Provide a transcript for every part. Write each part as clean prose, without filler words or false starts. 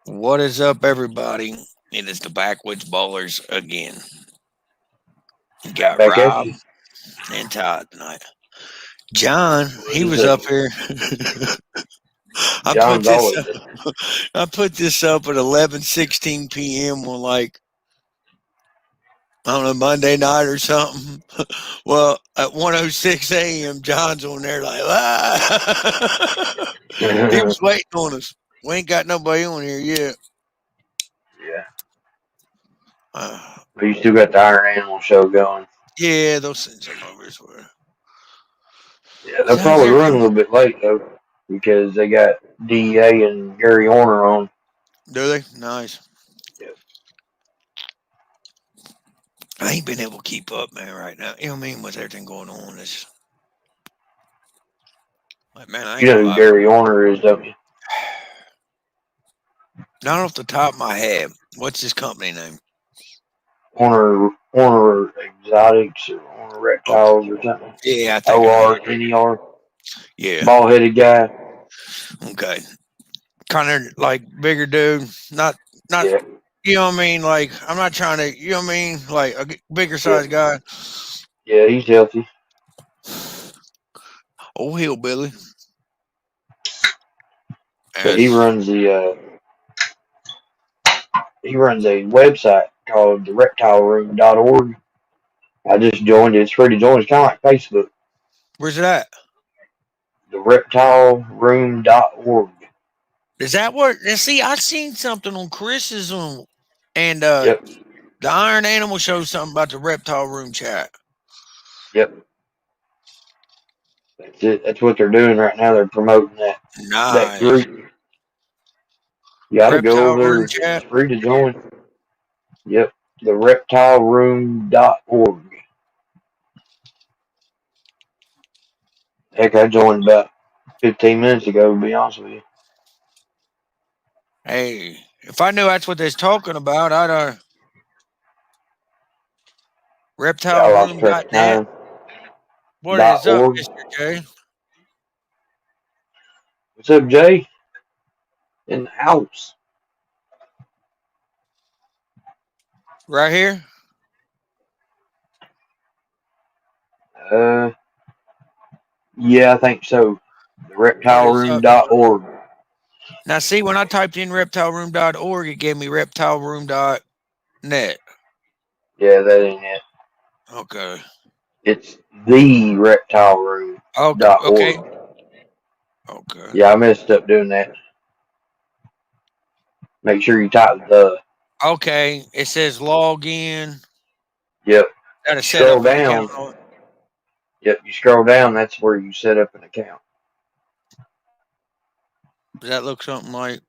What is up, everybody? It is the Backwoods Bowlers again. You Right got back at Rob you. and Todd tonight. John, What he is was it? up here. I put John's this always up, in. I put this up at 11:16 p.m. on like on a Monday night or something. Well, at 1:06 a.m., John's on there like, he was waiting on us. We ain't got nobody on here yet. Yeah. Uh, But you still got the Iron Animal show going. yeah, they'll send some over as well. Yeah, they'll How's probably run a everything? little bit late though, because they got DEA and Gary Horner on. Do they? Nice. Yeah. I ain't been able to keep up, man, right now. You know what I mean? With everything going on, it's like, man, I You ain't know gonna who lie. Gary Horner is, don't you? Not off the top of my head. What's his company name? Horner Exotics or Horner Okay. Reptiles or something. Yeah, I think I know. ORNER. Yeah. Bald headed guy. Okay. Kind of like bigger dude. Not. Yeah. You know what I mean? Like, I'm not trying to. You know what I mean? Like a bigger Yeah. size guy. Yeah, he's healthy. Oh, hillbilly. But he As runs he runs a website called the reptileroom.org. I just joined it. It's free to join. It's kind of like Facebook. where's it at? The reptileroom.org. Is that what? And see, I seen something on Chris's on, and Yep. the Iron Animal show something about the reptile room chat. Yep. That's it. That's what they're doing right now. They're promoting that Nice. group. You got to go Reptile over room there. It's chat. free to join. Yep. The reptileroom.org. Heck, I joined about 15 minutes ago, to be honest with you. Hey, if I knew that's what they're talking about, I'd Yeah, I lost track of reptileroom.net. time. What Dot is up, org. Mr. J? What's up, Jay? In the house. Right here. Uh, yeah, I think so. The What is up, Mr. reptileroom.org. Now, see, when I typed in reptileroom.org, it gave me reptileroom.net. Yeah, that ain't it. Okay. It's the reptileroom.org. Okay. Okay. Okay. Yeah, I messed up doing that. Make sure you type the. Okay. It says log in. Yep. Got to You set scroll up an account. down. Yep. You scroll down. That's where you set up an account. Does that look something like?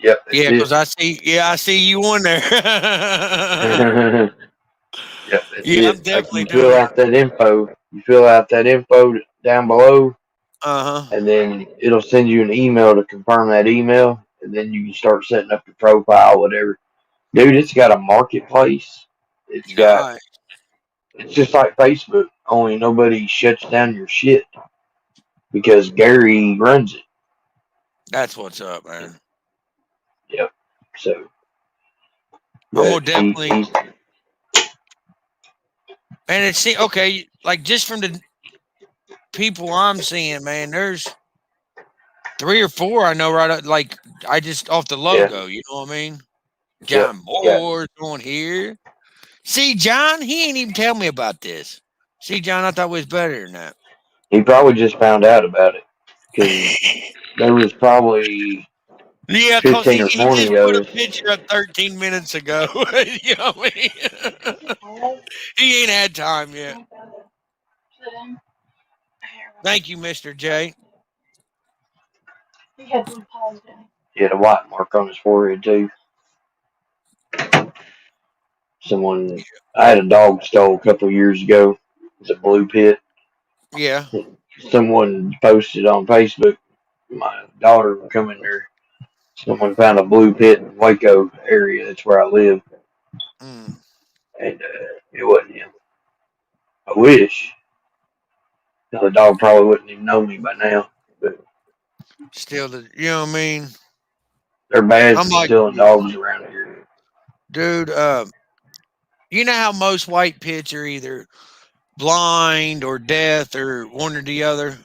Yep. That's Yeah, it. because I see. Yeah, I see you on there. Yep. That's Yeah, it. I'm Like definitely you fill doing it. out that info. You fill out that info down below, Uh huh. and then it'll send you an email to confirm that email, and then you can start setting up your profile, whatever. Dude, it's got a marketplace. It's got. Nice. It's just like Facebook, only nobody shuts down your shit because Gary runs it. That's what's up, man. Yep. So I'm yeah, gonna definitely. And it's okay. Like just from the people I'm seeing, man, there's three or four I know right. Like I just off the yeah, logo. You know what I mean? yep. John You got. Moore's on here. See, John, he ain't even tell me about this. See, John, I thought it was better than that. He probably just found out about it because there was probably Yeah, cause 15 or he 20 just put of a us. picture up 13 minutes ago. You know what I mean? He ain't had time yet. Thank you, Mr. J. He had a white mark on his forehead too. Someone, I had a dog stole a couple of years ago. It was a blue pit. Yeah. Someone posted on Facebook. My daughter was coming there. Someone found a blue pit in Waco area. That's where I live, Mm. and it wasn't him. I wish. The dog probably wouldn't even know me by now. But Still, you know what I mean? They're bad I'm for like, stealing dogs around here. dude, you know how most white pits are either blind or deaf or one or the other?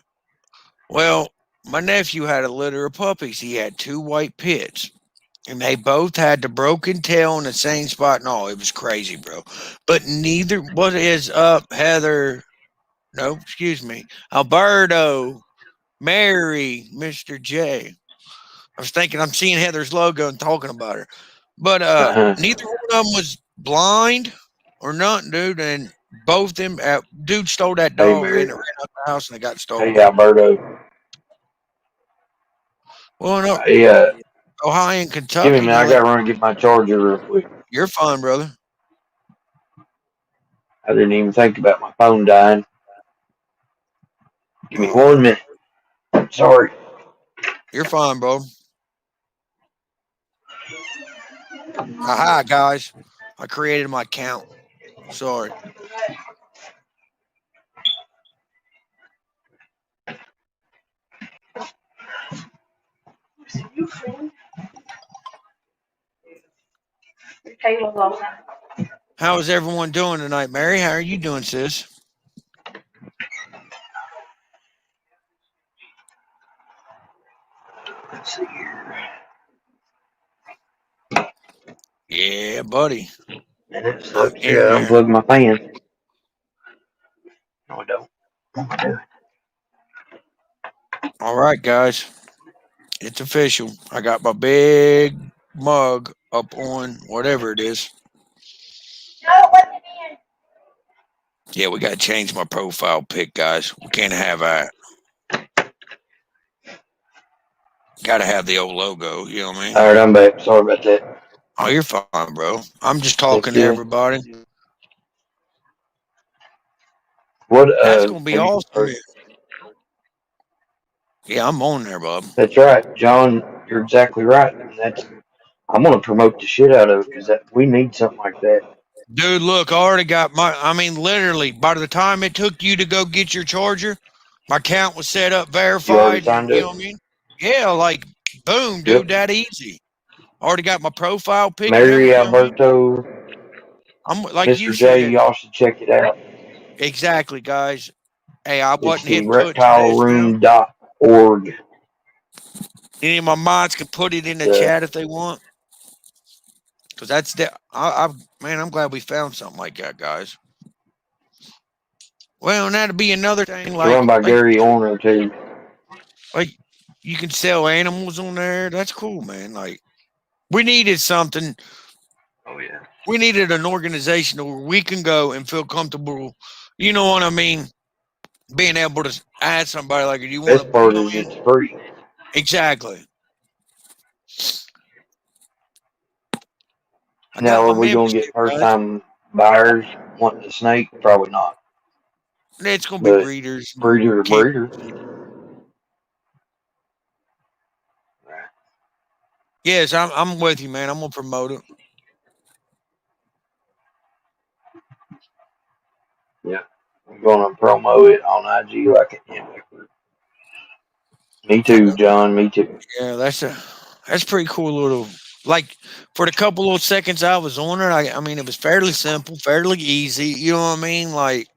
Well, my nephew had a litter of puppies. He had two white pits, and they both had the broken tail in the same spot and all. It was crazy, bro. But neither, what is up, Heather? No, excuse me. Alberto, Mary, Mr. J. I was thinking I'm seeing Heather's logo and talking about her. But neither one of them was blind or nothing, dude. And both them dude stole that Hey, dog, man, Mary. that ran out the house and they got Hey, stolen. Alberto. Well, no, Hey, Ohio and give me a Kentucky, minute. I man. got to run and get my charger real quick. You're fine, brother. I didn't even think about my phone dying. Give me Oh, 1 minute. Sorry. you're fine, bro. Aha, guys. I created my account. Sorry. How is everyone doing tonight, Mary? How are you doing, sis? Let's see here. Yeah, buddy. Minute. So, I'm I in got to there. unplug my fan. No, I don't. All right, guys. It's official. I got my big mug up on whatever it is. Yeah, we got to change my profile pic, guys. We can't have that. Got to have the old logo. You know what I mean? All right, I'm back. Sorry about that. Oh, you're fine, bro. I'm just That's talking to good. everybody. What, That's gonna be have you, awesome. Yeah, I'm on there, bub. that's right, John. You're exactly right. And I'm going to promote the shit out of it because we need something like that. Dude, look, I already got my. I mean, literally, by the time it took you to go get your charger, my account was set up, You already verified. signed You up? know what I mean? Yeah, like boom, dude, Yep. that easy. Already got my profile pic and Mary, everything. You know what I mean? Alberto, I'm like you Mr. J, said, y'all should check it out. exactly, guys. Hey, I It's wasn't the hip to it today, you know. reptileroom.org. Any of my mods can put it in the Uh, chat if they want, because that's the. Man, I'm glad we found something like that, guys. Well, and that'd be another thing, it's run by Gary Orner, too. like you can sell animals on there. That's cool, man. Like we needed something. Oh, yeah. We needed an organization where we can go and feel comfortable. You know what I mean? Being able to ask somebody like, "Do you want Best to?" You part know is what I mean? it's free. Exactly. I got Now, my are we going to membership, get first guys. time buyers wanting a snake? Probably not. It's gonna be But breeders, and breeder to camp. breeder. Yes, I'm with you, man. I'm gonna promote it. Yeah. I'm going to promo it on IG like an influencer. Me too, Yeah, John. Me too. yeah, that's pretty cool little. Like for the couple of seconds I was on it, I mean it was fairly simple, fairly easy. You know what I mean? Like,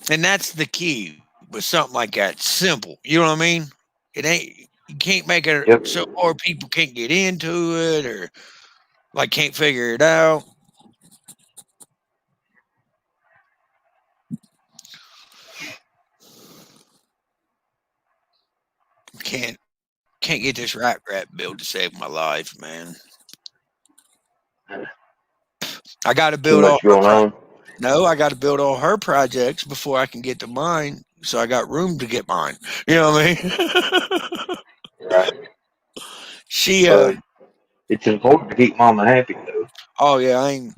and that's the key with something like that. Simple. You know what I mean? It ain't. You can't make it Yep. so, or people can't get into it, or like can't figure it out. Can't get this rat build to save my life, man. I got to Too build all much her going on. No, I got to build all her projects before I can get to mine. So I got room to get mine. You know what I mean? Right. she But it's important to keep mama happy, though. oh yeah, I ain't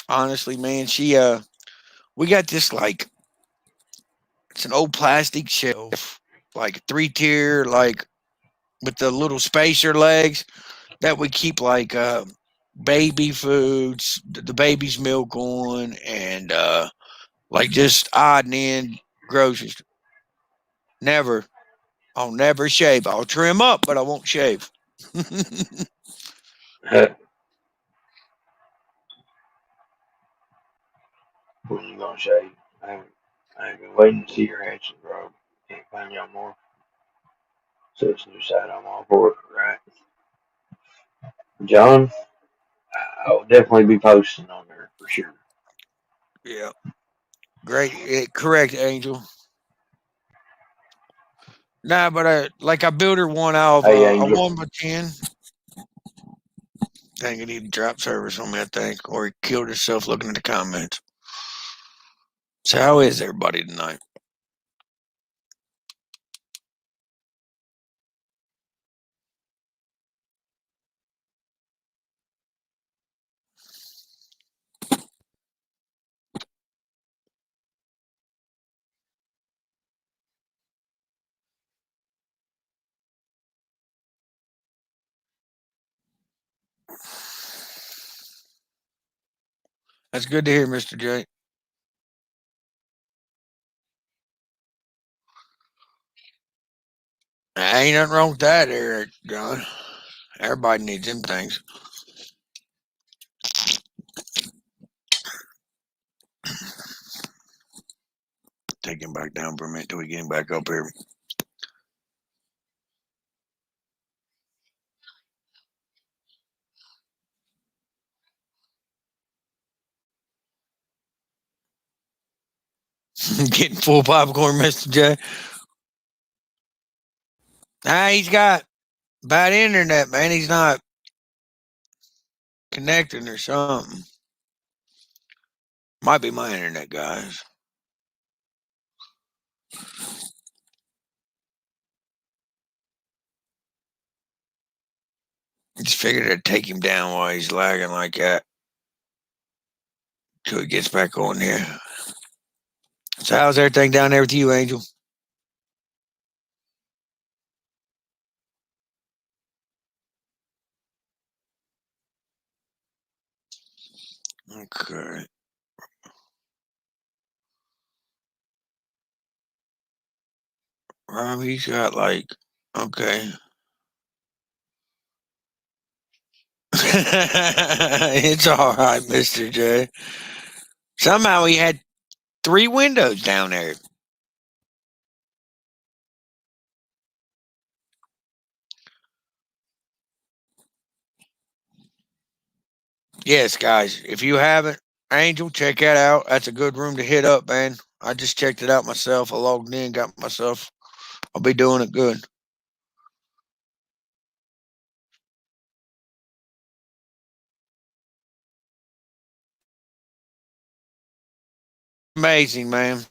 honestly, man. We got this like it's an old plastic shelf, like 3 tier, like with the little spacer legs that we keep like baby foods, the baby's milk on, and like just odd and end groceries. Never. I'll never shave. I'll trim up, but I won't shave. When you gonna shave? I ain't been waiting to see your handsome, bro. Can't find y'all more. So it's new side. I'm all for it, right? John, I'll definitely be posting on there for sure. Yeah. Great. Correct, Angel. Nah, but I built her one out of Hey, a Angel. 1x10. Dang, it need drop service on me, I think. Or he killed himself looking at the comments. So how is everybody tonight? That's good to hear, Mr. J. Ain't nothing wrong with that, Eric, John. Everybody needs them things. Take him back down for a minute till we get him back up here. Getting full popcorn, Mr. J. He's got bad internet, man. He's not connecting or something. Might be my internet, guys. Just figured I'd take him down while he's lagging like that till he gets back on here. So how's everything down there with you, Angel? Okay. Rob, he's got okay. It's all right, Mr. J. Somehow he had 3 windows down there. Yes, guys, if you haven't, Angel, check that out. That's a good room to hit up, man. I just checked it out myself. I logged in, got myself. I'll be doing it good. Amazing, man.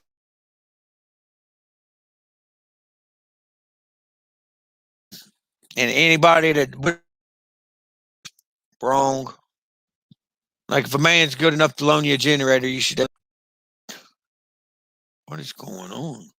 And anybody that wrong, like if a man's good enough to loan you a generator, you should. What is going on?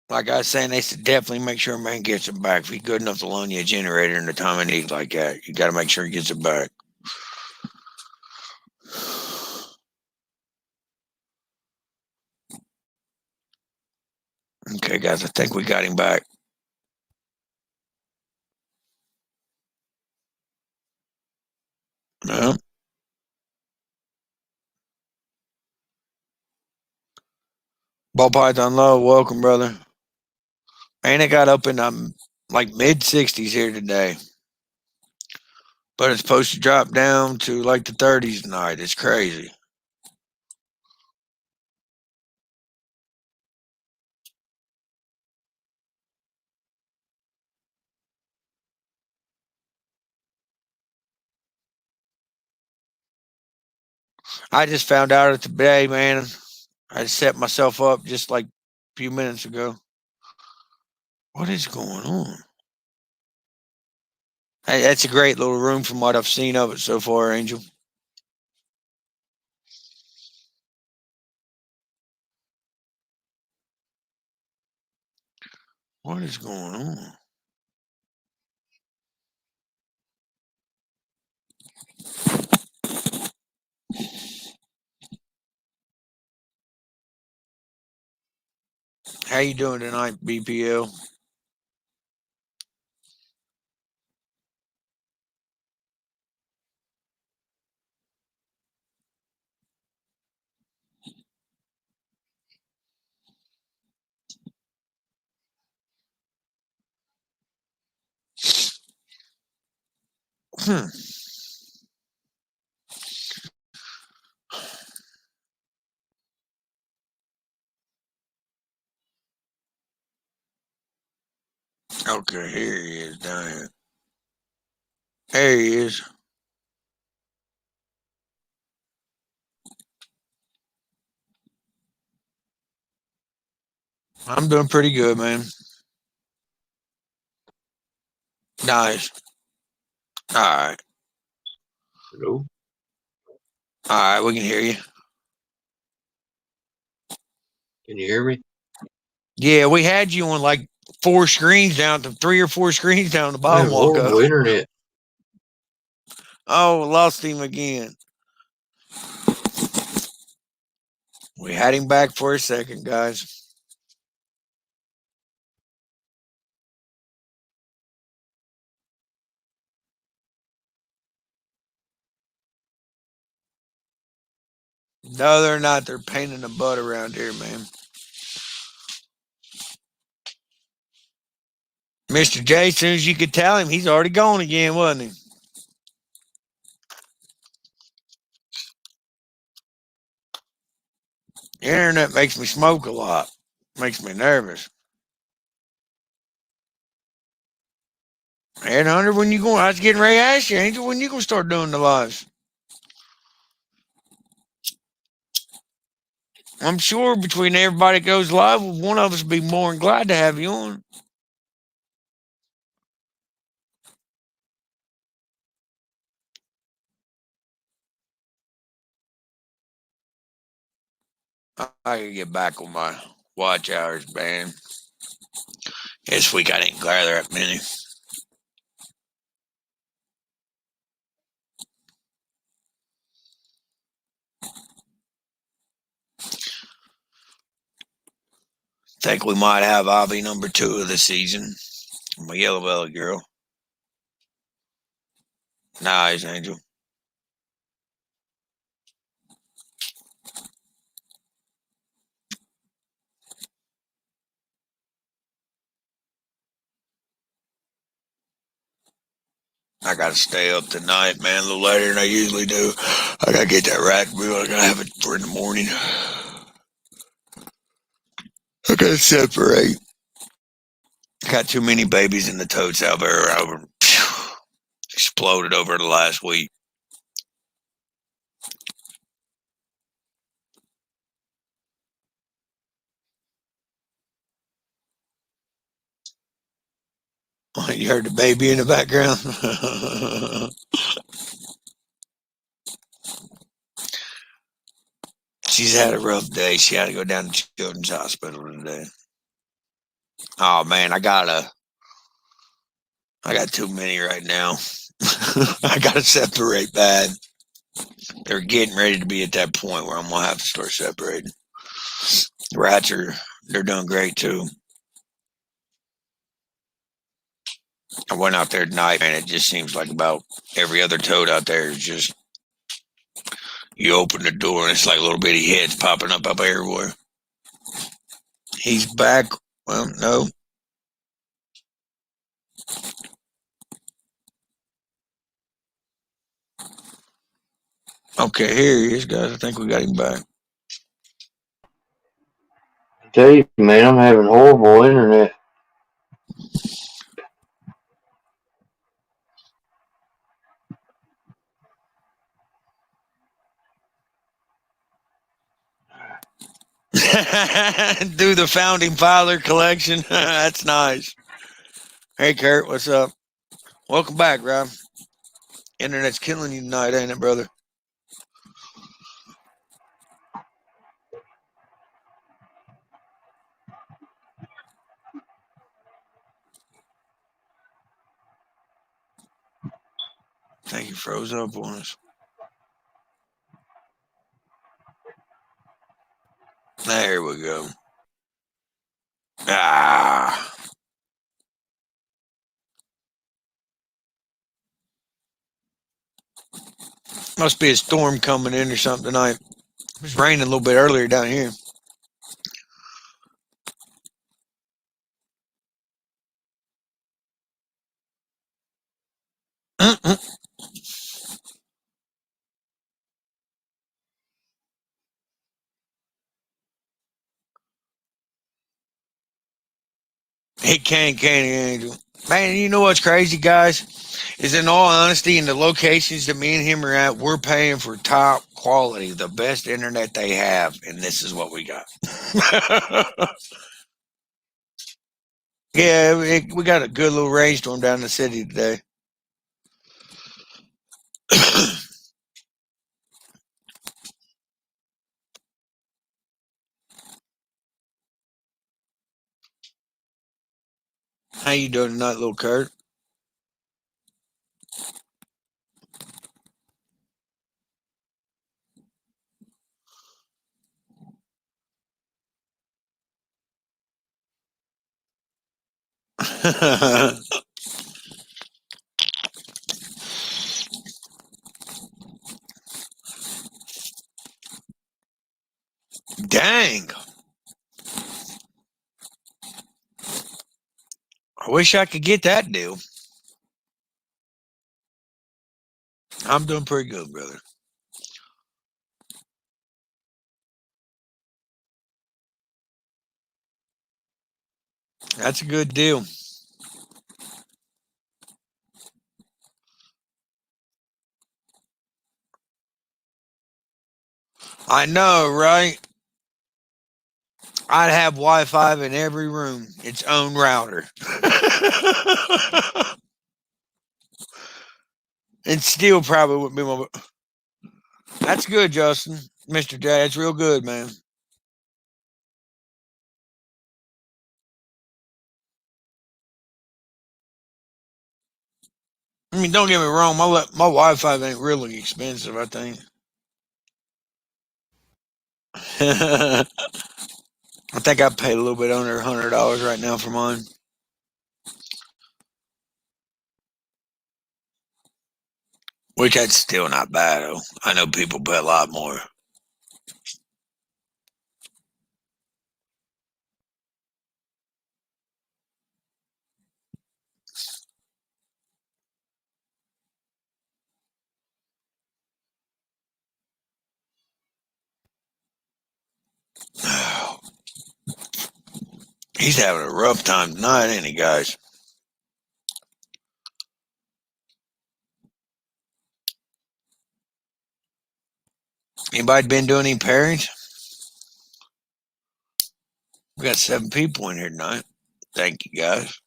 Like I was saying, they should definitely make sure a man gets it back. If he's good enough to loan you a generator in the time of need like that, you got to make sure he gets it back. Okay, guys, I think we got him back. No. Ball Python Low, welcome, brother. Man, it got up in like mid 60s here today, but it's supposed to drop down to like the 30s tonight. It's crazy. I just found out it today, man. I set myself up just like a few minutes ago. What is going on? Hey, that's a great little room from what I've seen of it so far, Angel. What is going on? How you doing tonight, BPL? Hmm. Okay, here he is down here. There he is. I'm doing pretty good, man. Nice. All right. Hello? All right, we can hear you. Can you hear me? Yeah, we had you on like 4 screens down, to 3 or 4 screens down the I bottom, have horrible Walko. internet. Oh, lost him again. We had him back for a second, guys. No, they're not. They're painting the butt around here, man. Mr. J, as soon as you could tell him, he's already gone again, wasn't he? The internet makes me smoke a lot. Makes me nervous. And Hunter, when you going? I was getting ready to ask you, Angel, when you gonna start doing the lives? I'm sure between everybody that goes live, one of us would be more than glad to have you on. I can get back on my watch hours, man. This week I didn't gather that many. Think we might have Ivy number 2 of the season. My yellow belly girl. Nice, Angel. I gotta stay up tonight, man, a little later than I usually do. I gotta get that rack bill. I gotta have it for in the morning. I gotta separate. Got too many babies in the totes out there. Exploded over the last week. You heard the baby in the background? She's had a rough day. She had to go down to Children's Hospital today. Oh man, I got too many right now. I gotta separate bad. They're getting ready to be at that point where I'm gonna have to start separating. The rats they're doing great too. I went out there tonight, and it just seems like about every other toad out there is just you open the door and it's like little bitty heads popping up everywhere. He's back. Well, no. Okay, here he is, guys. I think we got him back. I tell you, man, I'm having horrible internet. Do the founding father collection. That's nice. Hey, Kurt, what's up? Welcome back, Rob. Internet's killing you tonight, ain't it, brother? froze up on us. There we go. Ah, must be a storm coming in or something tonight. It was raining a little bit earlier down here. He can he, Angel? Man, you know what's crazy, guys? Is in all honesty, in the locations that me and him are at, we're paying for top quality, the best internet they have, and this is what we got. Yeah, we got a good little rainstorm down in the city today. How you doing tonight, little Kurt? Dang! I wish I could get that deal. I'm doing pretty good, brother. That's a good deal. I know, right? I'd have Wi-Fi in every room, its own router. And still probably wouldn't be my. That's good, Justin, Mister J. That's real good, man. I mean, don't get me wrong. My Wi-Fi ain't really expensive. I think. I think I paid a little bit under $100 right now for mine, which that's still not bad. Though. I know people pay a lot more. He's having a rough time tonight, ain't he, guys? Anybody been doing any pairings? We got 7 people in here tonight. Thank you, guys.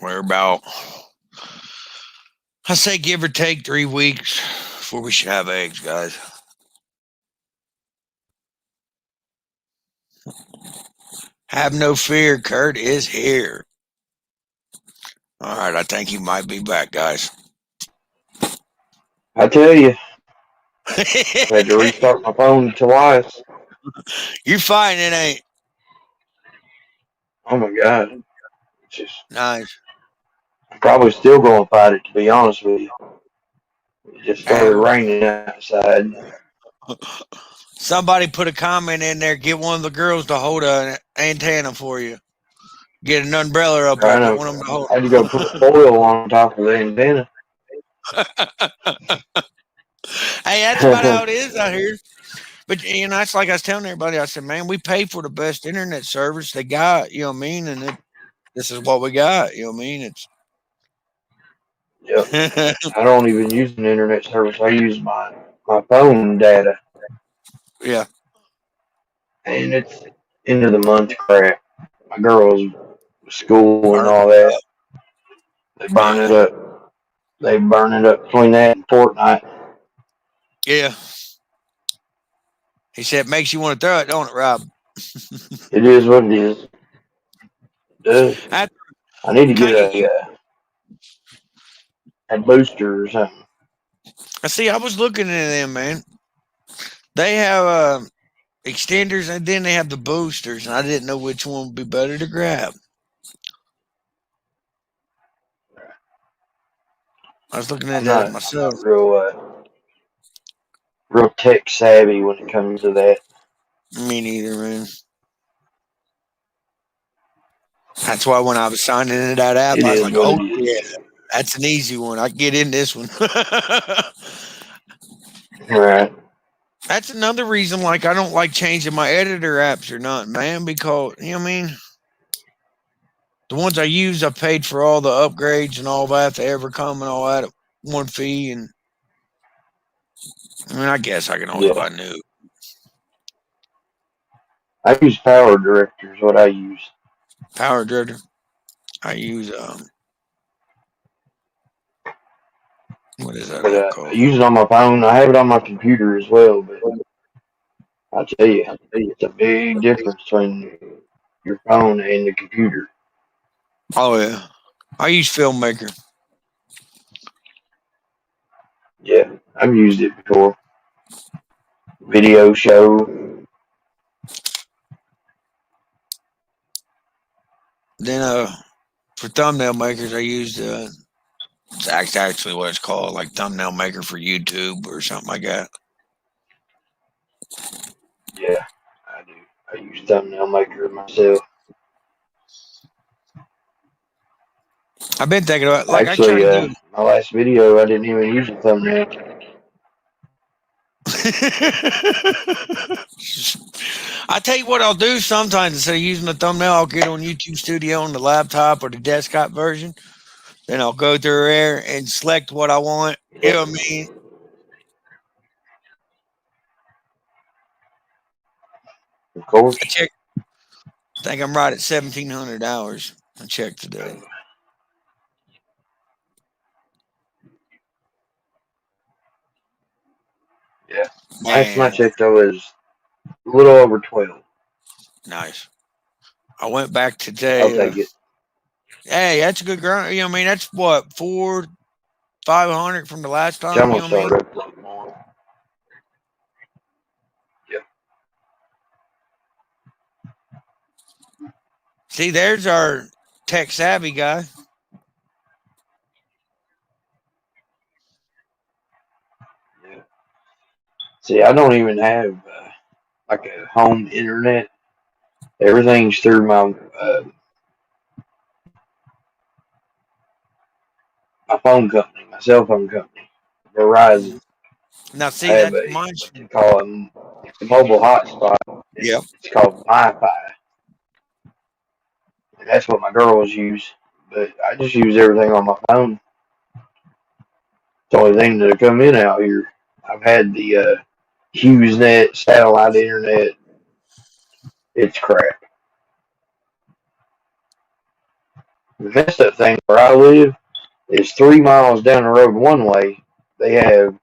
We're about, I say, give or take 3 weeks before we should have eggs, guys. Have no fear, Kurt is here. All right, I think he might be back, guys. I tell you, I've had to restart my phone twice. You're fine, it ain't. Oh my god, it's just Nice. I'm probably still going to fight it. To be honest with you, it just started And raining outside. somebody put a comment in there. Get one of the girls to hold an antenna for you. Get an umbrella up there. Trying Get to, one of them to hold. I had to go put foil on top of the antenna. Hey, that's about how it is out here. But that's like I was telling everybody. I said, man, we pay for the best internet service they got. You know what I mean? And this is what we got. You know what I mean? It's Yep. I don't even use an internet service. I use my phone data, yeah. and it's end of the month crap. My girls, school and Burn all it that, up. they burn Yeah. it up. They burn it up between that and Fortnite. Yeah. He said, it makes you want to throw it, don't it, Rob? It is what it is. Does. I I need to get kind of. a booster or something. I see. I was looking at them, man. They have extenders, and then they have the boosters, and I didn't know which one would be better to grab. I was looking at that I'm not myself. real tech savvy when it comes to that. Me neither, man. That's why when I was signing into that app, It I was is like, what "Oh it is. yeah, that's an easy one. I can get in this one." All right. That's another reason, like, I don't like changing my editor apps or nothing, man, because you know what I mean. The ones I use, I paid for all the upgrades and all that, the ever come and all that at one fee, and I mean, I guess I can always Yeah. buy new I use Power Director is what I use. power director. I use what is that But app I called? use it on my phone. I have it on my computer as well. But I tell you, it's a big difference between your phone and the computer. Oh yeah, I use Filmmaker. Yeah, I've used it before. Video show. Then for thumbnail makers, I used it's actually what it's called, like thumbnail maker for YouTube or something like that. Yeah, I do. I use Thumbnail Maker myself. I've been thinking about like I try Actually, to do. my last video, I didn't even use a thumbnail. I tell you what I'll do sometimes instead of using the thumbnail, I'll get on YouTube Studio on the laptop or the desktop version. Then I'll go through there and select what I want. You Yeah, know what I mean? of course. I check. I think I'm right at 1,700 hours. I checked today. Yeah. Last time I Man, checked, I was a little over 12. nice. I went back I'll today. take it. Hey, that's a good grind. You know what I mean? That's what 500 from the last I'm time. You gonna know what I start mean? uploading more. Yeah, See, there's our tech savvy guy. yeah. See, I don't even have like a home internet. Everything's through my phone company, my cell phone company, Verizon. Now, I see, have that a mine's what they call a mobile hotspot. yeah. It's called Wi-Fi, and that's what my girls use. But I just use everything on my phone. It's the only thing that come in out here. I've had the HughesNet satellite internet. It's crap. The messed up thing where I live is 3 miles down the road one way. They have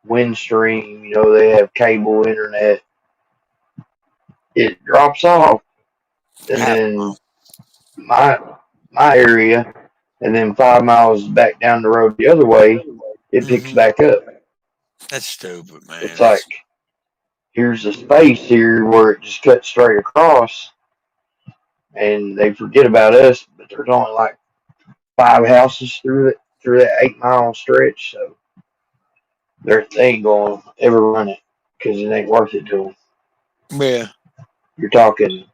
Windstream. They have cable internet. It drops off, and Half then my my area, and then 5 miles back down the road the other way, it picks mm-hmm. back up. That's stupid, man. It's like here's a space here where it just cuts straight across, and they forget about us. But there's only like 5 houses through that 8 mile stretch, so they ain't gonna ever run it because it ain't worth it to them. Yeah, You're talking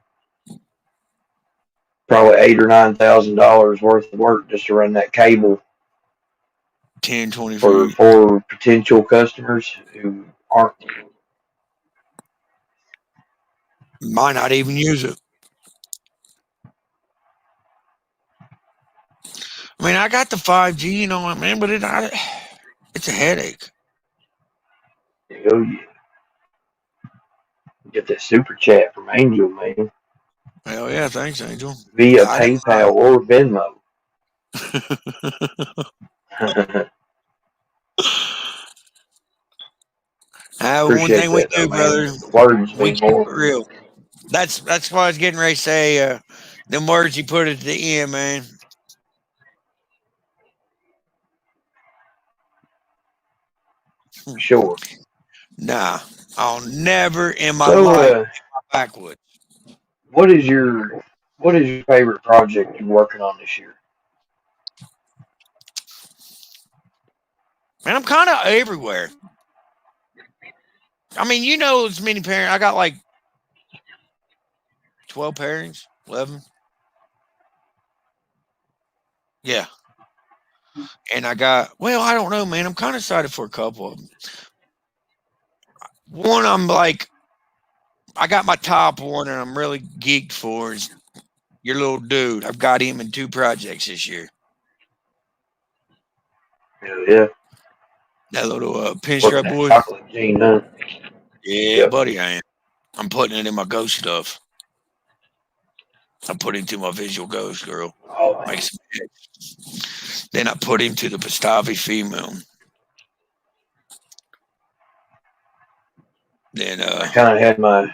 probably $8,000 or $9,000 worth of work just to run that cable 10, 20 for feet. potential customers who aren't. Might not even use it. I mean, I got the 5G, you know what, man, but it's a headache. You get that super chat from Angel, man, Hell yeah, thanks, Angel. via I didn't. PayPal or Venmo. One Appreciate thing we that though, do, brother, man. The words we mean keep it more. real. That's why I was getting ready to say them words you put at the end, man. Sure. Nah, I'll never in my So, life backwoods. what is your favorite project you're working on this year? Man, I'm kind of everywhere. I mean, you know, as many parents. I got like 12 parents, 11. Yeah, and I got. Well, I don't know, man. I'm kind of excited for a couple of them. One, I'm like, I got my top one, and I'm really geeked for is your little dude. I've got him in two projects this year. Hell yeah. That little Working pinstripe that boy. chocolate gene, huh? Yeah, Yep. buddy, I am. I'm putting it in my ghost stuff. I put him to my visual ghost girl. Oh, Makes some hits. Then I put him to the Pastavi female. Then I kind of had my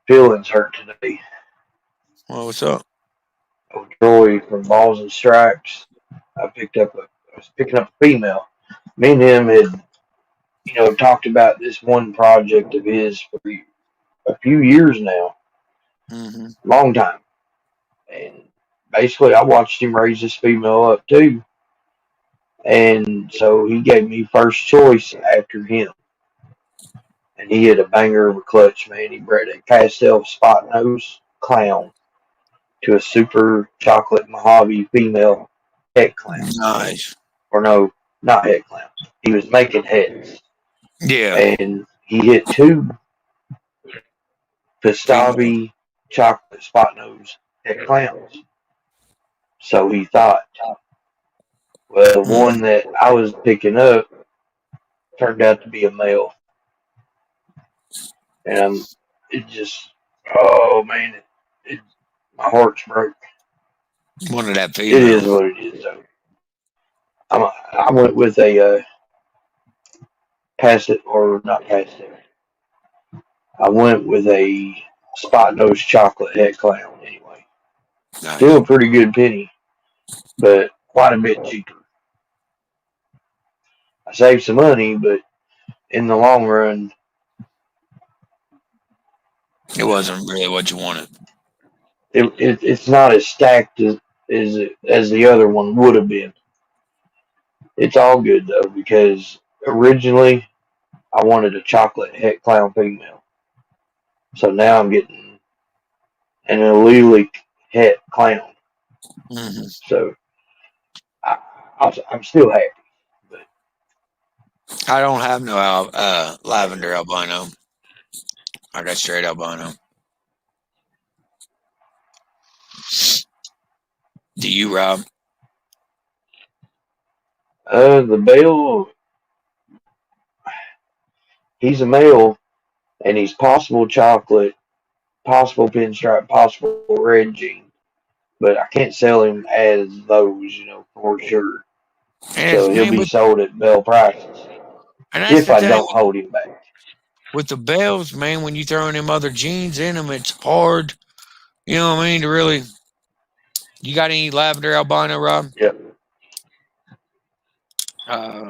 feelings hurt today. well, what's up? Oh, Troy from Balls and Stripes. I was picking up a female. Me and him had, talked about this one project of his for a few years now, Mm-hmm. long time. And basically, I watched him raise this female up too. And so he gave me first choice after him. And he had a banger of a clutch, man. He bred a pastel spot nose clown to a super chocolate Mojave female head clown. Nice. Or no, not head clown. He was making heads. Yeah. And he hit two Female. Pastavi chocolate spot nose head clowns. So he thought, well, the Mm-hmm. one that I was picking up turned out to be a male. And it just, oh man, my heart's broke. Wanted that It female. is what it is, though. I went with a pass it or not pass it. I went with a spot nose chocolate head clown anyway. Still Nice. a pretty good penny, but quite a bit cheaper. I saved some money, but in the long run, It wasn't really what you wanted. it's not as stacked as the other one would have been. It's all good though because originally I wanted a chocolate head clown female, so now I'm getting an allelic head clown. Mm-hmm. So I, I'm still happy. But I don't have no lavender albino. I got straight albino. Do you, Rob? the Bale, he's a male, and he's possible chocolate, possible pinstripe, possible red gene. But I can't sell him as those, for sure. And it's So he'll man be sold at Bell prices and that's if the I thing don't hold him back. with the bells, man. When you throwing them other genes in them, it's hard. You know what I mean? To really, you got any lavender albino, Rob? Yep.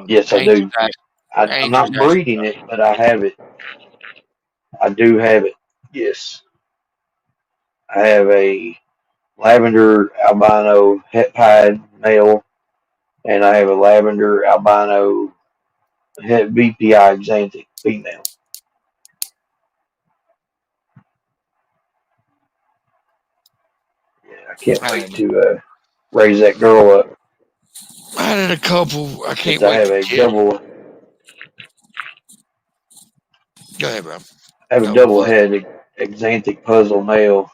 Yes, I Angels, do. I'm Angels, not breeding it, but I have it. I do have it. Yes. I have a lavender albino het pied male, and I have a lavender albino het VPI exanthic female. Yeah, I can't I wait had, to raise that girl up I had a couple. I since can't I wait have to a get. double Go ahead, bro. I have a Oh, double what? head exanthic puzzle male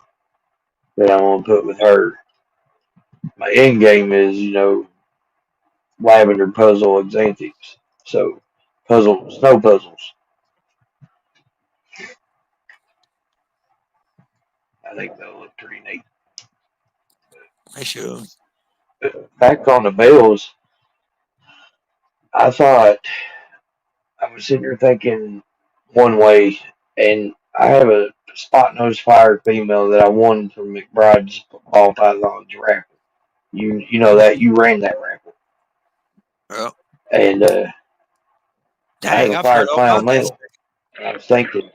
that I'm gonna put with her. My end game is, lavender puzzle exanthics. So snow puzzles. I think they'll look pretty neat. I should. But back on the bales, I thought I was sitting here thinking one way, and I have a spot nose fire female that I won from McBride's ball pythons raffle. You know that you ran that raffle, Well, and I have dang, a I fire forgot all clown about that. male. And I was thinking,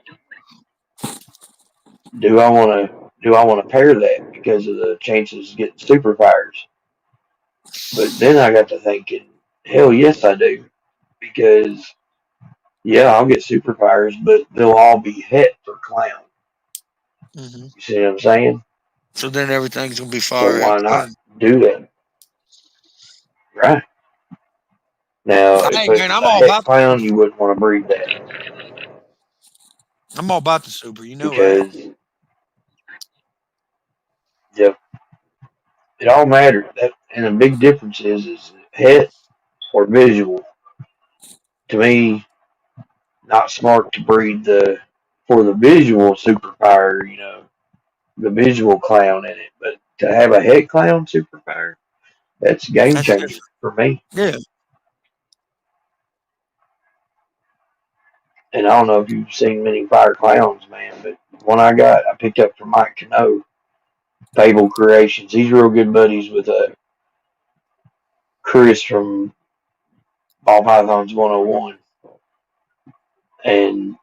do I want to pair that because of the chances of getting super fires? But then I got to thinking, hell yes I do, because yeah I'll get super fires, but they'll all be het for clown. Hmm. You see what I'm saying? So then everything's gonna be So fire at why not clown. do that? Right. Now, if Hey it man, was a het the clown, you wouldn't want to breed that I'm all about the super. You know that. because yeah, it all matters. That and the big difference is het or visual. To me, not smart to breed the for the visual super fire. The visual clown in it, but to have a het clown super fire, that's a game That's changer different. for me. Yeah. And I don't know if you've seen many fire clowns, man, but one I picked up from Mike Cano, Fable Creations. He's real good buddies with Chris from Ball Pythons 101. And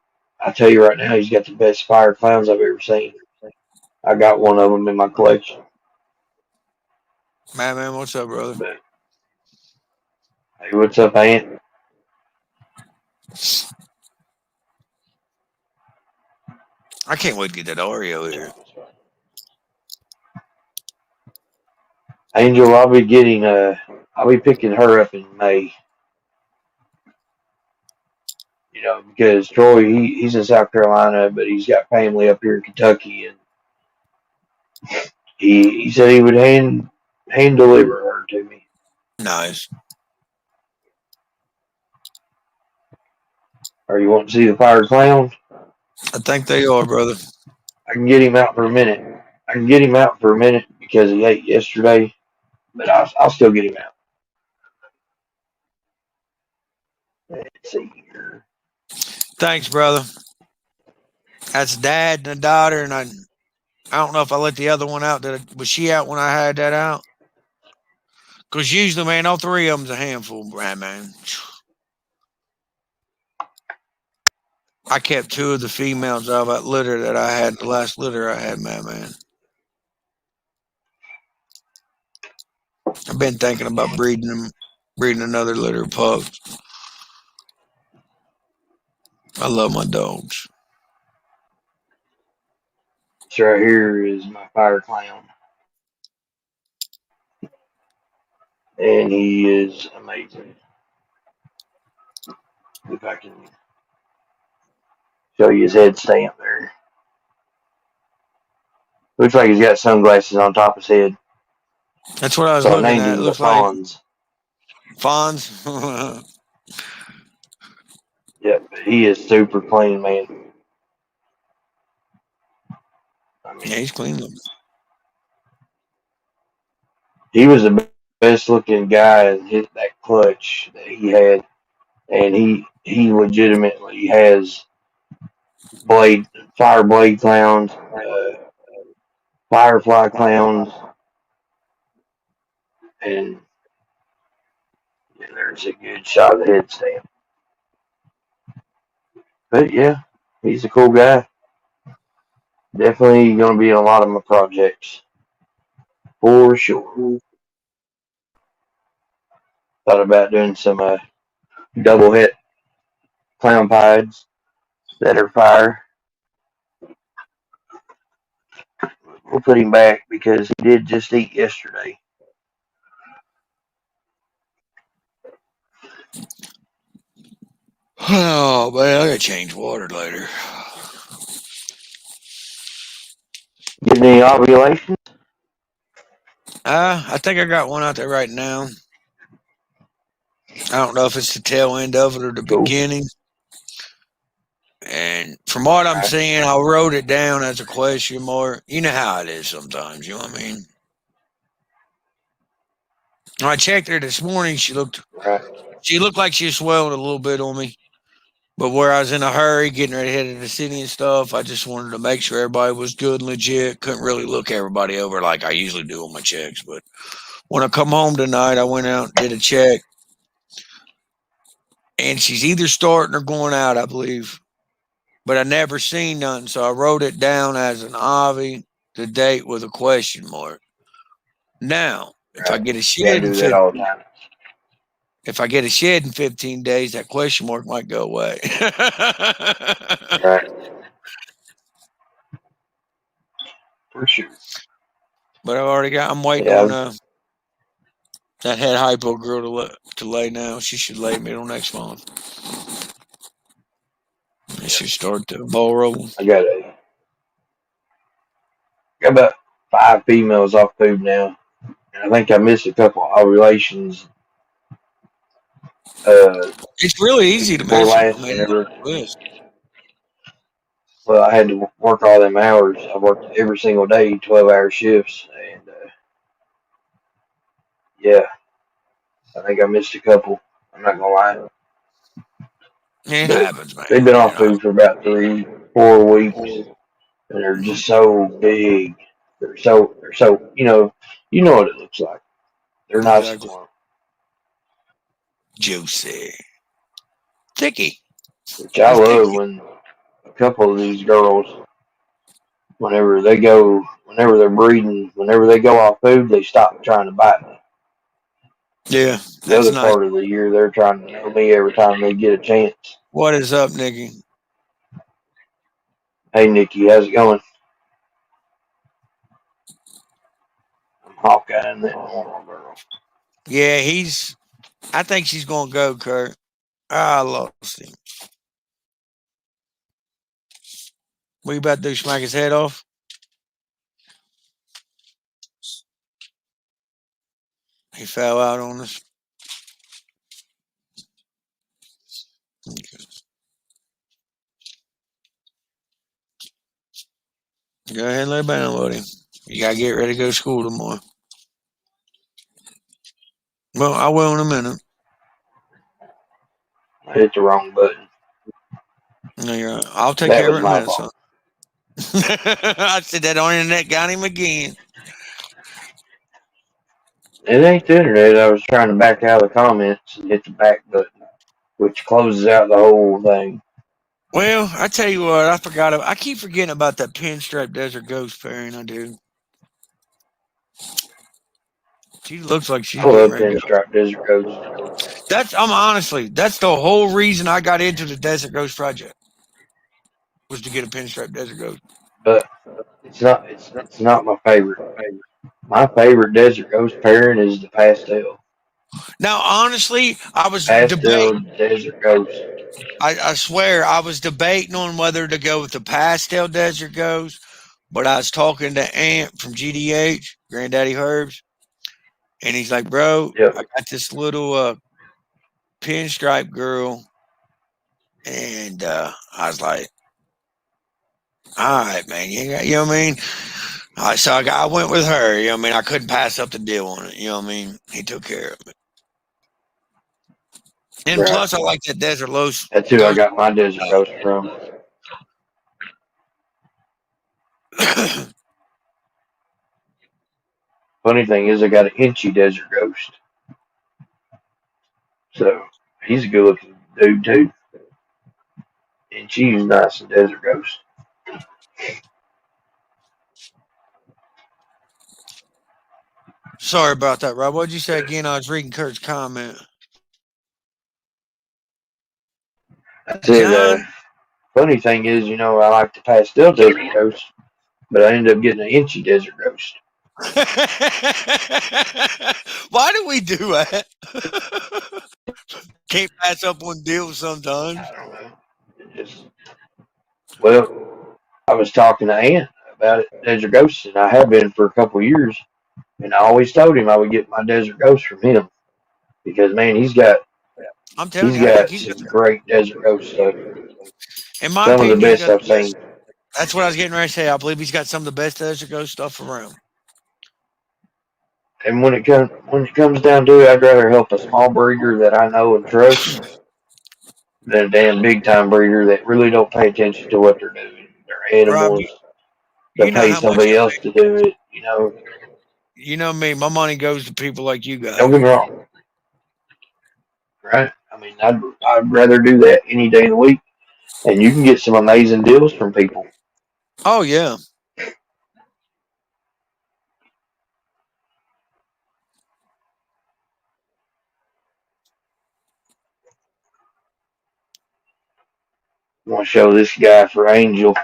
I tell you right now, he's got the best fire clowns I've ever seen. I got one of them in my collection. Man, what's up, brother? But hey, what's up, Aunt? I can't wait to get that Oreo here. Angel, I'll be picking her up in May. Because Troy he's in South Carolina, but he's got family up here in Kentucky, and he said he would hand deliver her to me. Nice. Or you want to see the fire clown? I think they are, brother. I can get him out for a minute. I can get him out for a minute because he ate yesterday, but I'll still get him out. Let's see here. Thanks, brother. That's dad and a daughter, and I don't know if I let the other one out. Was she out when I had that out? Because usually, man, all three of them's a handful, man. I kept two of the females out of that litter that I had, the last litter I had, man. I've been thinking about breeding another litter of pugs. I love my dogs. This right here is my fire clown, and he is amazing. If I can show you his head stamp there. Looks like he's got sunglasses on top of his head. That's what I was So I looking named at. It him the looks like Fonz. fawns. Yep, but he is super clean, man. I Yeah, mean, he's clean looking. he was the best looking guy in that clutch that he had, and he legitimately has blade fire blade clowns, firefly clowns, and yeah, there's a good shot of the head stamp. But yeah, he's a cool guy. Definitely going to be in a lot of my projects for sure. Thought about doing some double hit clown pies that are fire. We'll put him back because he did just eat yesterday. Oh man, I gotta change water later. Getting any ovulation? I think I got one out there right now. I don't know if it's the tail end of it or the Cool. beginning. And from what I'm Right. seeing, I wrote it down as a question mark. You know how it is sometimes. You know what I mean? When I checked her this morning, Right. she looked like she was swelling a little bit on me. But where I was in a hurry, getting ready to head to the city and stuff, I just wanted to make sure everybody was good and legit. Couldn't really look everybody over like I usually do on my checks. But when I come home tonight, I went out, did a check, and she's either starting or going out, I believe. But I never seen nothing, so I wrote it down as an Avi, the date with a question mark. Now, if I Right. get a You gotta shed in do that all the time. if I get a shed in 15 days, that question mark might go away. Right. For sure. But I'm waiting on Yeah. that head hypo girl to lay now. She should lay middle next month. It Yeah. should start the ball rolling. I got about 5 females off food now, and I think I missed a couple ovulations. Uh, It's really week easy to before miss them. I last, mean, whenever. yes. Well, I had to work all them hours. I worked every single day, 12-hour shifts, and yeah, I think I missed a couple. I'm not gonna lie, It but happens, man. they've been You off know. food for about 3, 4 weeks, and they're just so big. They're so you know what it looks like. They're nice and Exactly. plump, Juicy. Thicky. which I It's love thicky. when a couple of these girls, whenever they're breeding, whenever they go off food, they stop trying to bite me. Yeah, The that's other nice. part of the year, they're trying to know me every time they get a chance. What is up, Nikki? Hey, Nikki, how's it going? I'm Hawkeye and that normal girl. Yeah, I think she's going to go, Kurt. I lost him. What you about to do? Smack his head off? He fell out on us. Okay. Go ahead and lay down with him. You got to get ready to go to school tomorrow. Well, I will in a minute. I hit the wrong button. No, you're right. I'll take That care of was it in a my minute, son. fault. I said that on the internet, got him again. It ain't the internet. I was trying to back out of the comments and hit the back button, which closes out the whole thing. Well, I tell you what, I keep forgetting about that pinstripe desert ghost pairing I do. She looks like she's I getting love ready to go. pinstripe desert ghost, I'm honestly, that's the whole reason I got into the Desert Ghost project was to get a pinstripe desert ghost. but it's not my favorite. My favorite desert ghost pairing is the pastel. Now, honestly, Pastel desert ghost. I swear, I was debating on whether to go with the pastel desert ghost, but I was talking to Ant from GDH, Granddaddy Herbs, and he's like, "Bro, Yep. I got this little pinstripe girl," and I was like, "All right, man, you know what I mean?" I went with her. You know what I mean? I couldn't pass up the deal on it. You know what I mean? He took care of it. And Right. plus, I like that desert That's who I ghost. got my desert ghost from. Funny thing is, I got an inchy desert ghost. So he's a good looking dude too. And she's nice and desert ghost. Sorry about that, Rob. What'd you say again? I was reading Kurt's comment. I said, John? funny thing is, I like the pastel desert ghost, but I ended up getting an inchy desert ghost. Why do we do that? Can't pass up on deals sometimes. I don't know. It just, well, I was talking to Ant about it, desert ghosts, and I have been for a couple of years. And I always told him I would get my desert ghost from him because man, I'm telling he's you, I think got he's some got, great desert ghost stuff. in my Some of the opinion, he's best got I've the best. seen. That's what I was getting ready to say. I believe he's got some of the best desert ghost stuff around. And when it comes down to it, I'd rather help a small breeder that I know and trust than a damn big time breeder that really don't pay attention to what they're doing. They're Rob, animals. They you know pay how much somebody else to do it. You know, you know me. My money goes to people like you and don't guys. get me wrong, right? I mean, I'd rather do that any day of the week, and you can get some amazing deals from people. Oh yeah. I want to show this guy for Angel.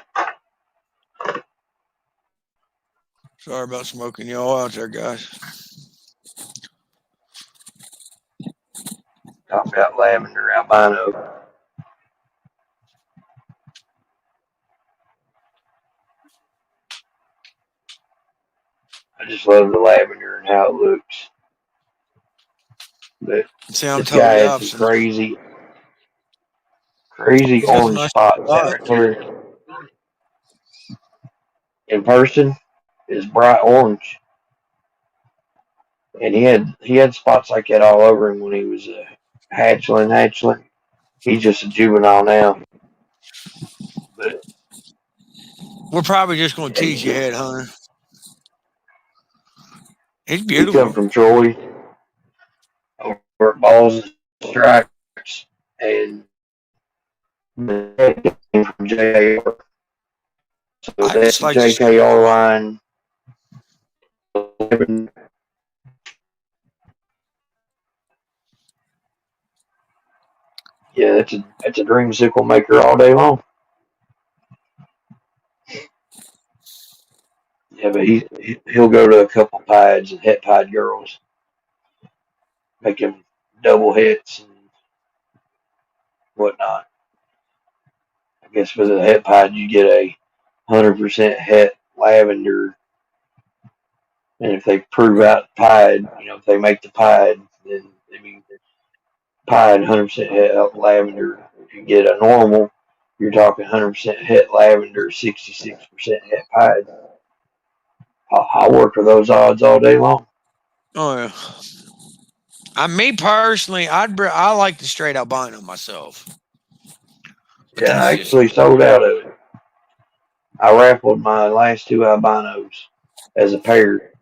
Sorry about smoking y'all out there, guys. Talking about lavender albino. I just love the lavender and how it looks. But See, I'm this guy totally had some opposite. crazy He's got some orange nice spots spots. right there. In person, is bright orange, and he had spots like that all over him when he was a hatchling. He's just a juvenile now, but We're probably just going to yeah, tease your head, Hunter. He's he come beautiful. from Troy over at Balls and Strikes, and came from JAR. So I that just like to see. JKR line, yeah, that's a dreamsicle maker all day long. Yeah, but he'll go to a couple pieds and het pied girls, make him double hits and whatnot. I guess with a het pied you get a 100% het lavender, and if they prove out pied, if they make the pied, then I mean pied 100% het lavender. If you get a normal, you're talking 100% het lavender, 66% het pied. I'll work with those odds all day long. Oh yeah. Me personally, I like the straight albino myself, but Yeah, that's I just actually sold out of it. I raffled my last two albinos as a pair,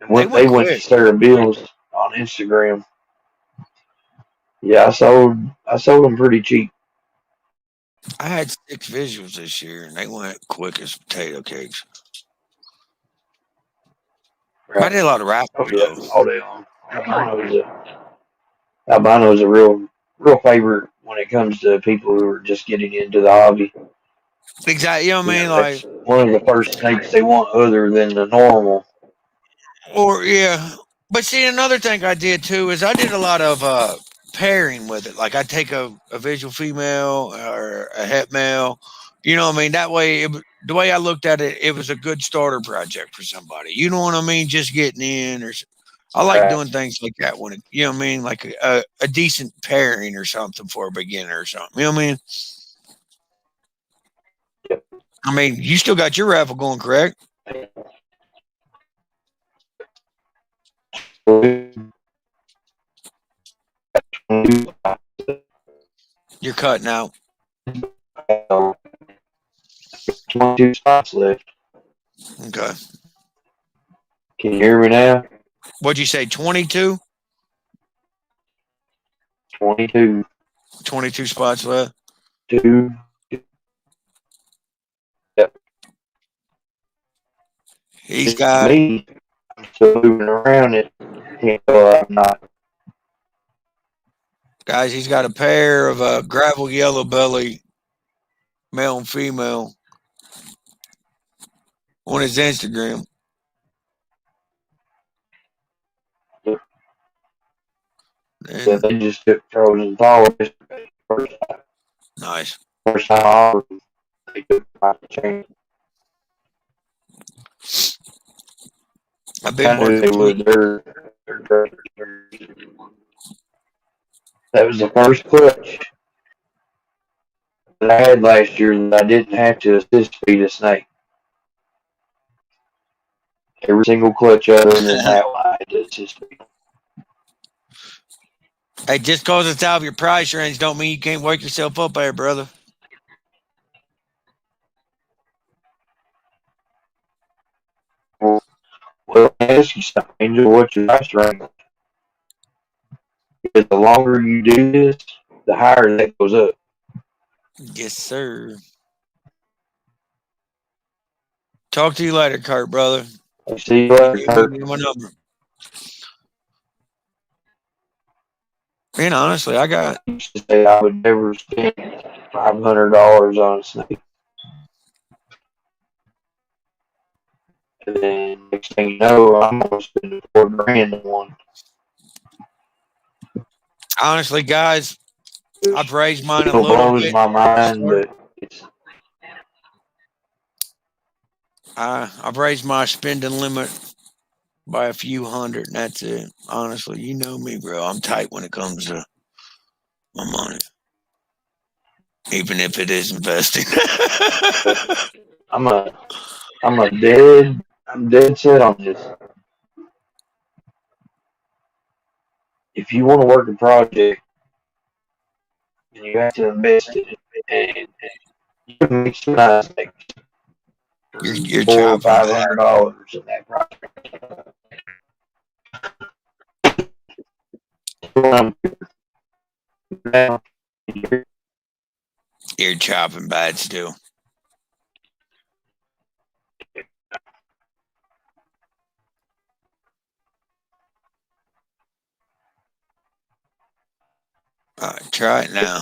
and they they went went to quick. Sarah Bills on Instagram. Yeah, I sold them pretty cheap. I had 6 visuals this year, and they went quick as potato cakes. I Right? did a lot of Oh raffles yeah, though. all day long. Albino's a real favorite when it comes to people who are just getting into the hobby. Exactly. You know what I mean? That's Like, one of the first snakes they want other than the normal. or yeah. But see, another thing I did too is I did a lot of pairing with it. Like I take a visual female or a het male. You know what I mean? That way, the way I looked at it, it was a good starter project for somebody. You know what I mean? Just getting in, I like Right. doing things like that when you know what I mean, like a decent pairing or something for a beginner or something. You know what I mean? I mean, you still got your raffle going, correct? You're cutting out. 22 spots left. Okay. Can you hear me now? What'd you say? 22? 22. 22 spots left. Two. Yep. He's It's got, me. I'm still moving around it. I'm not. guys, he's got a pair of gravel yellow belly, male and female, on his Instagram. Yeah, And they just took frozen thaw yesterday. nice. First time I offered them, they took my chain. I've been I knew marking they between. would. That was the first clutch that I had last year that I didn't have to assist feed a snake. Every single clutch other than that one, I had to assist feed. Hey, just cause it's out of your price range don't mean you can't wake yourself up there, brother. Well, let me ask you something, Angel. What's your price range? Because the longer you do this, the higher that goes up. Yes, sir. Talk to you later, Kurt, brother. I see you You later, can give Kurt. me my number. And honestly, I got I used to say I would never spend $500 on a snake, and then next thing you know, I'm gonna spend 4 grand on one. honestly, guys, I've Which raised mine a still little blows bit. my mind, Start- but it's I've raised my spending limit by a few hundred, and that's it. Honestly, you know me, bro. I'm tight when it comes to my money, even if it is investing. I'm a I'm dead set on this. If you want to work a project, then you have to invest in it, and you can make some nice things for you're four or chopping five bad. hundred dollars in that project. Now, You're chopping bad still. All right, try it now.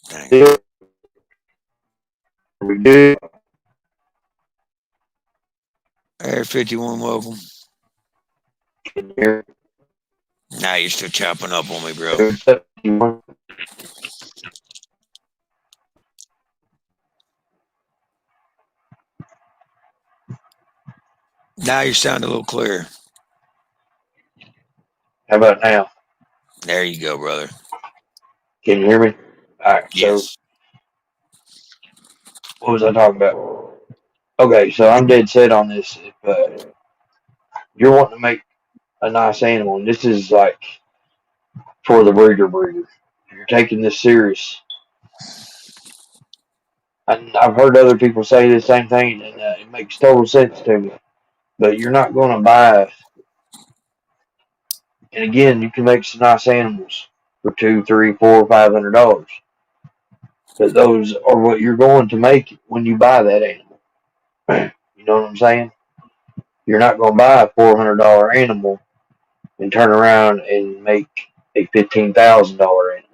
Dang it. we do. Air 51, welcome. Here, Now you're still chopping up on me, bro. you Now you sound a little clearer. How about now? There you go, brother. Can you hear me? All right. So, Yes. what was I talking about? Okay, so I'm dead set on this. If you're wanting to make a nice animal, and this is like for the breeder, if you're taking this serious, and I've heard other people say the same thing, and it makes total sense to me. But you're not going to buy, and again, you can make some nice animals for two, three, four, $500. But those are what you're going to make when you buy that animal. You know what I'm saying? You're not going to buy a $400 animal and turn around and make a $15,000 animal.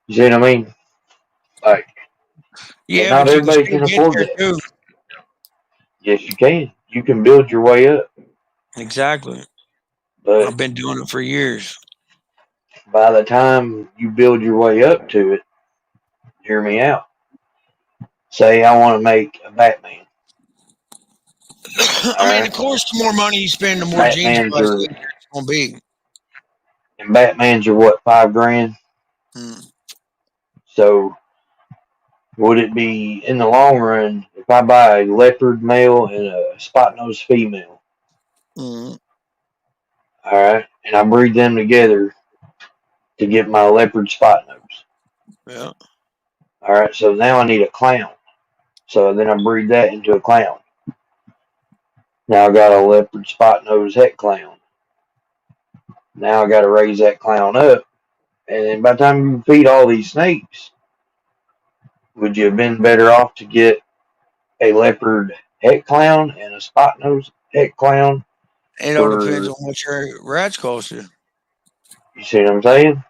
You see what I mean? Like, and Yeah, not but you can everybody still can get afford there that. too. Yes, you can. You can build your way up, Exactly. but I've been doing it for years. by the time you build your way up to it, hear me out. Say I want to make a Batman. All I mean, of right, course, the more money you spend, the more genes Batman's you're are going to be. and Batman's are what, 5 grand. Mm, So would it be in the long run if I buy a leopard male and a spot nose female? mm, All right, and I breed them together to get my leopard spot nose. yeah. All right, so now I need a clown. So then I breed that into a clown. Now I got a leopard spot nose het clown. Now I got to raise that clown up, and then by the time you feed all these snakes, would you have been better off to get a leopard het clown and a spot nose het clown It all depends for, on what your rats cost you. you see what I'm saying?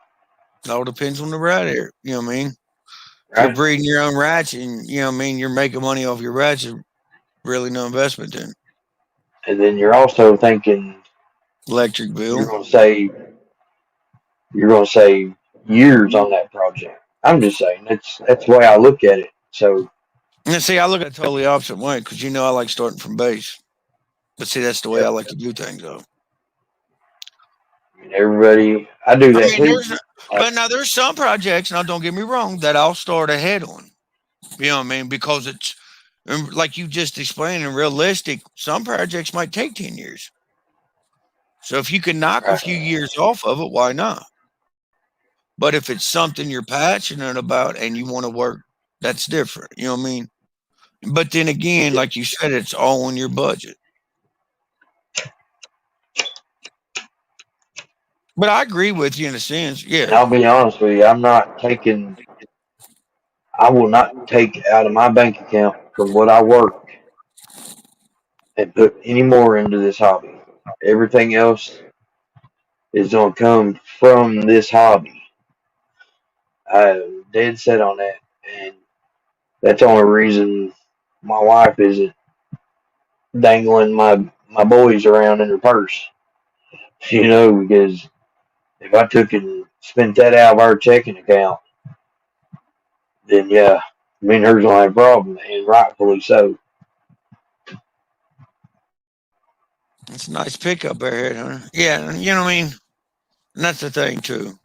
It all depends on the rat area. You know what I mean? If you're Right? breeding your own rats and, you know what I mean, you're making money off your rats, it's really no investment then. And then you're also thinking Electric you're bill. going to save you're going to save years on that project. I'm just saying that's the way I look at it. So And see, I look at it totally opposite way because you know I like starting from base. But see, that's the way I yep, like to do things, though. I mean, everybody I do I that mean, too. but Like now there's some projects, now don't get me wrong, that I'll start ahead on. You know what I mean? Because it's like you just explained and realistic. Some projects might take 10 years. So if you can knock a few Right. years off of it, why not? But if it's something you're passionate about and you want to work, that's different. You know what I mean? But then again, like you said, it's all on your budget. But I agree with you in a sense. And Yeah. I'll be honest with you, I will not take out of my bank account from what I work and put any more into this hobby. Everything else is going to come from this hobby. I'm dead set on that. And that's the only reason my wife isn't dangling my boys around in her purse. Because if I took and spent that out of our checking account, then yeah, me and her's gonna have a problem, and rightfully so. It's a nice pickup there, huh? Yeah, you know what I mean? And that's the thing too.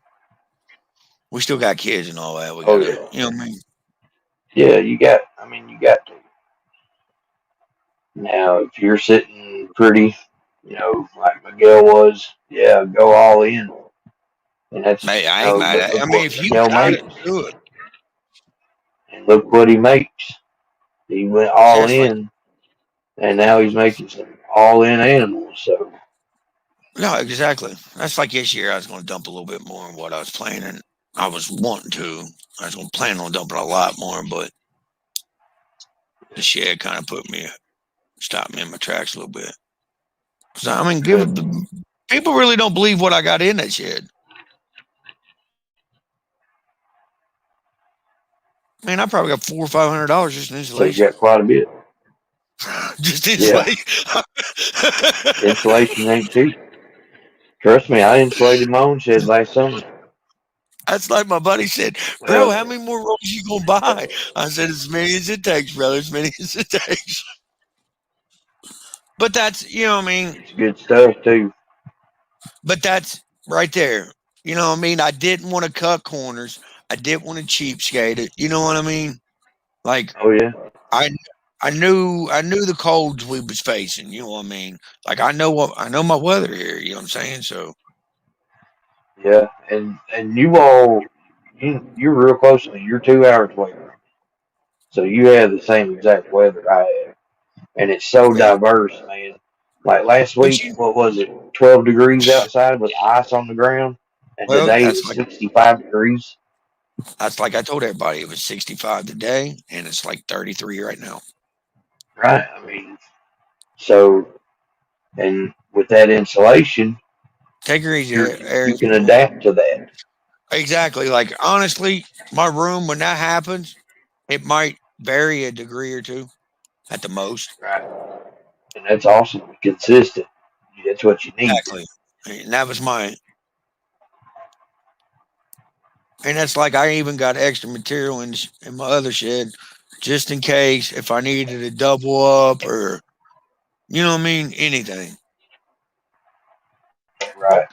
We still got kids and all that. We Oh gotta, yeah, you know what I mean? yeah. You got to. Now, if you're sitting pretty, like Miguel was, yeah, go all in, and that's Hey, I ain't mad but at it. I look mean, what if you Miguel got it, makes, do it. and look what he makes. He went See, all that's like in, and now he's making some all in animals. So no, exactly. That's like this year. I was going to dump a little bit more on what I was planning. I was wanting to. I was going to plan on dumping a lot more, but the shed kind of stopped me in my tracks a little bit. So I mean, yeah. people really don't believe what I got in that shed. Man, I probably got $400 or $500 just in So you insulation. got quite a bit. Just Yeah, insulation. insulation ain't cheap. Trust me, I insulated my own shed last summer. That's like my buddy said, bro, how Well, many more rolls you gonna buy? I said, as many as it takes, brother, as many as it takes. But that's, you know what I mean? it's good stuff too. But that's right there. You know what I mean? I didn't want to cut corners. I didn't want to cheapskate it. You know what I mean? Like Oh yeah, I I knew the colds we was facing, you know what I mean? Like I know my weather here, you know what I'm saying? So yeah. And you all, you're real close to me. You're 2 hours away from me, so you have the same exact weather I have, and it's so yeah. diverse, man. Like last But week, what was it? 12 degrees outside with ice on the ground, and well, today it was 65 degrees. that's like I told everybody it was 65 today and it's like 33 right now. Right? I mean, so and with that insulation, Take her easy, you Eric. can adapt to that. Exactly. Like honestly, my room when that happens, it might vary a degree or two at the most. Right? And that's awesome. Consistent. That's what you need. Exactly. And that was my and that's like I even got extra material in my other shed just in case if I needed to double up or you know what I mean, anything. Right.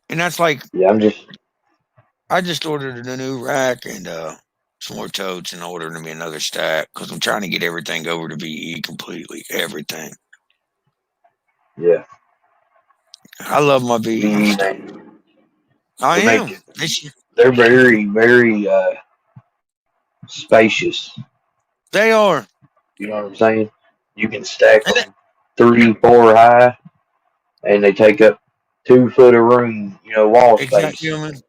And that's like Yeah, I'm just I just ordered a new rack and some more totes and ordered me another stack because I'm trying to get everything over to VE completely. Everything. yeah. I love my VE The stuff. man, I they make am. it. It's, They're very, very spacious. they are. You know what I'm saying? You can stack And them 3, 4 high, and they take up 2 foot of room. Wall exactly. space. You know what I mean?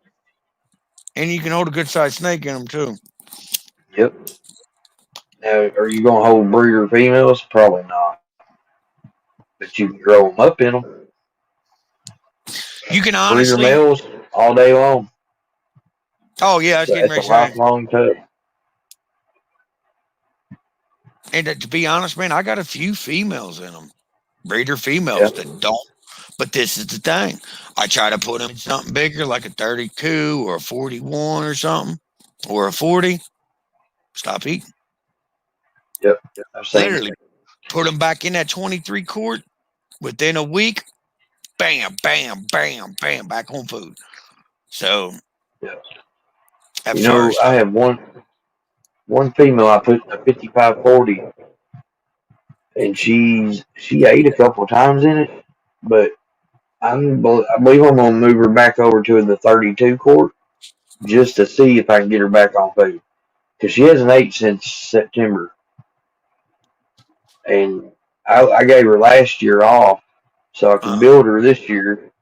And you can hold a good sized snake in them too. Yep. Now, are you gonna hold breeder females? Probably not. But you can grow them up in them. You can Breeder honestly. males all day long. Oh yeah, I was So getting it's a ready to say. lifelong tub. And to be honest, man, I got a few females in them, breeder females Yeah. that don't. But this is the thing. I try to put them in something bigger, like a 32 or a 41 or something, or a 40. Stop eating. Yep. I've seen it. Literally, put them back in that 23 quart. Within a week, bam, bam, bam, bam, back on food. So Yeah. at first, I have one female I put in a 5540, and she ate a couple times in it, but I believe I'm gonna move her back over to the 32 quart just to see if I can get her back on food because she hasn't ate since September, and I gave her last year off so I can Uh, build her this year,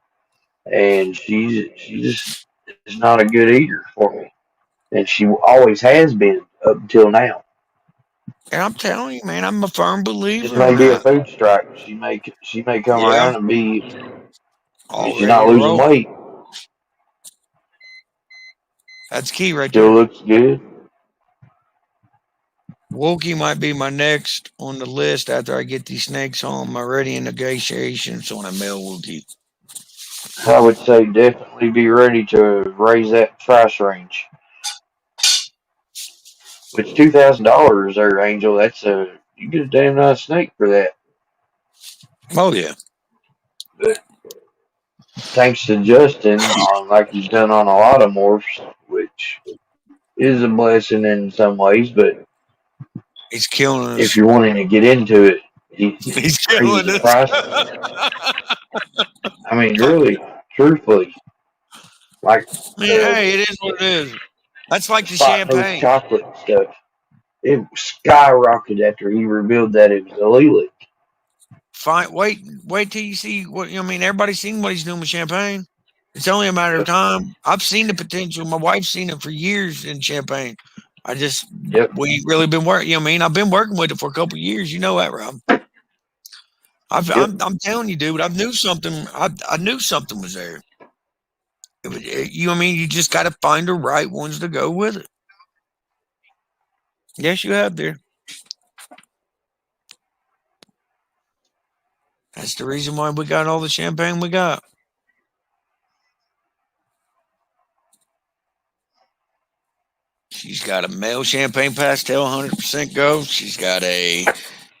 and she just is not a good eater for me, and she always has been up until now. and I'm telling you, man, I'm a firm This believer may in be a that. food strike. She may come Yeah, around and be. I mean, all she's ready not to losing roll. weight. That's key right Still there. looks good. Wookie might be my next on the list after I get these snakes home. I'm already in negotiations on a male Wookie. I would say definitely be ready to raise that price range. Which $2,000 there, Angel. That's a you get a damn nice snake for that. Oh yeah, But thanks to Justin, on like he's done on a lot of morphs, which is a blessing in some ways. But he's killing if us. you're wanting to get into it, he He's raises killing the us. prices. I mean, really, truthfully, like Man, the hey, it is what it is. That's like the spot nose champagne. chocolate stuff, it skyrocketed after he revealed that it was a Leland. Fine. Wait till you see what I mean. Everybody's seen what he's doing with champagne. It's only a matter of Yep, time. I've seen the potential. My wife's seen it for years in champagne. I just yep, we ain't really been working. I mean, I've been working with it for a couple of years. You know that, Rob. yep. I'm telling you, dude. I knew something. I knew something was there. You know what I mean? You just got to find the right ones to go with it. Yes, you have there. That's the reason why we got all the champagne we got. She's got a male champagne pastel, 100% gold. She's got a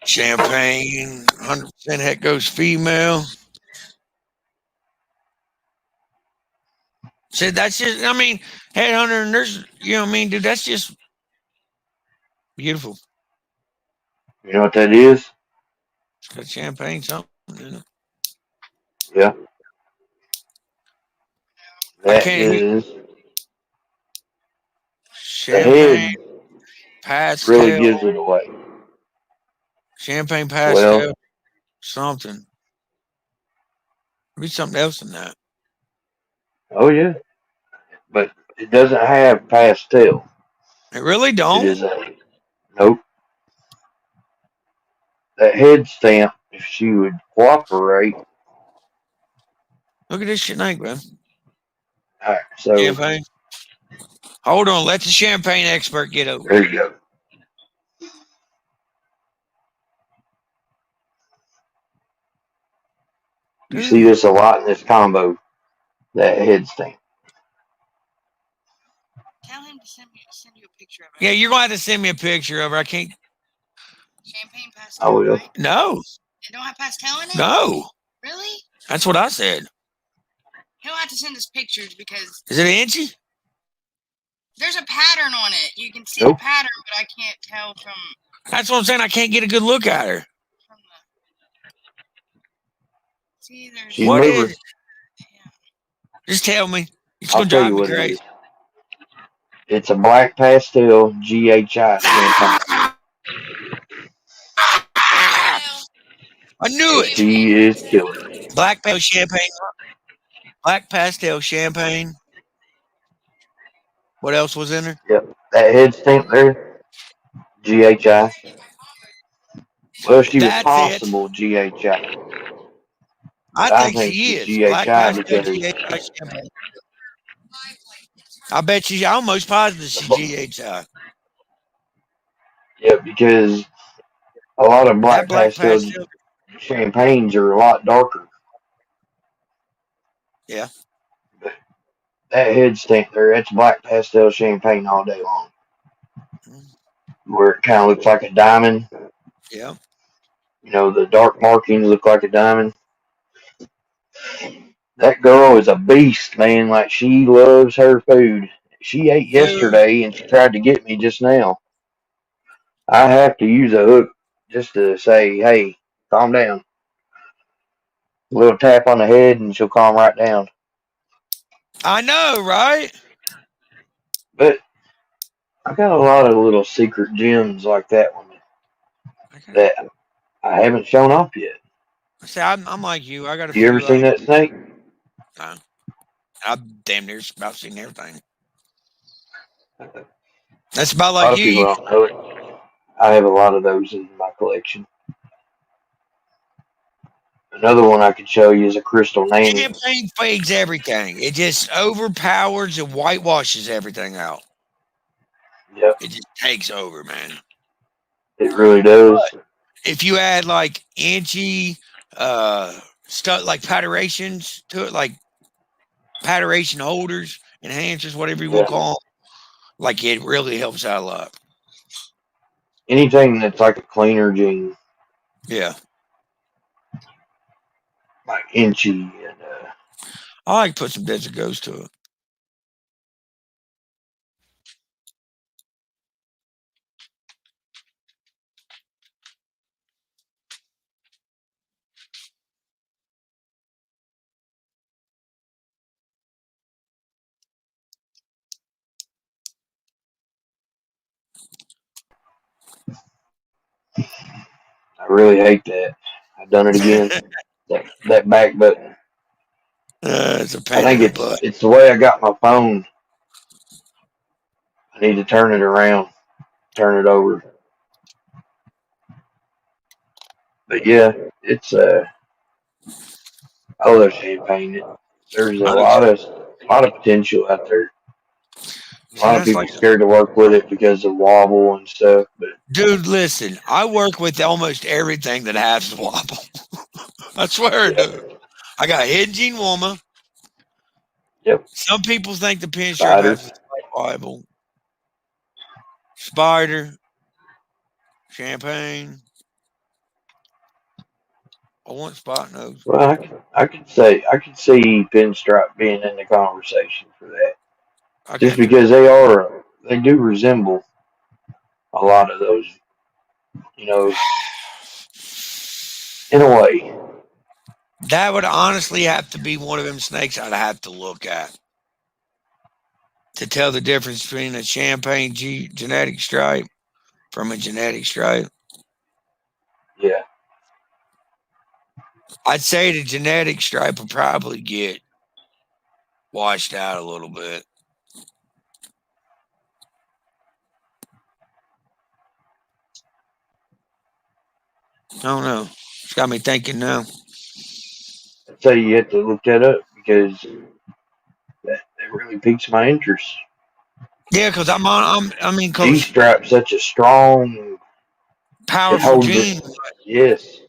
champagne, 100% het goes female. So that's just, I mean, headhunter, and there's, you know what I mean, dude, that's just beautiful. You know what that is? It's got champagne, something in it. Yeah, I that can't hear is the champagne head. Really pastel, gives it away. champagne Well, pastel, something. Be something else in that. oh yeah, but it doesn't have pastel. It really It don't. is a nope. That head stamp. If she would cooperate, Look at this shit, man. all right. So Champagne. Hold on, let the champagne expert get over there here. you go. You see Dude. this a lot in this combo. That head stamp. Tell him to send you a picture of it. Yeah, you're gonna have to send me a picture of her. I can't. Champagne I pastel, will. right? No. It don't have pastel in it? No. Really? That's what I said. He'll have to send us pictures because is it inchy? There's a pattern on it. You can see Nope. the pattern, but I can't tell from. That's what I'm saying. I can't get a good look at her. From the, see, there's. She's What moving. is? Yeah. Just tell me. It's I'll gonna tell drive you me what it crazy. is. It's a black pastel GHI champagne. I knew And it. she is killer. Black pastel champagne. Black pastel champagne. What else was in her? Yep. That head stamp there, GHI. Well, she was That's it. possible GHI, I but I think think she she's is. Black GHI pastel because GHI champagne. I bet she's almost positive she's the, GHI. yeah, because a lot of That black black pastel pastel. champagnes are a lot darker. Yeah. But that head stamp there, that's black pastel champagne all day long, where it kind of looks like a diamond. Yeah. You know, the dark markings look like a diamond. That girl is a beast, man. Like, she loves her food. She ate Dude. yesterday and she tried to get me just now. I have to use a hook just to say, hey, calm down. A little tap on the head and she'll calm right down. I know, right? But I got a lot of little secret gems like that one I got. that I haven't shown off yet. See, I'm like you. I got a You ever few. seen that snake? I've damn near about seen everything. A That's about lot like of you. people You don't know it. I have a lot of those in my collection. Another one I could show you is a crystal nanny. champagne fades everything. It just overpowers and whitewashes everything out. Yep, It just takes over, man. it really does. If you add like inchy stuff like paterations to it, like pateration holders, enhancers, whatever you want Yeah, to call them, like it really helps out a lot. anything that's like a cleaner gene, Yeah. like inchy and I like to put some desert ghost to it. I really hate that. I've done it again. That back button. It's a I pain in think the butt. it's the way I got my phone. I need to turn it around, turn it over. But yeah, it's I love champagne. There's I do too. a lot of potential out there. A See, lot of that's people like, scared to work with it because of wobble and stuff. But dude, listen, I work with almost everything that has wobble. I swear I yeah, do. I got hinging woman. yep, Some people think the pin strip spider. has a slight wobble. Spider, champagne. I want spot nose. Well, I could see pinstripe being in the conversation for that, I just can too. because they do resemble a lot of those, you know, in a way. That would honestly have to be one of them snakes I'd have to look at to tell the difference between a champagne genetic stripe from a genetic stripe. Yeah, I'd say the genetic stripe will probably get washed out a little bit. I don't know. It's got me thinking now. I'd say you have to look that up because that really piques my interest. Yeah, because I mean, G because stripe's such a strong. It powerful holds it. gene. Yes.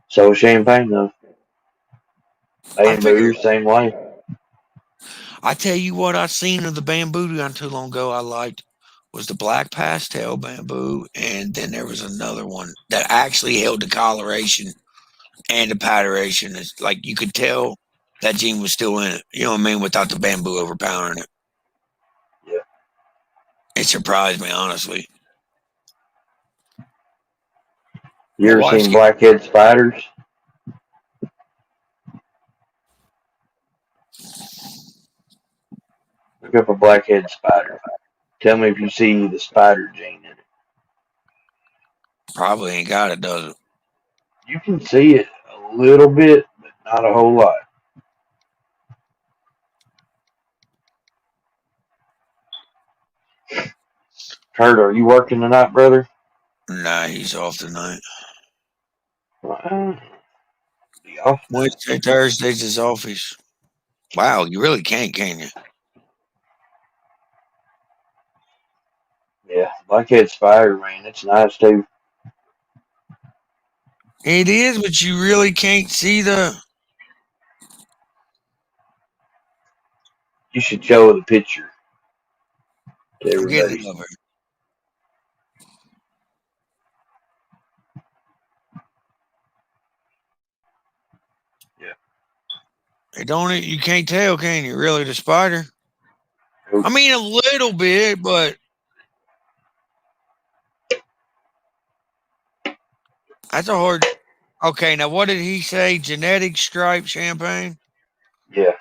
So champagne though. I figured. Bamboo, same way. I tell you what, I seen of the bamboo not too long ago. I liked was the black pastel bamboo, and then there was another one that actually held the coloration and the patternation. It's like you could tell that gene was still in it. You know what I mean? Without the bamboo overpowering it. Yeah. It surprised me honestly. You My ever wife's seen getting blackhead spiders? Look up a blackhead spider. Tell me if you see the spider gene in it. probably ain't got it, does it? You can see it a little bit, but not a whole lot. Kurt, are you working tonight, brother? Nah, he's off tonight. Well, be off tonight. Wednesday, Thursdays is office. Wow, you really can't, can you? Yeah, blackhead spider, man. It's nice too. It is, but you really can't see the. You should show the picture to I'm getting everybody. it over. Yeah. It don't. You can't tell, can you? Really, the spider. I mean, a little bit, but That's a hard. Okay, now what did he say? Genetic stripe champagne? Yeah.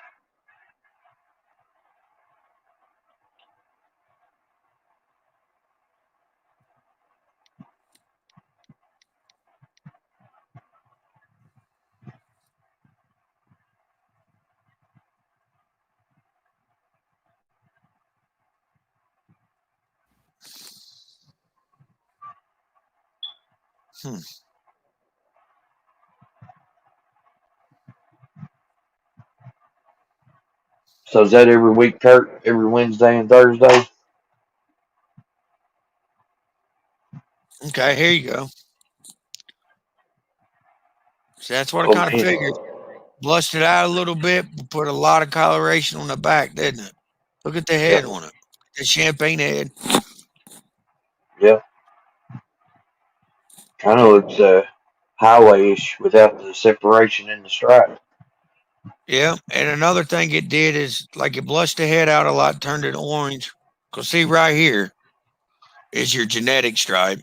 Hmm. So is that every week, Kurt? Every Wednesday and Thursday? Okay, here you go. See, that's what I Oh kind of man. figured. Blushed it out a little bit, but put a lot of coloration on the back, didn't it? Look at the head Yep. on it. The champagne head. Yep. Kind of looks highway-ish without the separation in the stripe. Yeah. And another thing it did is like it blushed the head out a lot, turned it orange. Cause see right here is your genetic stripe.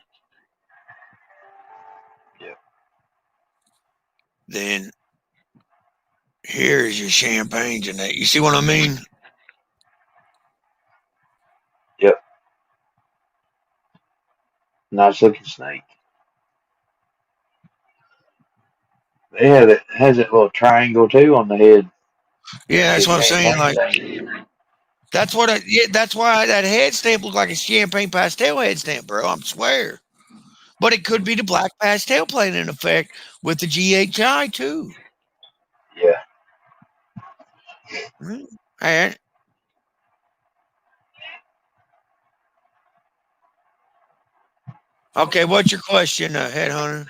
Yep. Then here is your champagne genetic. You see what I mean? Yep. Nice looking snake. They have it has that little triangle too on the head. Yeah, that's The what I'm saying. champagne Like thing. that's what I yeah, that's why that head stamp looked like a champagne pastel head stamp, bro. I swear. But it could be the black pastel playing an effect with the GHI too. Yeah. Mm. And okay, what's your question, headhunter?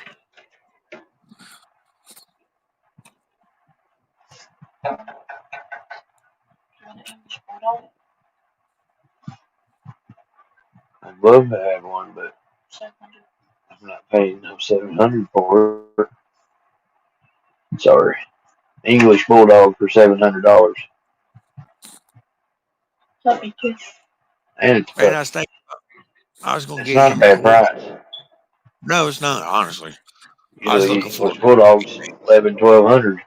I'd love to have one, but I'm not paying no 700 for it. Sorry. English Bulldog for $700. And it's a And I was puppy. thinking I was gonna It's get not a him a bad corgi. price. No, it's not, honestly. I was Usually looking for English Bulldogs 11, 1200.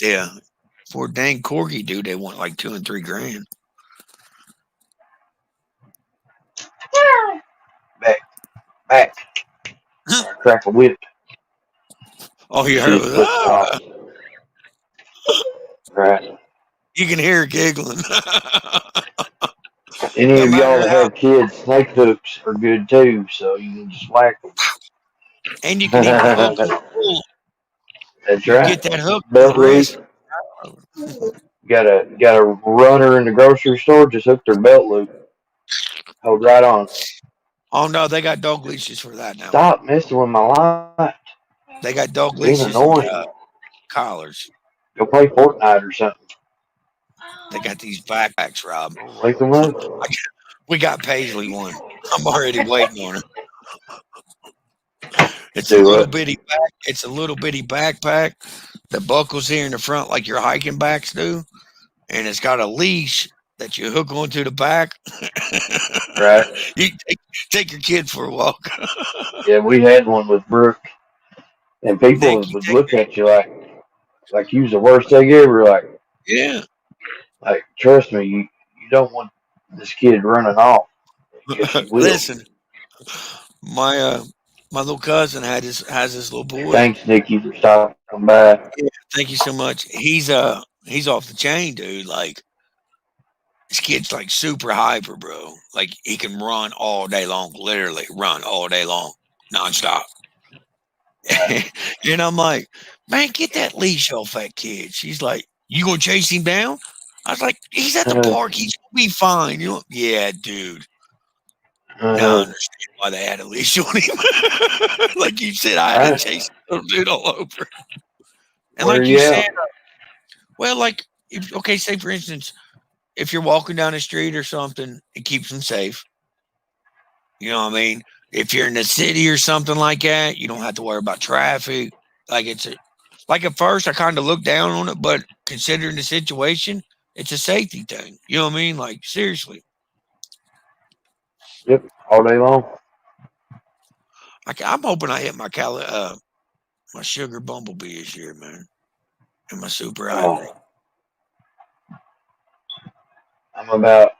yeah. For a dang corgi dude, they want like 2 and 3 grand. Back, back. Or a crack a whip. Oh, you She heard just puts it off. Right. you can hear her giggling. Any No of y'all matter that how have kids, snake hooks are good too, so you can just whack them. and you can even hook them full. That's You can get right. that hook to the Belt wrist. loop. Got a runner in the grocery store, just hook their belt loop. Hold right on. Oh no, they got dog leashes for that now. Stop messing with my light. They got dog Being leashes and annoying. collars. Go play Fortnite or something. They got these backpacks, Rob. Don't wake them up. We got Paisley one. I'm already waiting on her. It's a Do little it. bitty back. It's a little bitty backpack that buckles here in the front like your hiking backs do, and it's got a leash that you hook onto the back. Right. You take your kid for a walk. Yeah, we had one with Brooke, and people Nick, you would take look at you like you was the worst thing ever. yeah. Like trust me, you don't want this kid running off because he will. Listen, my my little cousin has this little boy. Thanks, Nikki, for stopping by. Yeah, thank you so much. He's off the chain, dude. Like this kid's like super hyper, bro. Like he can run all day long, literally run all day long, nonstop. And I'm like, man, get that leash off that kid. She's like, you gonna chase him down? I was like, he's at the Uh, park. He's gonna be fine. You know? Yeah, dude. Now I uh, understand why they had a leash on him. Like you said, I had to right. chase little dude all over. And Where like you you said, at? well, like okay, say for instance, if you're walking down the street or something, it keeps them safe. You know what I mean? If you're in the city or something like that, you don't have to worry about traffic. Like like at first I kind of looked down on it, but considering the situation, it's a safety thing. You know what I mean? Like seriously. Yep, all day long. I'm hoping I hit my sugar bumblebee this year, man, and my super ivory. Oh, I'm about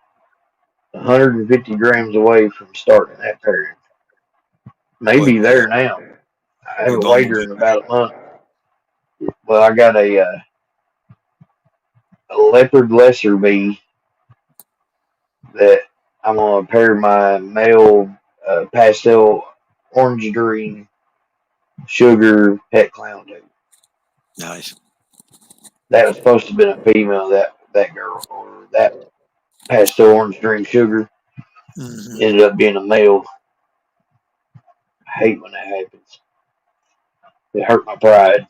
150 grams away from starting that pairing. What Maybe there now. I your haven't weighed her bumblebee? in about a month. Well, I got a leopard lesser bee that I'm gonna pair my male pastel orange green sugar pet clown to. Nice. That was supposed to have been a female, that girl, or that pastel orange green sugar Hmm. ended up being a male. I hate when that happens. It hurt my pride.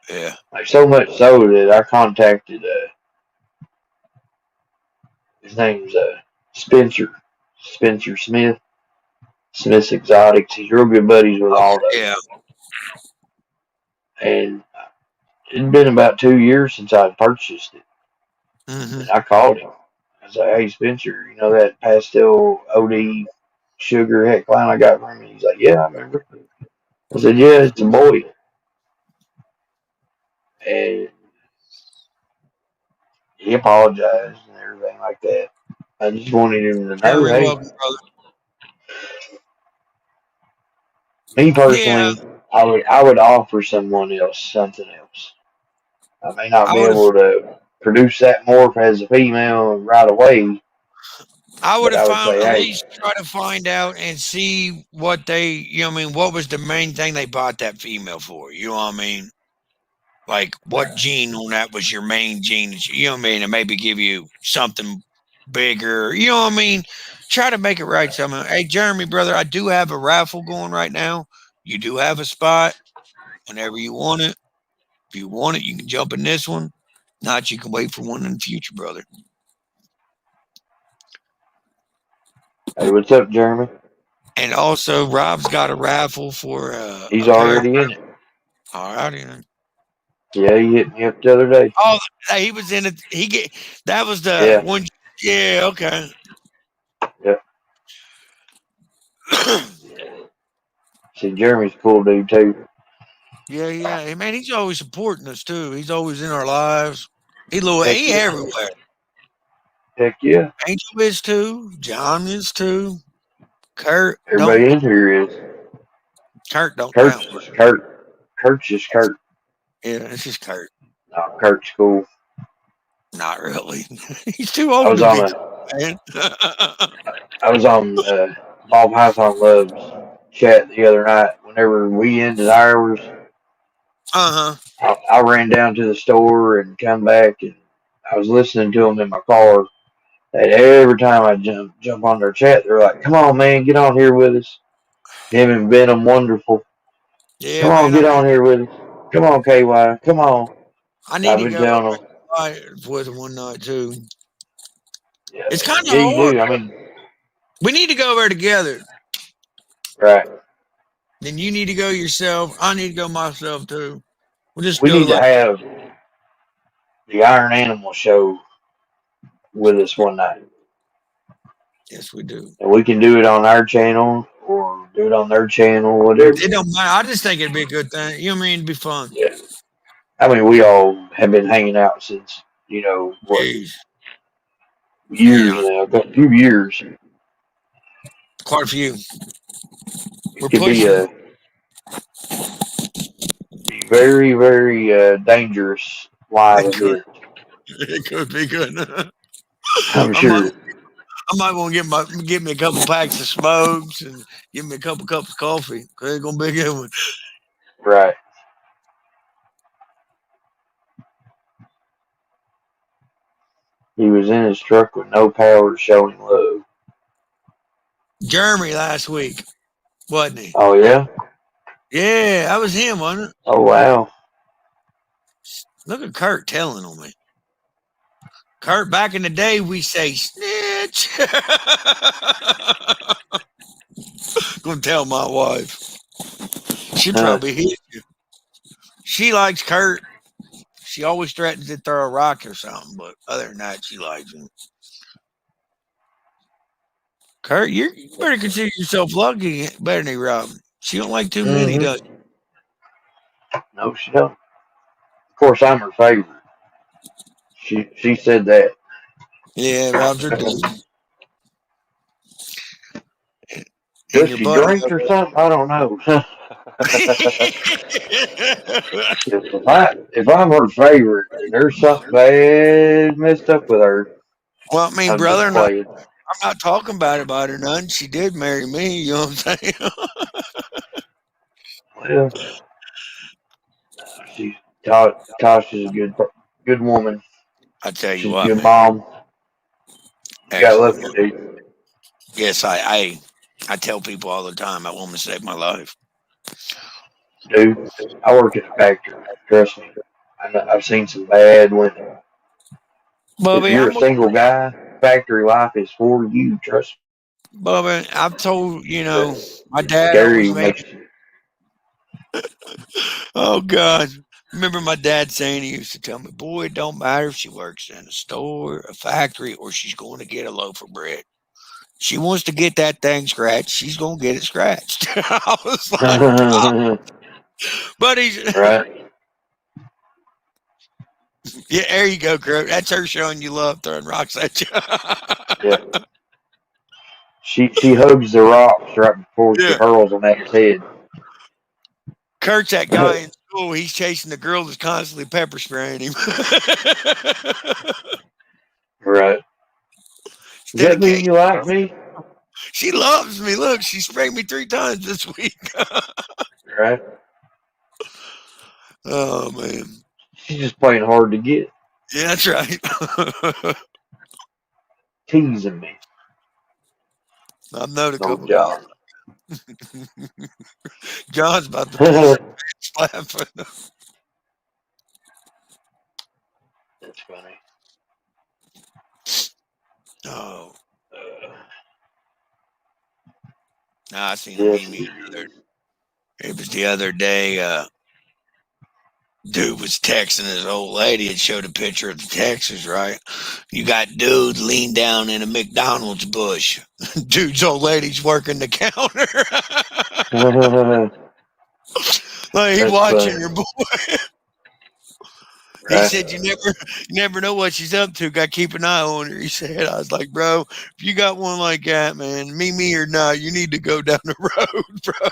Yeah. Like so much so that I contacted his name's Spencer Smith, Smith's Exotics. He's real good buddies with Okay. Aldo. Yeah. And it'd been about 2 years since I'd purchased it. Hmm. And I called him. I was like, hey, Spencer, you know that pastel OD sugar heck line I got from you? He's like, yeah, I remember. I said, yeah, it's a boy. And he apologized and everything like that. I just wanted him to know, Very hey, welcome, brother. me Yeah, personally, I would offer someone else something else. I may not I be would have able to produce that morph as a female right away, I would but have I would found say, at hey, least try to find out and see what they, what was the main thing they bought that female for? You know what I mean? Like what gene on that was your main gene? You know what I mean? And maybe give you something bigger. You know what I mean? Try to make it right somehow. Hey, Jeremy, brother, I do have a raffle going right now. You do have a spot whenever you want it. If you want it, you can jump in this one. Not, you can wait for one in the future, brother. hey, what's up, Jeremy? And also, Rob's got a raffle for He's a pair. already in it. All righty then. Yeah, he hit me up the other day. Oh, he was in it. That was the Yeah, one. Yeah, okay. yeah. See, Jeremy's a cool dude too. Yeah, yeah. Hey, man, he's always supporting us too. He's always in our lives. Heck He yeah, everywhere. heck yeah. Angel is too. John is too. Kurt don't. Everybody in here is. Kurt don't Kurt's count. just Kurt. Kurt's just Kurt. Yeah, this is Kurt. No, Kurt's cool. Not really. He's too I old was to on be a cool, man. I was on Bob Python Love's chat the other night. Whenever we ended ours, Uh-huh. I ran down to the store and come back, and I was listening to them in my car. And every time I jump on their chat, they're like, "Come on, man, get on here with us." Him and Venom, wonderful. Yeah, Come on, man. get on here with us. Come on, KY. Come on. I need I've to been go over telling them, with him one night too. yeah, It's kind of yeah, you hard. do. I mean, We need to go over together. right. Then you need to go yourself. I need to go myself too. We'll just We go need to like have the Iron Animal show with us one night. yes, we do. And we can do it on our channel or do it on their channel, It whatever. don't matter. I just think it'd be a good thing. You know what I mean? It'd be fun. Yeah. I mean, we all have been hanging out since, what, Jeez. years now, a few years. Quite a few. It We're could be pushing. be very, very dangerous live It could. event. It could be good. I'm I might. sure. I might want to get me a couple packs of smokes and give me a couple cups of coffee. It's gonna be a good one. Right. He was in his truck with no power to show him love. Jeremy last week, wasn't he? Oh, yeah? Yeah, that was him, wasn't it? Oh, wow. Look at Kurt telling on me. Kurt, back in the day, we say snitch. Gonna tell my wife. She Huh. probably hit you. She likes Kurt. She always threatens to throw a rock or something, but other than that, she likes him. Kurt, you better consider yourself lucky better than Robin. She don't like too many, Mm-hmm. does she? No, she don't. Of course, I'm her favorite. She said that. Yeah, Rob's her dude. And Does your she buddy drink or something? I don't know. If I'm her favorite and there's something bad messed up with her, Well, I mean, I'm brother, just and I'm playing. not talking bad about her none. She did marry me, you know what I'm saying? Well, she's Tasha's a good woman. I tell you She's a what, good man. mom. You got love Excellent. for dude. Yes, I tell people all the time that woman saved my life. Dude, I work at a factory. Trust me. I've seen some bad women. If Bubby, you're a single guy, factory life is for you. Trust Bubba, I've told, me. But my it's dad always scary. made, Makes you. oh, God. Remember my dad saying, he used to tell me, boy, it don't matter if she works in a store, a factory, or she's going to get a loaf of bread. She wants to get that thing scratched. She's going to get it scratched. I was like, buddy, Right? yeah, there you go, Crow. That's her showing you love, throwing rocks at you. Yeah. She hugs the rocks right before she Yeah. hurls them at his head. Kurt's that guy in school. He's chasing the girl that's constantly pepper spraying him. Right. Does Instead that of mean cake. you like me? She loves me. Look, she sprayed me 3 times this week. Right. Oh, man. She's just playing hard to get, Yeah, that's right. teasing me. I've known a No couple girls. job. John's about to pull That's that slap. funny. Oh, Uh, no, I seen a yes. meme the other. It was the other day. Dude was texting his old lady and showed a picture of the Texas, right? You got dude leaned down in a McDonald's bush. Dude's old lady's working the counter. Like he That's watching funny. her boy. He Right. said, "You never know what she's up to. Got to keep an eye on her." He said, "I was like, bro, if you got one like that, man, me or not, you need to go down the road, bro."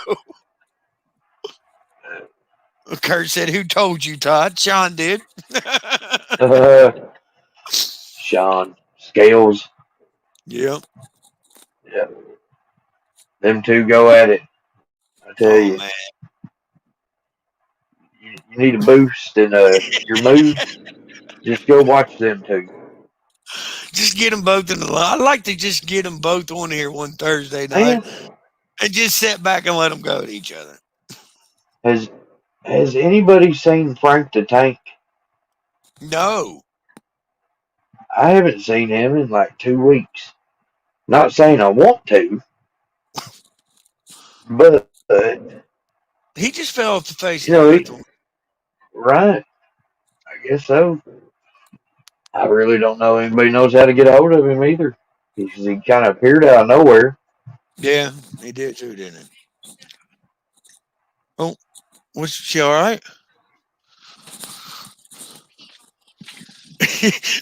Kurt said, "Who told you, Todd?" Sean did. Sean. Scales. Yeah. Yeah. Them two go at it. I tell Oh you. man. You need a boost in your mood. Just go watch them two. Just get them both in the line. I'd like to just get them both on here one Thursday night Man, and just sit back and let them go at each other. has has anybody seen Frank the Tank? No, I haven't seen him in like 2 weeks. Not saying I want to, but he just fell off the face you of the know, earth. right? I guess so. I really don't know anybody knows how to get a hold of him either. He kind of appeared out of nowhere. Yeah, he did too, didn't he? Oh, was she all right?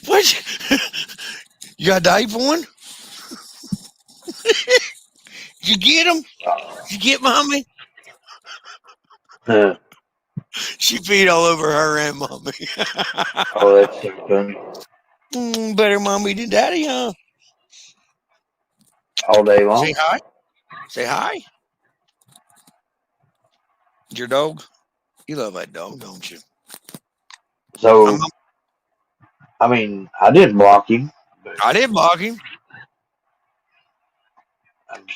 What? You got a diaper for one? You get him? You get mommy? Uh, She peed all over her and mommy. oh, that's so funny. Better mommy than daddy, huh? All day Say long. hi. Say hi. Your dog? You love that dog, don't you? I'm, So, I mean, I didn't block him, but I didn't block him. I'm, I'm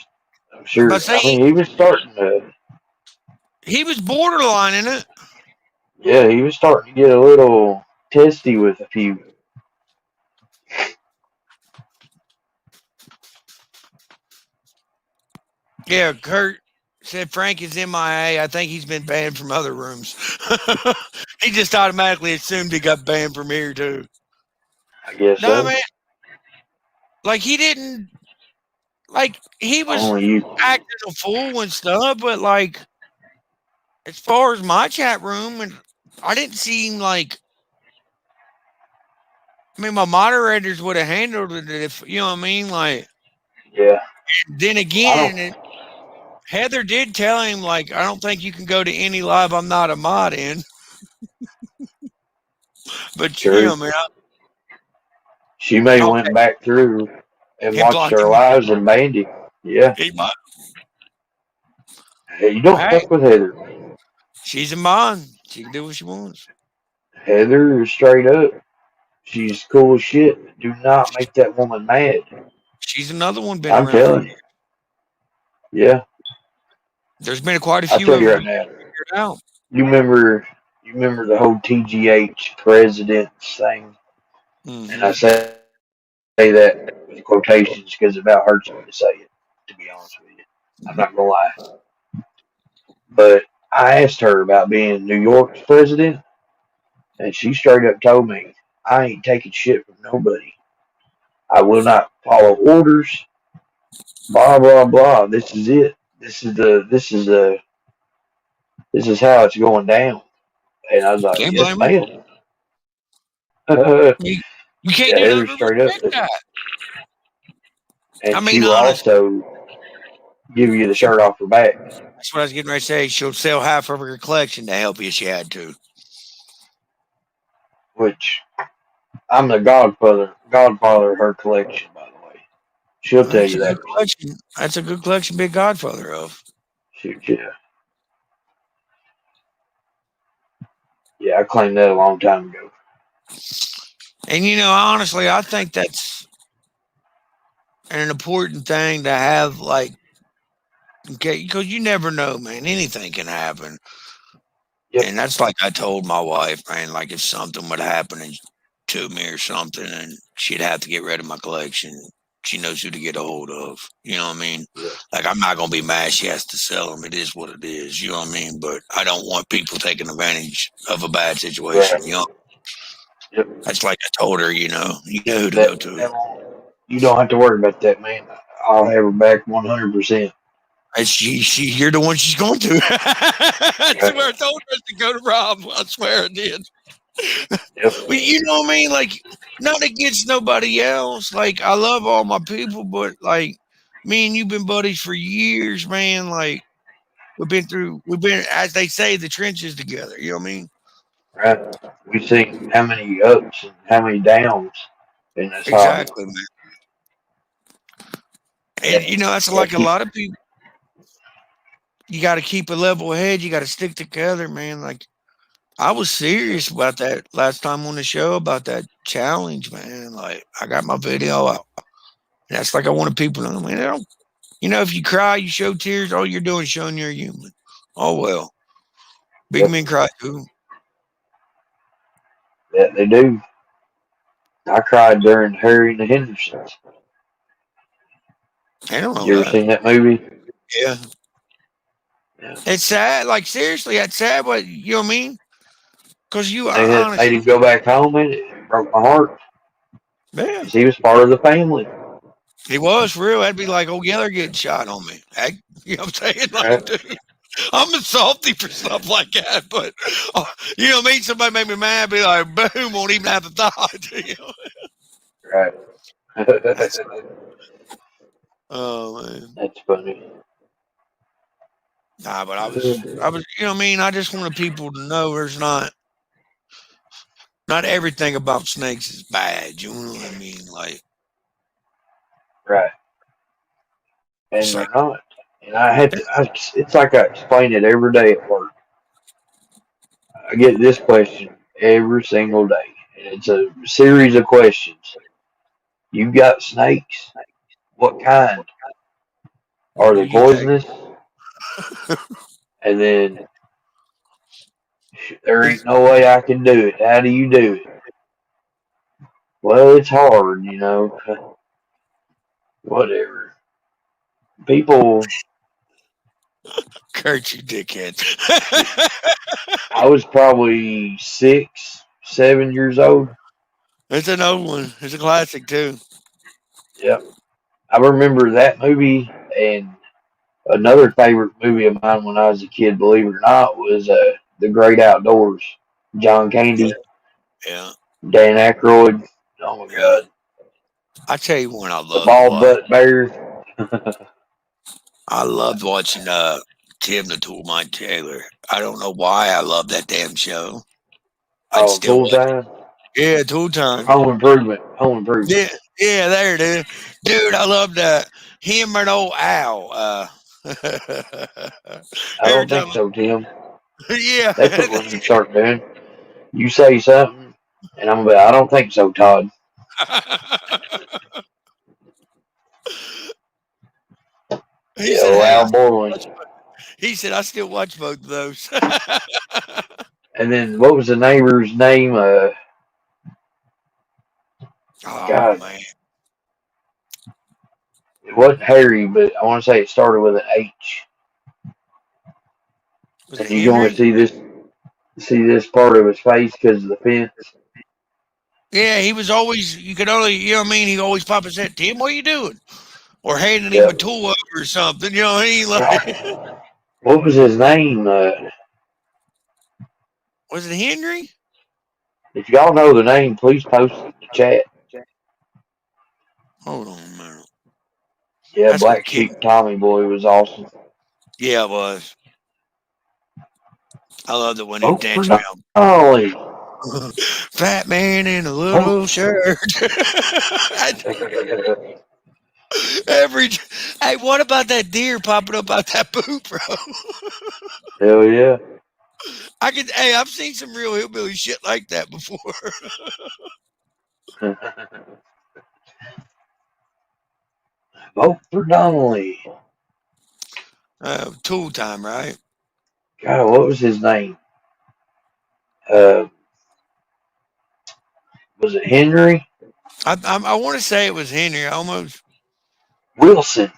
I'm about sure. to say I mean, he was starting to. he was borderline in it. Yeah, he was starting to get a little testy with a few. Yeah, Kurt said Frank is MIA. I think he's been banned from other rooms. He just automatically assumed he got banned from here too. I guess No, so. man. Like he didn't. like he was Only you. acting a fool and stuff, but like as far as my chat room, and I didn't seem like. I mean, my moderators would have handled it if you know what I mean. Like Yeah. then I don't. again, Heather did tell him like I don't think you can go to any live I'm not a mod in. But you know, True. man, She may I went back through and and watched blocked our him. lives and banned him. Yeah. He might. Hey, you don't Hey, fuck with Heather, man. she's a mod. She can do what she wants. Heather is straight up. She's cool as shit. Do not make that woman mad. She's another one been I'm around for telling years. you. Yeah. There's been quite a I'll few tell of you them right now. figured out. You remember the whole TGH presidents thing? And I Hmm. say that with quotations because it about hurts me to say it, to be honest with you. I'm not gonna lie. But I asked her about being New York's president, and she straight up told me, I ain't taking shit from nobody. I will not follow orders. Blah blah blah. This is it. This is how it's going down. And I was like, Can't yes, blame her. ma'am. You, you can't Yeah, do nothing Heather but straight up, respect that. I and she mean, will honest. also give you the She'll, shirt off her back, that's what I was getting ready to say. She'll sell half of her collection to help you if she had to. which I'm the godfather of her collection, by the way. She'll tell That's a you good that herself. collection. That's a good collection, big godfather of. Shoot, yeah, yeah, I claimed that a long time ago. And you know, honestly, I think that's an important thing to have. Like, okay, because you never know, man. Anything can happen. Yep, And that's like I told my wife, man. Like, if something would happen to me or something, and she'd have to get rid of my collection, she knows who to get a hold of. You know what I mean? yep, Like, I'm not gonna be mad she has to sell them. It is what it is. You know what I mean? But I don't want people taking advantage of a bad situation. You right, know, yep. that's like I told her. You know who to That go to. that won't. You don't have to worry about that, man. I'll have her back 100%. And you're the one she's going to. I swear I Right. told her to go to Rob. I swear I did. Yep. Well, you know what I mean? Like, not against nobody else. Like, I love all my people, but like, me and you've been buddies for years, man. Like, we've been, as they say, the trenches together. You know what I mean? Right. We've seen how many ups and how many downs in this hobby. Exactly, man. And And you know, that's gotta like a keep lot of people. You got to keep a level head. You got to stick together, man. Like, I was serious about that last time on the show about that challenge, man. Like, I got my video out. That's like I wanted people to know, man. They don't, you know, if you cry, you show tears. All you're doing is showing you're human. Oh well, big yep. men cry too. That they do. I cried during Harry and the Hendersons. I don't know You ever that. seen that movie? Yeah, Yeah. it's sad. Like seriously, that's sad. But you know what I mean? Because you When are they had honest. made him go back home, it broke my heart Yeah, because he was part of the family. he was for real. That'd be like, oh yeah, they're getting shot on me. You know what I'm saying? Like, Right. dude, I'm salty for stuff like that. But you know what I mean? Somebody make me mad. Be like, boom, won't even have to thought. You know? Right. That's oh man. That's funny. Nah, but I was, you know what I mean? I just wanted people to know there's not everything about snakes is bad. You know what I mean? Like, Right. it's And like, they're not. And it's like I explain it every day at work. I get this question every single day. And it's a series of questions. You got snakes? What kind? or Are do they you take? poisonous? And then there ain't Is no way I can do it. How do you do it? Well, it's hard, Whatever. People, Kurt, you dickhead? I was probably 6, 7 years old. It's an old one. It's a classic too. Yep. I remember that movie, and another favorite movie of mine when I was a kid, believe it or not, was The Great Outdoors. John Yeah, Candy, yeah, Dan Aykroyd. Oh my yeah. God, I tell you one I the loved bald watching. butt bear. I loved watching Tim the Tool Mine Taylor. I don't know why I love that damn show. I'd Oh, still Tool watch. Time, Yeah, Tool Time. Home Improvement, Home Improvement. Yeah, yeah, there it is. Dude, I love that. Him and old Al. I Every don't time, think so, Tim. yeah. That's what we need to start doing. You say something, and I'm about. I don't think so, Todd. He Yeah, said, oh, "Hey, Al Borland. he said I still watch both of those." And then what was the neighbor's name? Oh God, man, it wasn't Harry, but I want to say it started with an H. was it And you can only Henry? see this part of his face because of the fence. Yeah, he was always. You could only, you know what I mean. He always pop his head. Tim, what are you doing? Or handing him a Yep. tool or something. You know, he like, God, what was his name? was it Henry? If y'all know the name, please post it in the chat. Hold on a minute. Yeah, That's gonna Black kill. Sheep Tommy Boy was awesome. Yeah, it was. I loved it when he Vote for danced around. Dolly. Fat man in a Vote. little shirt. Every hey, what about that deer popping up out that poop, bro? Hell yeah. I could. Hey, I've seen some real hillbilly shit like that before. Vote for Donnelly. Tool time, right? God, what was his name? Uh, was it Henry? I want to say it was Henry. I almost Wilson.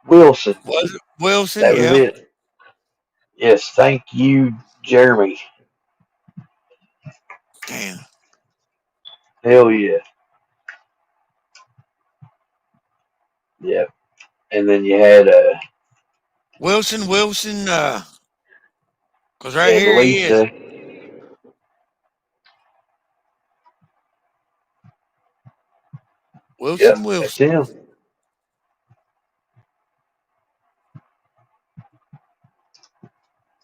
Wilson. was it Wilson. That was Yeah. it. Yes, thank you, Jeremy. Damn. Hell yeah. Yep. And then you had Wilson. Wilson. Cause you right had here he is. Lisa. Wilson. Yep, that's Wilson. him.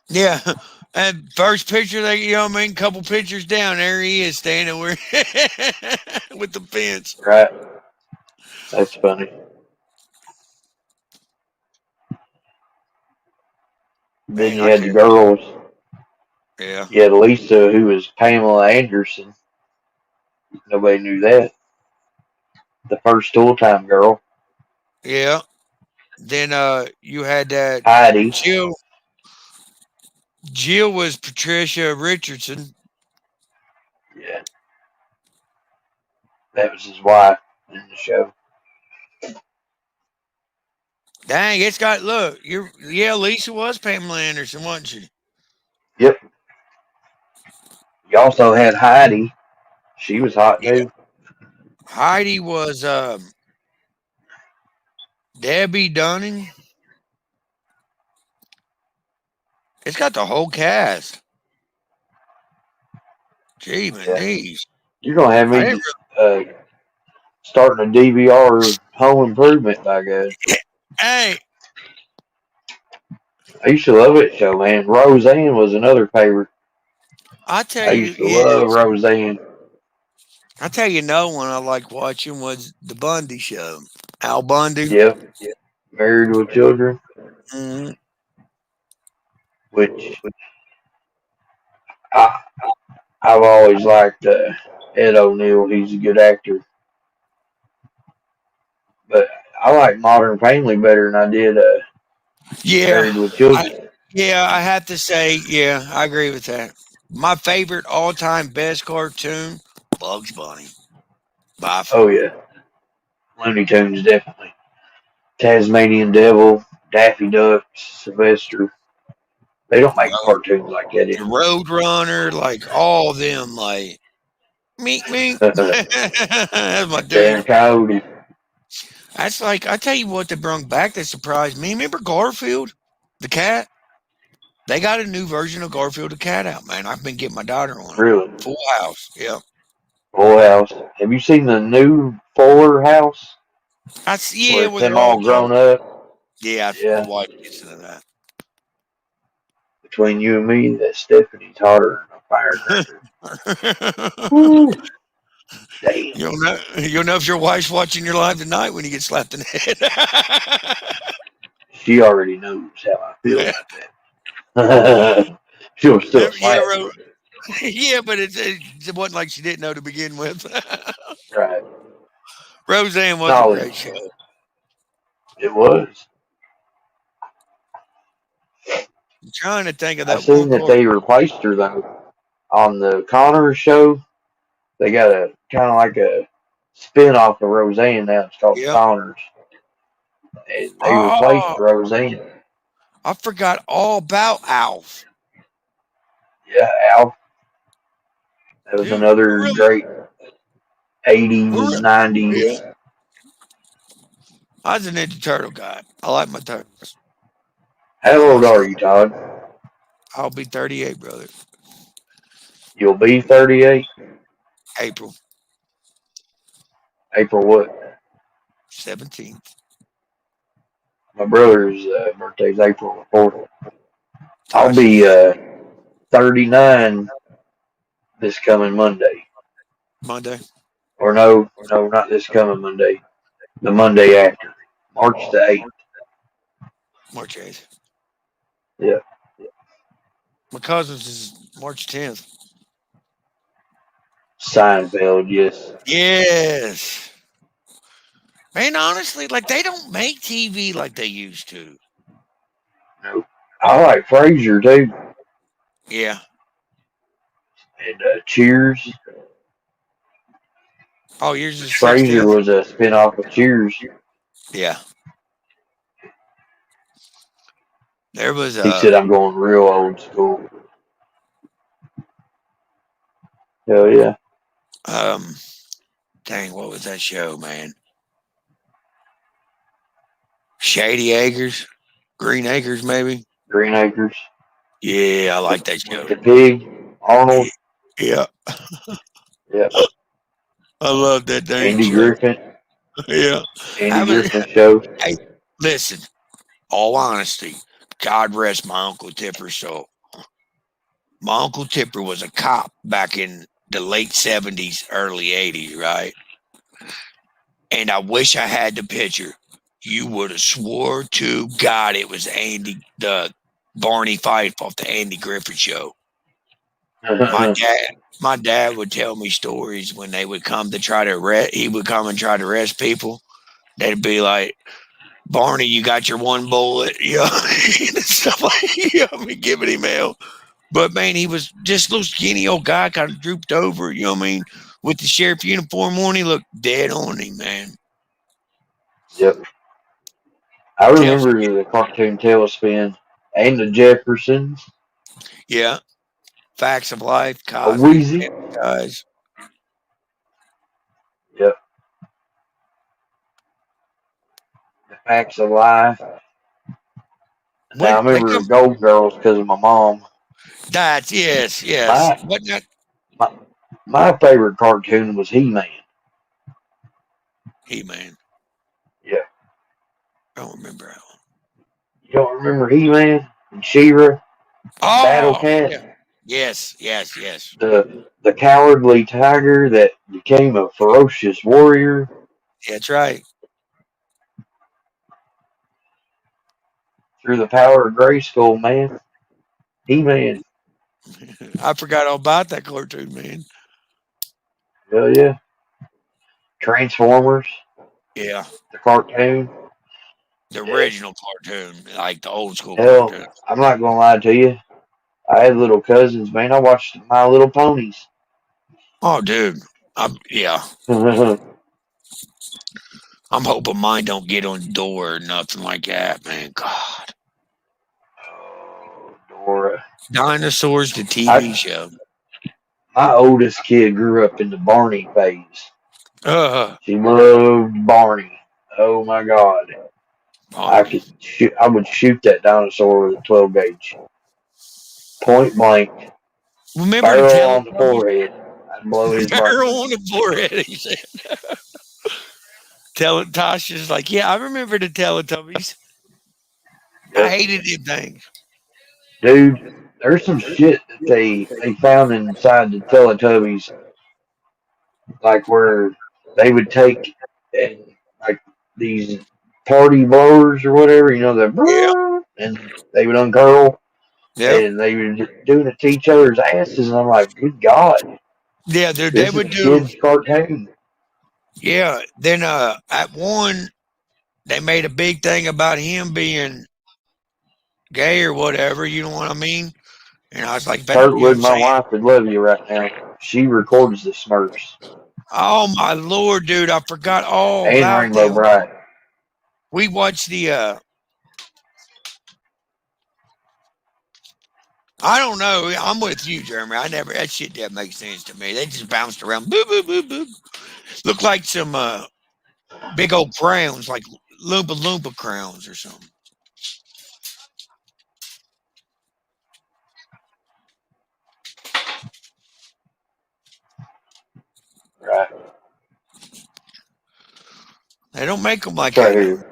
Yeah. And first picture, they, you know what I mean? Couple pictures down, there he is standing where with the fence. Right. That's funny. Then Man, you I had the can't. girls. Yeah. You had Lisa, who was Pamela Anderson. Nobody knew that. The first full time girl. Yeah. Then you had that Heidi. Jill. Jill was Patricia Richardson. Yeah, that was his wife in the show. Dang, it's got look. You're yeah. Lisa was Pamela Anderson, wasn't she? Yep. You also had Heidi. She was hot Yeah. too. Heidi was Debbie Dunning. It's got the whole cast. Gee, man, Yeah. knees. You're gonna have I me didn't. just starting a DVR home improvement by God. Hey, I used to love that show, man. Roseanne was another favorite. I tell I you, used to love yes. Roseanne. I tell you, no one I liked watching was the Bundy show. Al Bundy. Yep. Married with Children, Hmm. which I I've always liked Ed O'Neill. He's a good actor, but I like Modern Family better than I did Yeah, Married with I Children. yeah, I have to say, yeah, I agree with that. My favorite all-time best cartoon, Bugs Bunny, by Oh far. yeah, Looney Tunes definitely. Tasmanian Devil, Daffy Duck, Sylvester. They don't make cartoons like that The anymore. Road Runner, like all of them, like meek meek. That's my Dan dude. Coyote. That's like I tell you what they brung back that surprised me. Remember Garfield, the cat? They got a new version of Garfield the cat out, man. I've been getting my daughter on it. Really? Full House, yeah. Full House. Have you seen the new Fuller House I see, where yeah, it's where they're them all all young. grown up? Yeah, the Yeah. wife gets into that. Between you and me, that Stephanie's hotter than a firecracker. Woo! Damn. You'll know if your wife's watching your live tonight when you get slapped in the head. She already knows how I feel Yeah, about that. She'll still yeah, slap me. yeah, but it wasn't like she didn't know to begin with. Right. Roseanne was a great Knowledge. show. It was. I'm trying to think of I that seen one that court. they replaced her though on the Connor show. They got a kind of like a spin off of Roseanne now. It's called the Yep. Connors, and they replaced Oh, Roseanne. I forgot all about Alf. Yeah, Al. That was Dude, another great '80s, we're yeah. '90s. I was a Ninja Turtle guy. I like my turtles. That How was my old are show. you, Todd? I'll be 38, brother. You'll be 38. April April what? 17th. My brother's birthday's April the 4th. I'll Tosh is be 39 this coming Monday. Monday, Or no, not this coming Monday. The Monday after. March the 8th. March 8th. Yeah. My cousin's is March 10th. Seinfeld, yes. Yes. Man, honestly, like they don't make TV like they used to. No. I like Frasier too. Yeah. And Cheers. Oh, yours is Which Frasier 60th? was a spinoff of Cheers. Yeah. There was He said I'm going real old school. Hell yeah. um dang, what was that show, man? Shady Acres? Green Acres, maybe? Green Acres. Yeah, I With, like that with show. the pig, Arnold. Yeah. Yep. I love that dang Andy show. Griffin. Yeah. Andy Haven't Griffin show. hey, listen, all honesty, God rest my Uncle Tipper's soul. My Uncle Tipper was a cop back in the late 70s, early 80s, right? And I wish I had the picture. You would have swore to God it was the Barney Fife off the Andy Griffith show. My dad, my dad would tell me stories when they would come to try to arrest. He would come and try to arrest people. They'd be like, "Barney, you got your one bullet," you know, and stuff like, you know, me giving him hell. But man, he was just a little skinny old guy, kind of drooped over. You know what I mean? With the sheriff uniform on, he looked dead on him, man. Yep. I Tails, remember the cartoon Tailspin and the Jeffersons. yeah. Facts of Life, A Cosby, Wheezy. Family Guys. Yep. The Facts of Life. Now I When they remember come, Gold Girls because of my mom. that's yes, yes. My What not? my my favorite cartoon was He Man. He Man. Yeah. I don't remember that one. You don't remember He Man and She-Ra, Battle Oh, yeah. Cat, Yes, yes, yes. the cowardly tiger that became a ferocious warrior That's right. through the power of Grayskull, man. He Man. I forgot all about that cartoon, man. Hell yeah. Transformers, Yeah, the cartoon. the Yeah. original cartoon, like the old school cartoon. Hell, I'm not gonna lie to you. I had little cousins, man. I watched My Little Ponies. Oh, dude. Yeah. Oh, I'm hoping mine don't get on the door or nothing like that, man. God. Dora. Dinosaurs, the TV I, show. my oldest kid grew up in the Barney phase. Uh, She loved Barney. Oh my God. I Oh, could shoot. I would shoot that dinosaur with a 12 gauge, point blank, remember the barrel on the Teletubbies? forehead. I'd blow his brains Barrel out. on the forehead. He said. Tasha's like, yeah, I remember the Teletubbies. I Yep, hated them things. dude. There's some shit that they found inside the Teletubbies, like where they would take and like these party blowers or whatever, Yeah, and they would uncurl yeah, and they were doing it to each other's asses, and I'm like, good God, yeah. They this is would a do. kid's cartoon. Yeah. Then at one, they made a big thing about him being gay or whatever. You know what I mean? And I was like, you know what Kurtwood, I'm my saying? wife would love you right now. She records the Smurfs Oh my lord, dude! I forgot all and about Rainbow them. Bright. We watched the. I don't know. I'm with you, Jeremy. I never that shit didn't make sense to me. They just bounced around. Boop boop boop boop. Looked like some big old crowns, like Loompa Loompa crowns or something. Right. They don't make them like This right that no. here.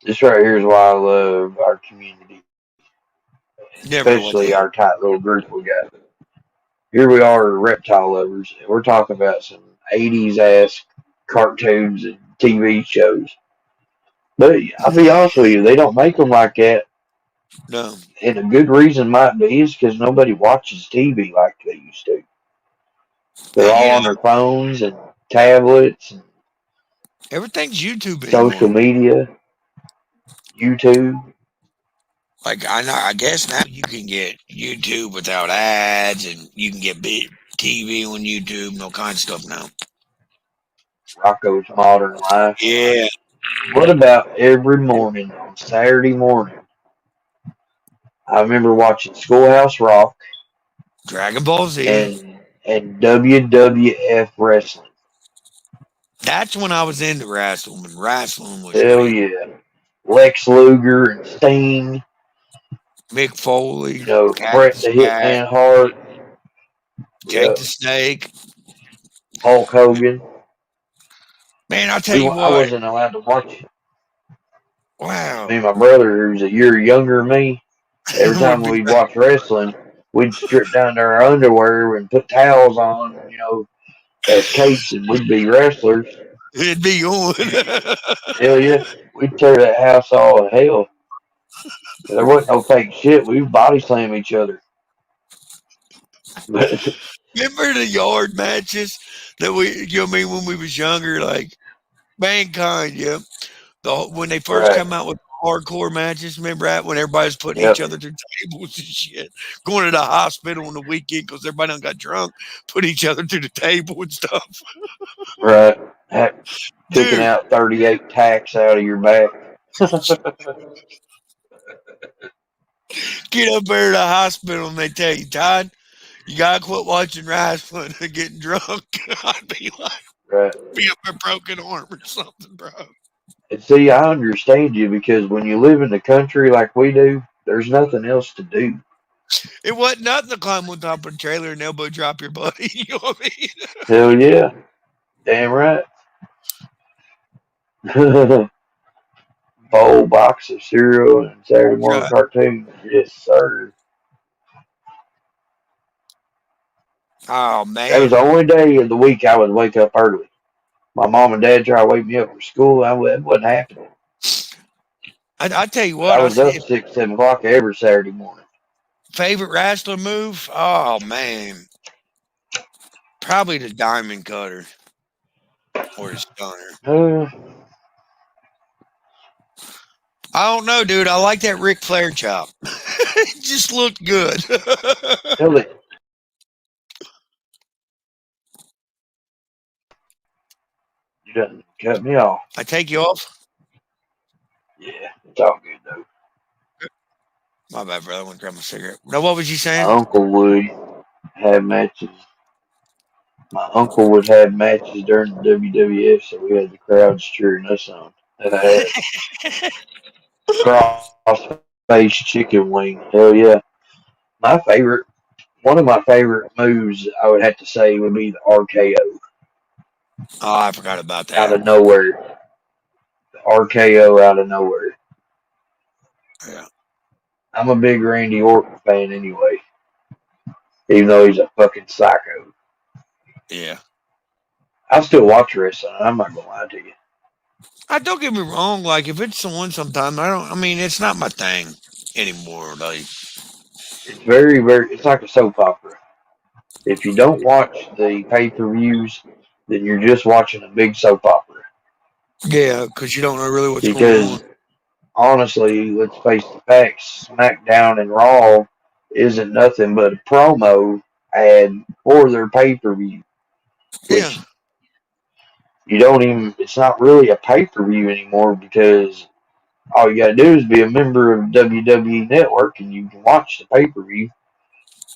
This right here is why I love our community, Never what's especially that? our tight little group we got. Here we are, reptile lovers, and we're talking about some 80s ass cartoons and TV shows. But I'll be honest with you, they don't make them like that. No. And a good reason might be is because nobody watches TV like they used to. They're And all you on know, their phones and tablets and everything's YouTube social anymore. media, YouTube. Like I know, I guess now you can get YouTube without ads, and you can get big TV on YouTube, and all kinds of stuff now. Rocco's Modern Life. Yeah, What about every morning on Saturday morning? I remember watching Schoolhouse Rock Dragon Ball Z. and WWF wrestling. That's when I was into wrestling. When wrestling was Hell big. yeah. Lex Luger and Sting, Mick Foley, Bret Cactus the Jack, Hitman Hart, Jake yeah, the Snake. Hulk Hogan. Man, I'll tell you I what. wasn't allowed to watch it. Me Wow, and my brother, who's a year younger than me, every would time be we'd watch wrestling, we'd strip down to our underwear and put towels on, as capes, and we'd be wrestlers. it'd be on. Hell yeah, we'd tear that house all to hell. There wasn't no fake shit. We would body slam each other. But Remember the yard matches that you know what I mean, when we was younger, like Mankind, yeah. When they first right, come out with hardcore matches, remember that when everybody was putting each yep, other through tables and shit, going to the hospital on the weekend because everybody done got drunk, put each other through the table and stuff. right. Picking Dude, out 38 tacks out of your back. get up there to the hospital and they tell you, Todd, you gotta quit watching wrestling and getting drunk. I'd be like, Right. be up a broken arm or something, bro. And see, I understand you because when you live in the country like we do, there's nothing else to do. It wasn't nothing to climb on top of a trailer and elbow drop your buddy. You know what I mean? Hell yeah. Damn right. Bowl box of cereal and Saturday morning Right. cartoons. Yes, sir. Oh That was man. the only day of the week I would wake up early. My mom and dad try to wake me up for school. That wasn't happening. I tell you But what, I I was said up 6, 7 o'clock every Saturday morning. favorite wrestler move. Oh man, probably the diamond cutter or the stunner. Uh, I don't know, dude. I like that Ric Flair chop. It just looked good. hell, you done cut me off. I take you off. Yeah, it's all good though. My bad, brother. I want to grab my cigarette. No, what was you My saying? uncle would have matches. My uncle would have matches during the WWF, so we had the crowds cheering us on. And I had cross-face chicken wing. Hell yeah. My favorite, one of my favorite moves, I would have to say, would be the RKO Oh, I forgot about out that. of nowhere. The RKO out of nowhere. Yeah, I'm a big Randy Orton fan anyway, even though he's a fucking psycho. yeah. I still watch wrestling. I'm not gonna lie to you. I don't get me wrong. Like if it's someone, sometime I don't. I mean, it's not my thing anymore. Like It's very, very. It's like a soap opera. If you don't watch the pay-per-views, then you're just watching a big soap opera. yeah, because you don't know really what's going on. Because honestly, let's face the facts: SmackDown and Raw isn't nothing but a promo ad for their pay-per-view, Yeah, which you don't even. It's not really a pay-per-view anymore because all you gotta do is be a member of WWE Network and you can watch the pay-per-view.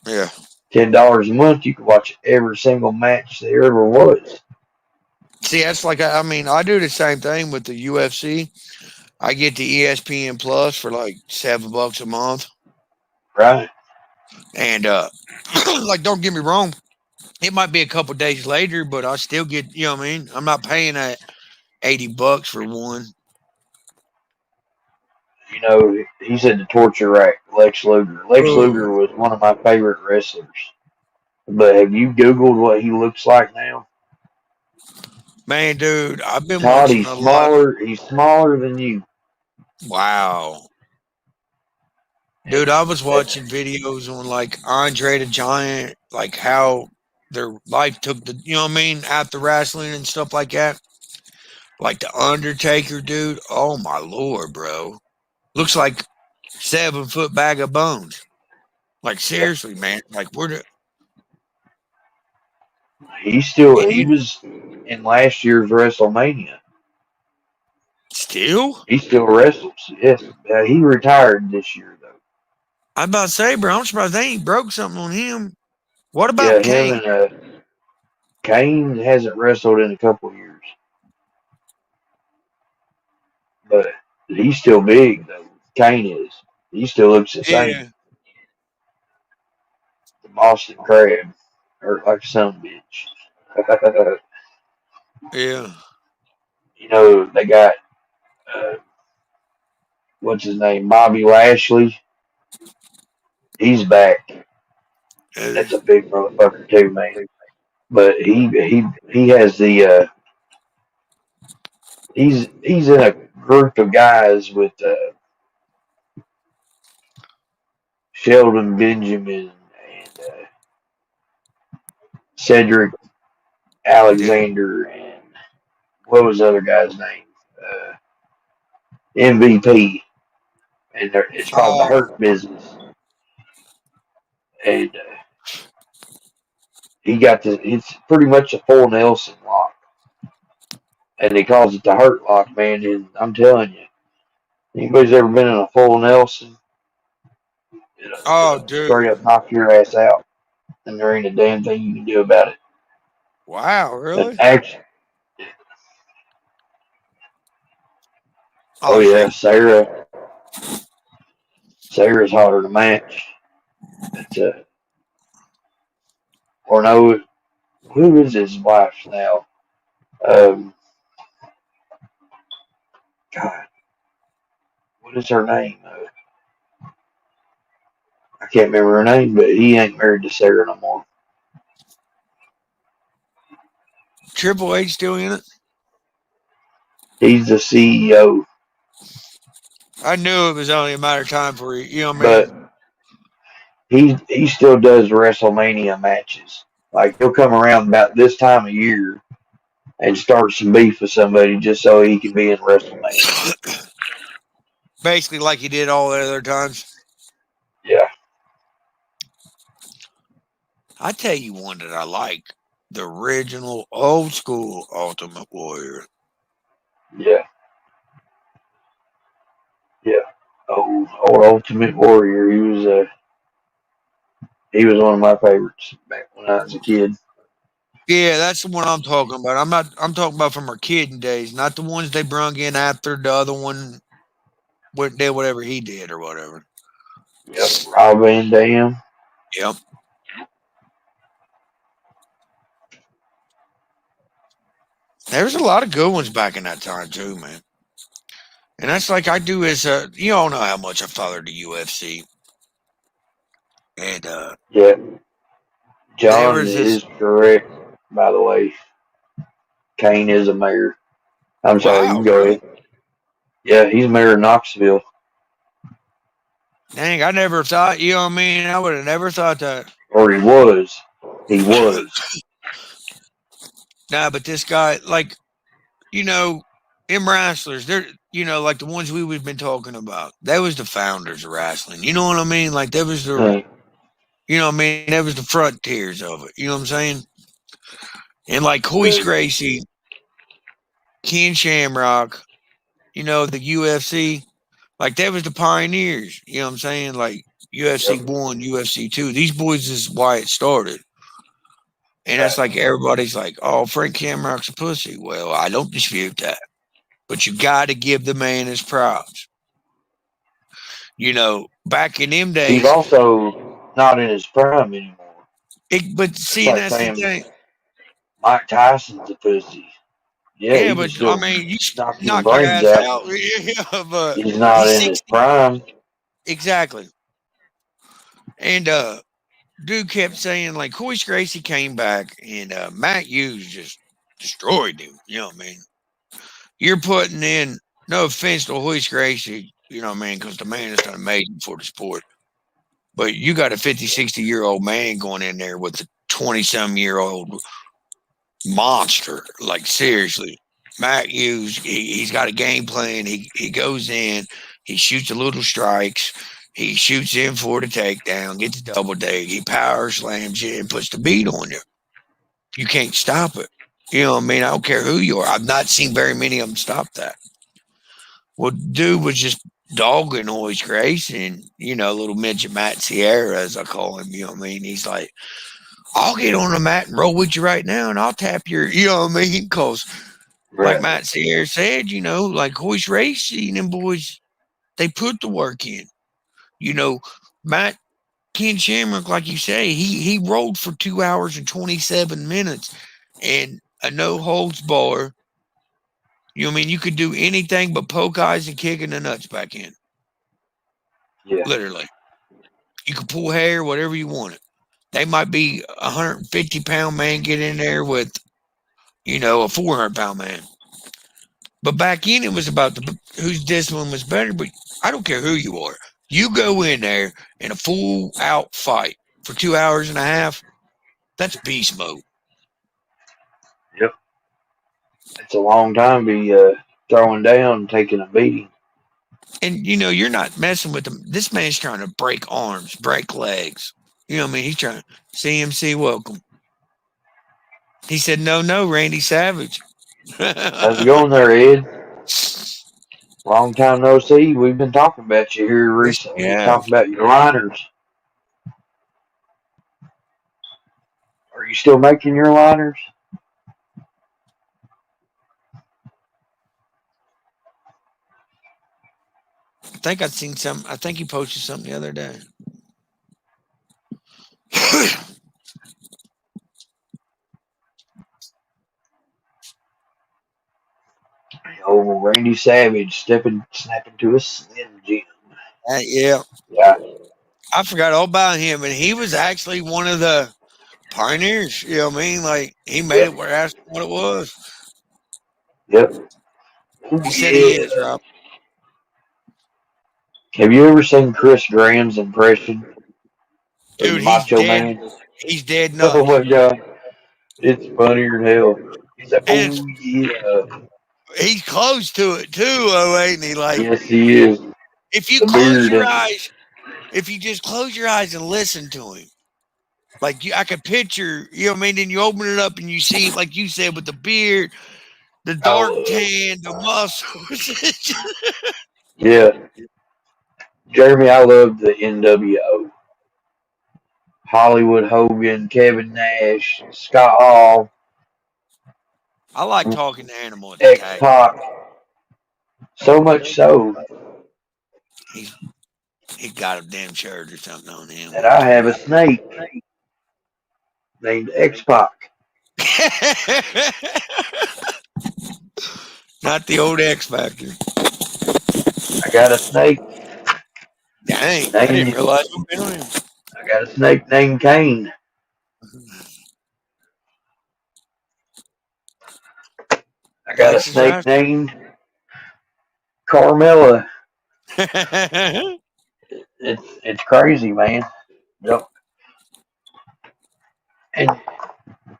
yeah. $10 a month, you can watch every single match there ever was. See, that's like I mean, I do the same thing with the UFC. I get the ESPN Plus for like $7 a month, Right? and like don't get me wrong, it might be a couple days later, but I still get you know what I mean. I'm not paying that $80 for one. You know, he said the torture rack, Lex Luger. Lex Oh Luger was one of my favorite wrestlers. But have you Googled what he looks like now? man, dude, I've been Todd, watching he's a lot. smaller. He's smaller than you. Wow, dude, And I was watching videos on like Andre the Giant, like how their life took the you know what I mean after wrestling and stuff like that. Like the Undertaker, dude. Oh my lord, bro. Looks like 7 foot bag of bones. Like seriously, man. Like we're he and was in last year's WrestleMania. still. He still wrestles. Yes. He retired this year though. I'm about to say, bro. I'm surprised they ain't broke something on him. What Yeah, about him Kane? and Kane hasn't wrestled in a couple of years, but he's still big though. Kane is. He still looks the same. Yeah, The Boston Crab, hurt like a son of a bitch. yeah. You know they got uh, what's his name, Bobby Lashley. He's back. Uh, That's a big motherfucker too, man. But he has the he's in a group of guys with Sheldon Benjamin and Cedric yeah. Alexander and what was the other guy's name? Uh, MVP, and it's called the Oh, Hurt Business. And he got the it's pretty much a full Nelson lock, and he calls it the Hurt Lock, man. And I'm telling you, anybody's ever been in a full Nelson, oh, it'll straight dude. up knock your ass out, and there ain't a damn thing you can do about it. Wow, But really? actually, oh Oh yeah. yeah, Sarah's hotter to match. It's or no, who is his wife now? Um, God, what is her name? I can't remember her name, but he ain't married to Sarah no more. Triple H still in it? He's the CEO, I knew it was only a matter of time for you. You know what I mean? but he still does WrestleMania matches. Like he'll come around about this time of year and start some beef with somebody just so he can be in WrestleMania. Basically, like he did all the other times. Yeah, I tell you one that I like, the original old school Ultimate Warrior. yeah, yeah. Old Ultimate Warrior. He was one of my favorites back when I was a kid. Yeah, that's the one I'm talking about. I'm not. I'm talking about from our kidding days, not the ones they brung in after the other one did whatever he did or whatever. Yep, Rob Van Dam. Yep. There was a lot of good ones back in that time too, man. And that's like I do as you all know how much I followed the UFC, and Yeah, there John was this. is correct. By the way, Kane is a mayor. I'm sorry, you Wow, can go really? ahead. Yeah, he's mayor of Knoxville, Dang, I never thought. You know what I mean? I would have never thought that. or he was. He was. Nah, but this guy, like, you know, them wrestlers, they're, like the ones we've been talking about. That was the founders of wrestling. You know what I mean? Like, that was the, Huh. I mean, that was the frontiers of it. You know what I'm saying? And like Hoist Gracie, Ken Shamrock, the UFC, like that was the pioneers. You know what I'm saying? Like UFC Yep. 1, UFC 2. These boys is why it started. And that's Right. like everybody's like, oh, Frank Shamrock's a pussy. Well, I don't dispute that. But you got to give the man his props. Back in them He's days, also not in his prime anymore. but It's see, and like that's the saying thing. Mike Tyson's a pussy. Yeah, Yeah, he can but I still mean, you knock your knock your brains ass out. out. Yeah, but He's not he's in his 60. prime. Exactly. And dude kept saying, like, Hoist Gracie came back and Matt Hughes just destroyed him. You know what I mean? You're putting in, no offense to Hoist Gracie, you know what I mean? Because the man has done amazing for the sport. But you got a 50, 60-year-old man going in there with a 20-some-year-old monster. Like, seriously. Matt Hughes, he's got a game plan. He goes in, he shoots a little strikes, he shoots in for the takedown, gets a double dig, he power slams you and puts the beat on you. You can't stop it. You know what I mean? I don't care who you are. I've not seen very many of them stop that. Well, dude was just dogging Hoist Grace and, little midget Matt Sierra, as I call him. You know what I mean? He's like, I'll get on the mat and roll with you right now and I'll tap your, you know what I mean? Because, like Right. Matt Sierra said, like Hoist Grace and them boys, they put the work in. You know, Matt Ken Shamrock, like you say, he rolled for 2 hours and 27 minutes and a no holds bar. You know what I mean? You could do anything but poke eyes and kicking the nuts back in. Yeah. Literally. You could pull hair, whatever you wanted. They might be a 150-pound man get in there with, a 400-pound man. But back in, it was about whose discipline was better. But I don't care who you are. You go in there in a full out fight for 2 hours and a half. That's beast mode. Yep. It's a long time to be throwing down and taking a beating. And you're not messing with them. This man's trying to break arms, break legs. You know what I mean? He's trying. CMC, welcome. He said, "No, no, Randy Savage." How's it going there, Ed? Long time no see. We've been talking about you here Yes, recently, yeah. talking about your liners. Are you still making your liners? I think I'd seen some. I think he posted something the other day. Oh, Randy Savage snapping to a Slim Jim. Yeah, Yeah, I forgot all about him, and he was actually one of the pioneers. You know what I mean? Like he made it yep, where that's what it was. yep. Oh He said he is, yeah. Rob. Have you ever seen Chris Graham's impression of the Dude, he's Macho dead. Man? He's dead Oh nuts, my god, it's funnier than hell. He's like, and oh yeah. he's close to it too. Oh, ain't he? Like Yes, he is. if you The close beard your and eyes, if you just close your eyes and listen to him, like I could picture. You know what I mean? Then you open it up and you see, like you said, with the beard, the dark oh tan, the muscles. yeah, Jeremy, I love the NWO. Hollywood Hogan, Kevin Nash, Scott Hall, I like talking to Animal at the X tag. Pac. So much so He's he got a damn shirt or something on him that where I it's have a right. snake named X Pac. Not the old X Factor. I got a snake Dang, I didn't named realize you've been on him. I got a snake named Kane. I got a Likes his snake wrestling. named Carmella. It's crazy, man. Don't, and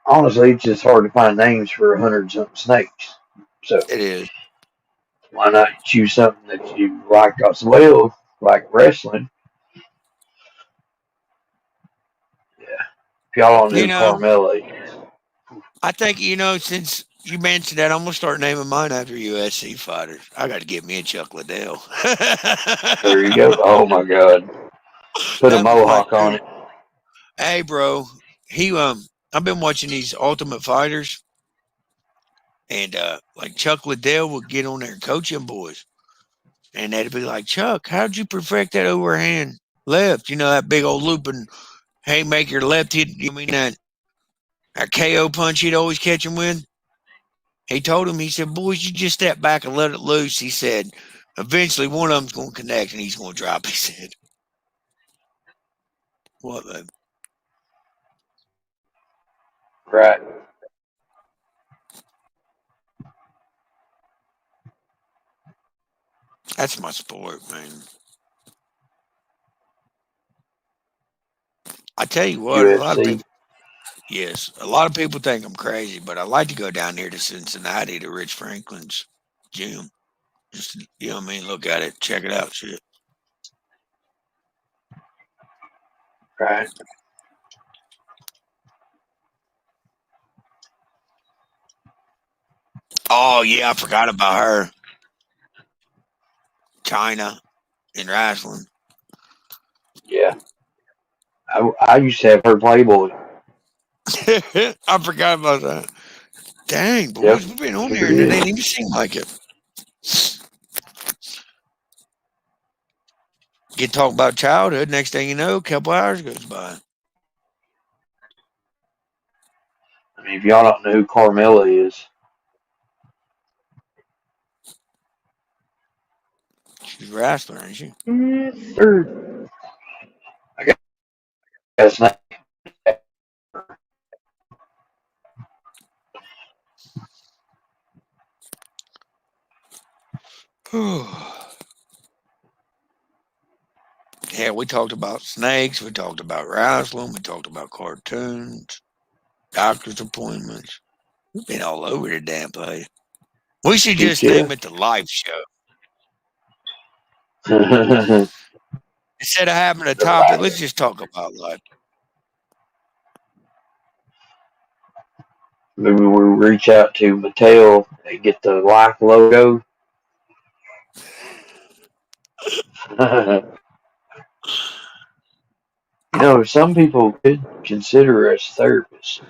honestly, it's just hard to find names for 100 something snakes. So It is. why not choose something that you like as well, like wrestling? Yeah. If y'all don't know You who know, Carmella is, I think, since you mentioned that, I'm going to start naming mine after USC fighters. I got to get me a Chuck Liddell. there you go. Oh my God. Put a That'd be my mohawk on dude. it. Hey, bro, I've been watching these Ultimate Fighters, and like Chuck Liddell would get on there and coach them boys, and they'd be like, Chuck, how'd you perfect that overhand left? That big old looping haymaker left hit. You mean that KO punch he'd always catch him with? He told him, he said, boys, you just step back and let it loose. He said, eventually one of them's going to connect and he's going to drop. He said, what? Right. That's my sport, man. I tell you what, UFC. a lot of people think I'm crazy, but I like to go down here to Cincinnati to Rich Franklin's gym. Just, what I mean? Look at it, check it out, shit. Right. Oh, yeah, I forgot about her. China in wrestling. Yeah. I used to have her Playboy. I forgot about that. Dang, Yep. boys, we've been on Sure here and it did. ain't even seem like it. Get talk about childhood. Next thing you know, a couple hours goes by. I mean, if y'all don't know who Carmella is, She's a wrestler, ain't she? sir, I got a snake. Yeah, we talked about snakes. We talked about wrestling. We talked about cartoons, doctor's appointments. We've been all over the damn place. We should Shoot, just yeah. name it the Life Show The instead of having a topic. Let's life. just talk about life. Maybe we reach out to Mattel and get the life logo. Some people could consider us therapists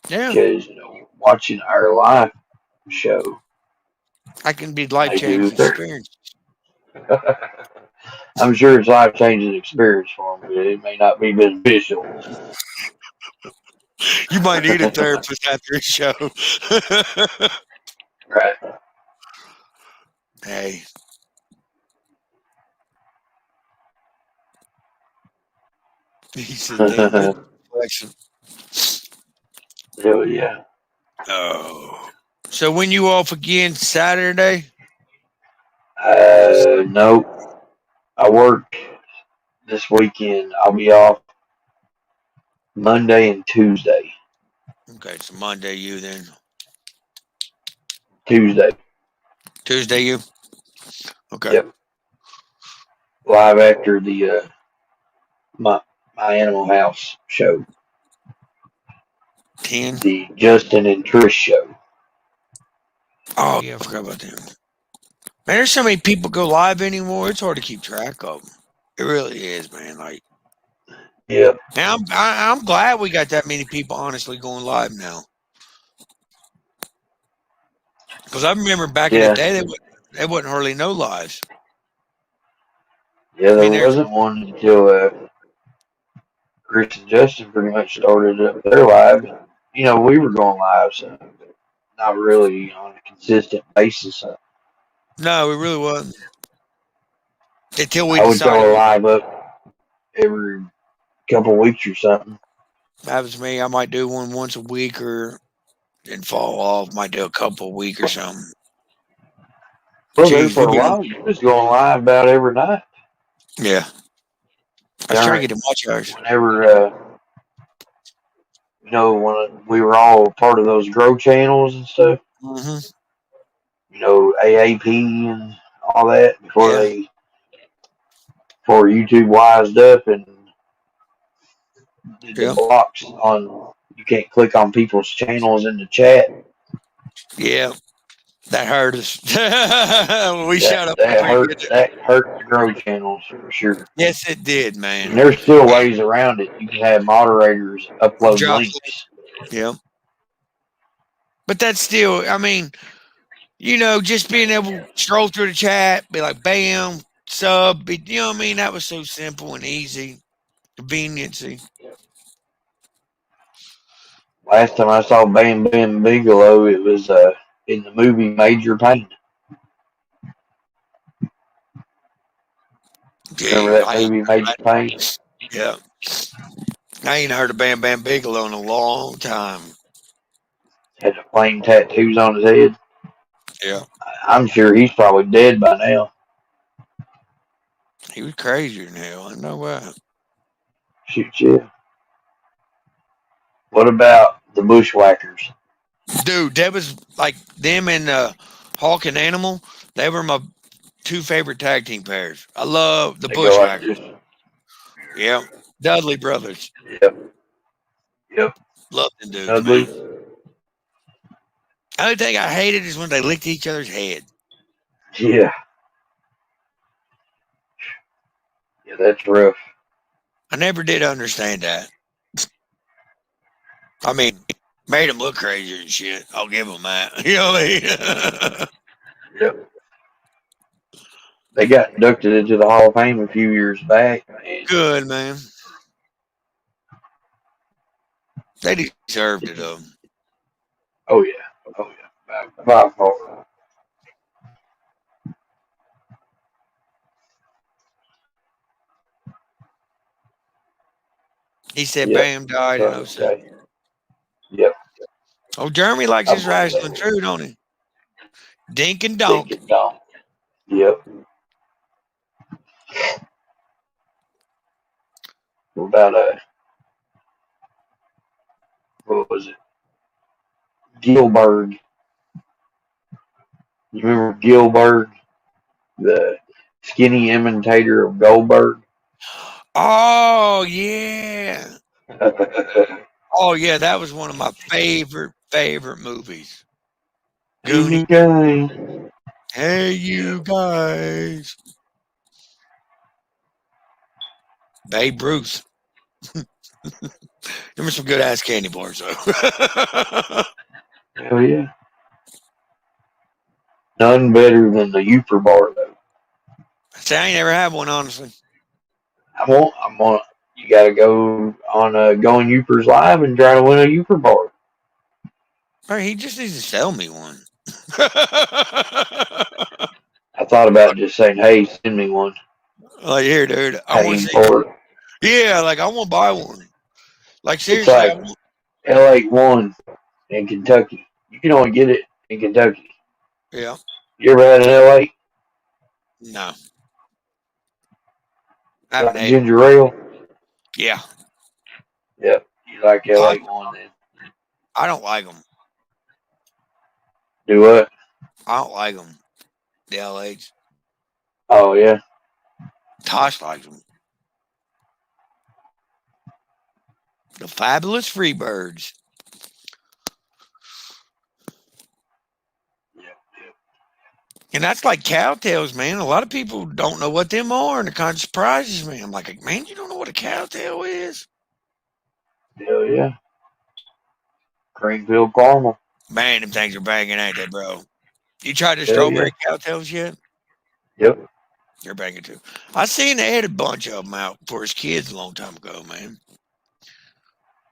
Yeah, because watching our life show, I can be life they do changing therapy. experience. I'm sure it's life changing experience for them, but it may not be beneficial. You might need a therapist after a show. Right. Hey, he said, "Damn, that's reflection." Hell yeah. Oh, so when you off again Saturday? Nope. I work this weekend. I'll be off Monday and Tuesday. Okay, so Monday you then Tuesday. Tuesday you. Okay, Yep. Live after the my Animal House show, 10. the Justin and Trish show. Oh yeah, I forgot about that. Man, there's so many people go live anymore. It's hard to keep track of them. It really is, man. Like Yep. Now I'm glad we got that many people honestly going live now. Because I remember back in the Yeah. day, there wasn't hardly no lives. Yeah, I there mean, there's wasn't one until Chris and Justin pretty much started up their live. You know, we were going live, so not really on a consistent basis. no, it really wasn't until we I would decided throw a we. live up every couple weeks or something. That was me. I might do one once a week or then fall off. Might do a couple a week or something. Well, there Jeez, for we a be while, you was going live about every night. yeah. I was trying to During get to watch ours. whenever you know when we were all part of those grow channels and stuff. Hmm. You know, AAP and all that Yeah, before YouTube wised up and did the yeah, blocks on. You can't click on people's channels in the chat. yeah. That hurt us. We shut up That pretty hurt. good. That hurt the grow channels for sure. Yes, it did, And man. there's still ways around it. You can have moderators upload Drop. links. Yeah, but that's still. I mean, just being able to stroll through the chat, be like, bam, sub. You know what I mean? That was so simple and easy, conveniency. Last time I saw Bam Bam Bigelow, it was in the movie Major Pain. Remember Gee, that movie Major Pain? yeah, I ain't heard of Bam Bam Bigelow in a long time. Had the flame tattoos on his head. Yeah, I'm sure he's probably dead by now. he was crazier than hell. I know that. Shoot, yeah. What about the Bushwhackers? Dude, that was like them and Hawk and Animal. They were my two favorite tag team pairs. I love the They go like Bushwhackers. this. Yeah, Dudley brothers. Yep, yep. Love them dudes, Dudley. man. The only thing I hated is when they licked each other's head. Yeah, yeah, that's rough. I never did understand that. I mean, made them look crazier and shit. I'll give them that. You know what I mean? Yep. They got inducted into the Hall of Fame a few years back, man. Good, man. They deserved it, though. Oh yeah, oh yeah, by far. He said Yep. Bam died in So, '07. okay. Yep. Oh, Jeremy likes I his believe wrestling that. too, don't he? Dink and donk. Thinking Dom. Yep. What about what was it? Gilbert. You remember Gilbert, the skinny imitator of Goldberg? Oh, yeah. Oh, yeah. That was one of my favorite movies. Hey, Goonie. you guys. Hey, Yeah. you guys. Babe Ruth. There were some good ass candy bars, though. Hell yeah. None better than the Uper bar though. See, I ain't never had one, honestly. I'm on. You got to go on going Uper's live and try to win a Uper bar. Right, he just needs to sell me one. I thought about just saying, "Hey, send me one." Like, here, dude. I want to Paying see. for it. Yeah, like, I want to buy one. Like, It's seriously, I like want. LA1 in Kentucky. You can only get it in Kentucky. Yeah. You ever had an LA? No. I haven't Like ate them. ginger ale? Yeah. Yep. You like I, LA1 then. I don't like them. Do what? I don't like them. The LH. Oh, yeah. Tosh likes them. The fabulous Freebirds. Yep. Yep. And that's like cowtails, man. A lot of people don't know what them are, and it kind of surprises me. I'm like, man, you don't know what a a cowtail is? Hell yeah. Creamfield caramel. Man, them things are banging, ain't they, bro? You tried the Hell yeah. strawberry cowtails yet? Yep. They're banging too. I seen they had a bunch of them out for his kids a long time ago, man.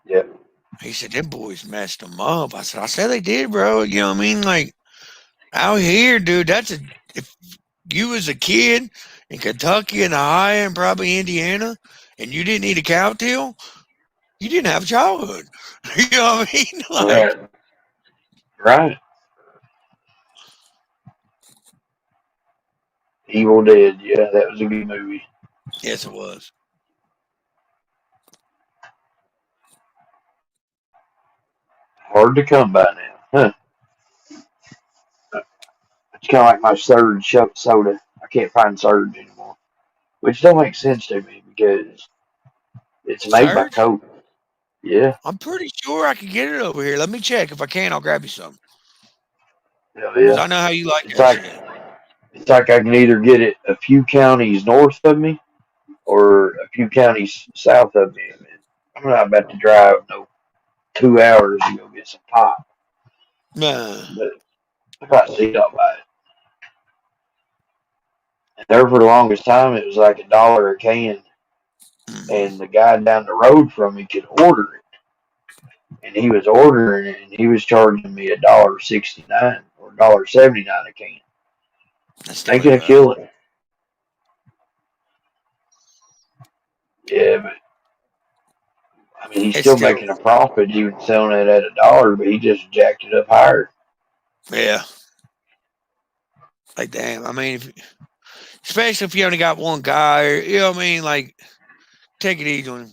Yep. He said them boys messed them up. I said they did, bro. You know what I mean? Like out here, dude. That's a if you was a kid in Kentucky and Ohio and probably Indiana, and you didn't eat a cowtail, you didn't have a childhood. You know what I mean? Like, Right. Right. Evil Dead. Yeah, that was a good movie. yes, it was. Hard to come by now. Huh. It's kind of like my Surge soda. I can't find Surge anymore. Which don't make sense to me because it's made by Surge? Coke. Yeah. I'm pretty sure I can get it over here. Let me check. If I can, I'll grab you some. Hell Because yeah. I know how you like It's that like shit. it's like I can either get it a few counties north of me or a few counties south of me. I'm not about to drive no 2 hours to go get some pop. Nah. But I got see up by it. And there for the longest time it was like $1 a can. Mm-hmm. And the guy down the road from me could order it. And he was ordering it and he was charging me $1.69 or $1.79 a can. That still Making ain't a bad. killing. Yeah, but I mean he's It's still still, making a profit even selling it at $1, but he just jacked it up higher. yeah. Like, damn. I mean, especially if you only got one guy, or, you know what I mean? Like, take it easy on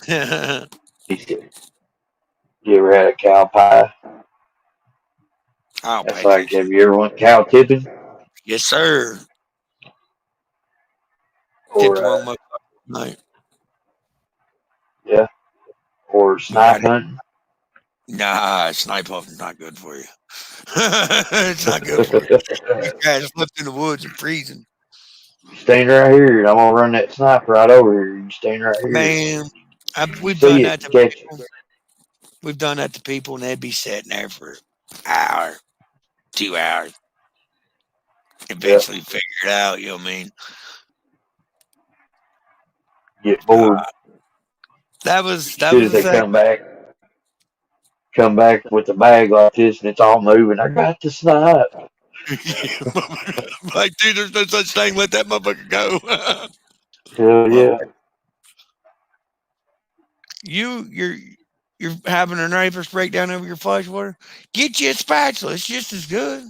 him. He said, "You ever had a cow pie?" I don't pay That's like, have attention. you ever went cow tipping Yes, sir. Tipped or one motherfucker night. yeah, or We got snipe it. hunting? Nah, snipe hunting's not good for you. It's not good for you. You guys left in the woods and freezing. Stand right here, and I'm gonna run that sniper right over here. You stand right here. Man, You we've done see it, that you to catch it. people. We've done that to people, and they'd be sitting there for an hour, 2 hours. Yeah, Eventually figure it out. You know what I mean? get Uh, bored. As that soon was as the they thing. come back with a bag like this, and it's all moving. I got the snipe. Like, dude, there's no such thing. Let that motherfucker go. Hell Well, yeah, you're having a nervous breakdown over your flush water. Get you a spatula. It's just as good.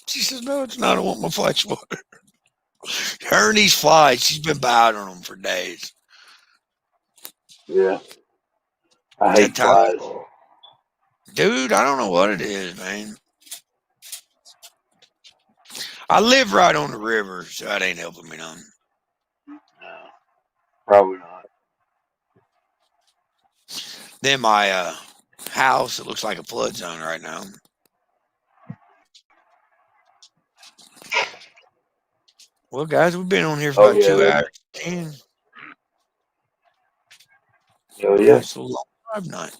She says, "No, it's not. I want my flush water." Her and these flies. She's been bothering them for days. yeah. I That hate time, flies. dude. I don't know what it is, man. I live right on the river, so that ain't helping me none. No, probably not. Then my house, it looks like a flood zone right now. Well, guys, we've been on here for Oh about yeah, 2 hours. 10. hell yeah. Nice little long drive night.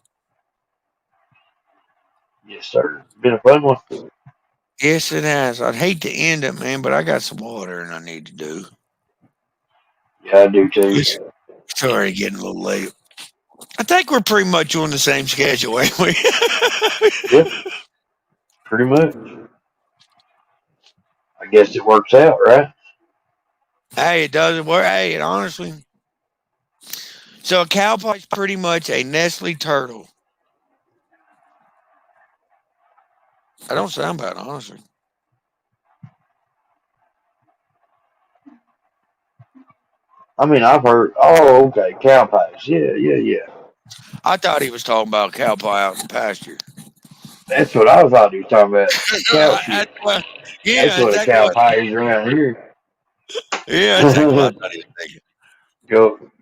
Yes, sir. Been a fun one. Yes, it has. I'd hate to end it, man, but I got some water and I need to do. Yeah, I do too. It's already getting a little late. I think we're pretty much on the same schedule, ain't we? Yeah, pretty much. I guess it works out, right? Hey, it doesn't work. Hey, it honestly. So a cowpie's pretty much a Nestle turtle. I don't sound bad, honestly. I mean, I've heard. Oh, okay, cow pies. Yeah, yeah, yeah. I thought he was talking about cow pie out in the pasture. That's what I thought he was talking about. Cow That's shit. what, That's yeah, what a exactly cow what. pie is around here. Yeah, exactly what I thought he was thinking.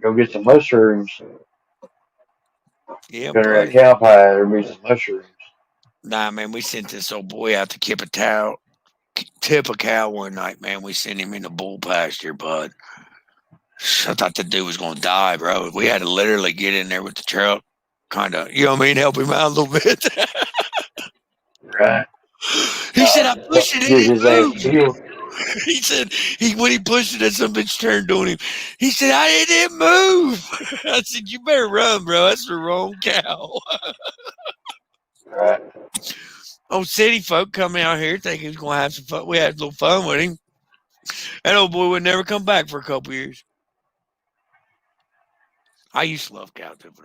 Go get some mushrooms. Yeah, Gonna have buddy. cow pie. There'll be some mushrooms. Nah, man, we sent this old boy out to Kipatow. tip a cow one night, man. We sent him in the bull pasture, but I thought the dude was going to die, bro. We had to literally get in there with the truck, kind of, you know what I mean, help him out a little bit. Right. He said, I pushed it and Get it his ass moved. killed. He said, when he pushed it and some bitch turned on him, he said, it didn't move. I said, you better run, bro. That's the wrong cow. Right. Old city folk come out here thinking he was going to have some fun. We had a little fun with him. That old boy would never come back for a couple years. I used to love cow tipping.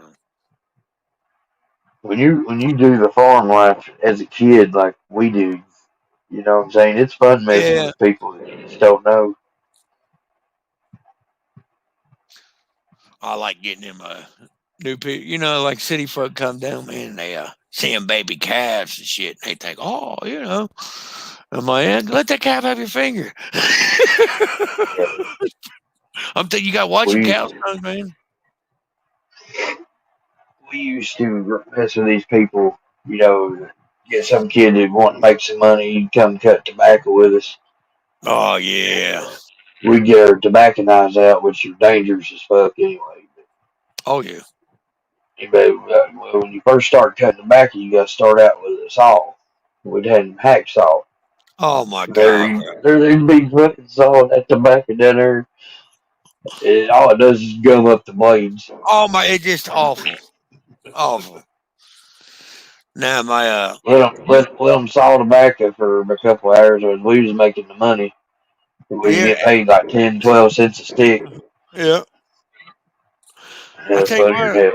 When you do the farm life as a kid like we do, you know what I'm saying? It's fun messing Yeah. with people that you just don't know. I like getting him a new people. You know, like city folk come down, man, and they see them baby calves and shit. And they think, oh, you know. I'm like, yeah, let that calf have your finger. Yeah. I'm thinking you got to watch your We cows, man. we used to mess with these people, you know, get some kid that want to make some money, he'd come cut tobacco with us. Oh, yeah. We'd get our tobacco knives out, which are dangerous as fuck anyway. Oh, yeah. But when you first start cutting tobacco, you got to start out with a saw. We'd had them hacksaw. Oh, my God, There, bro. there'd be fucking sawing that tobacco down there. All it does is gum up the blades. Oh, my, it's just awful. Awful. Now, my, Let them saw tobacco for a couple hours, and we was making the money. We yeah, get paid like 10, 12 cents a stick. yeah. I That's tell you funny as what,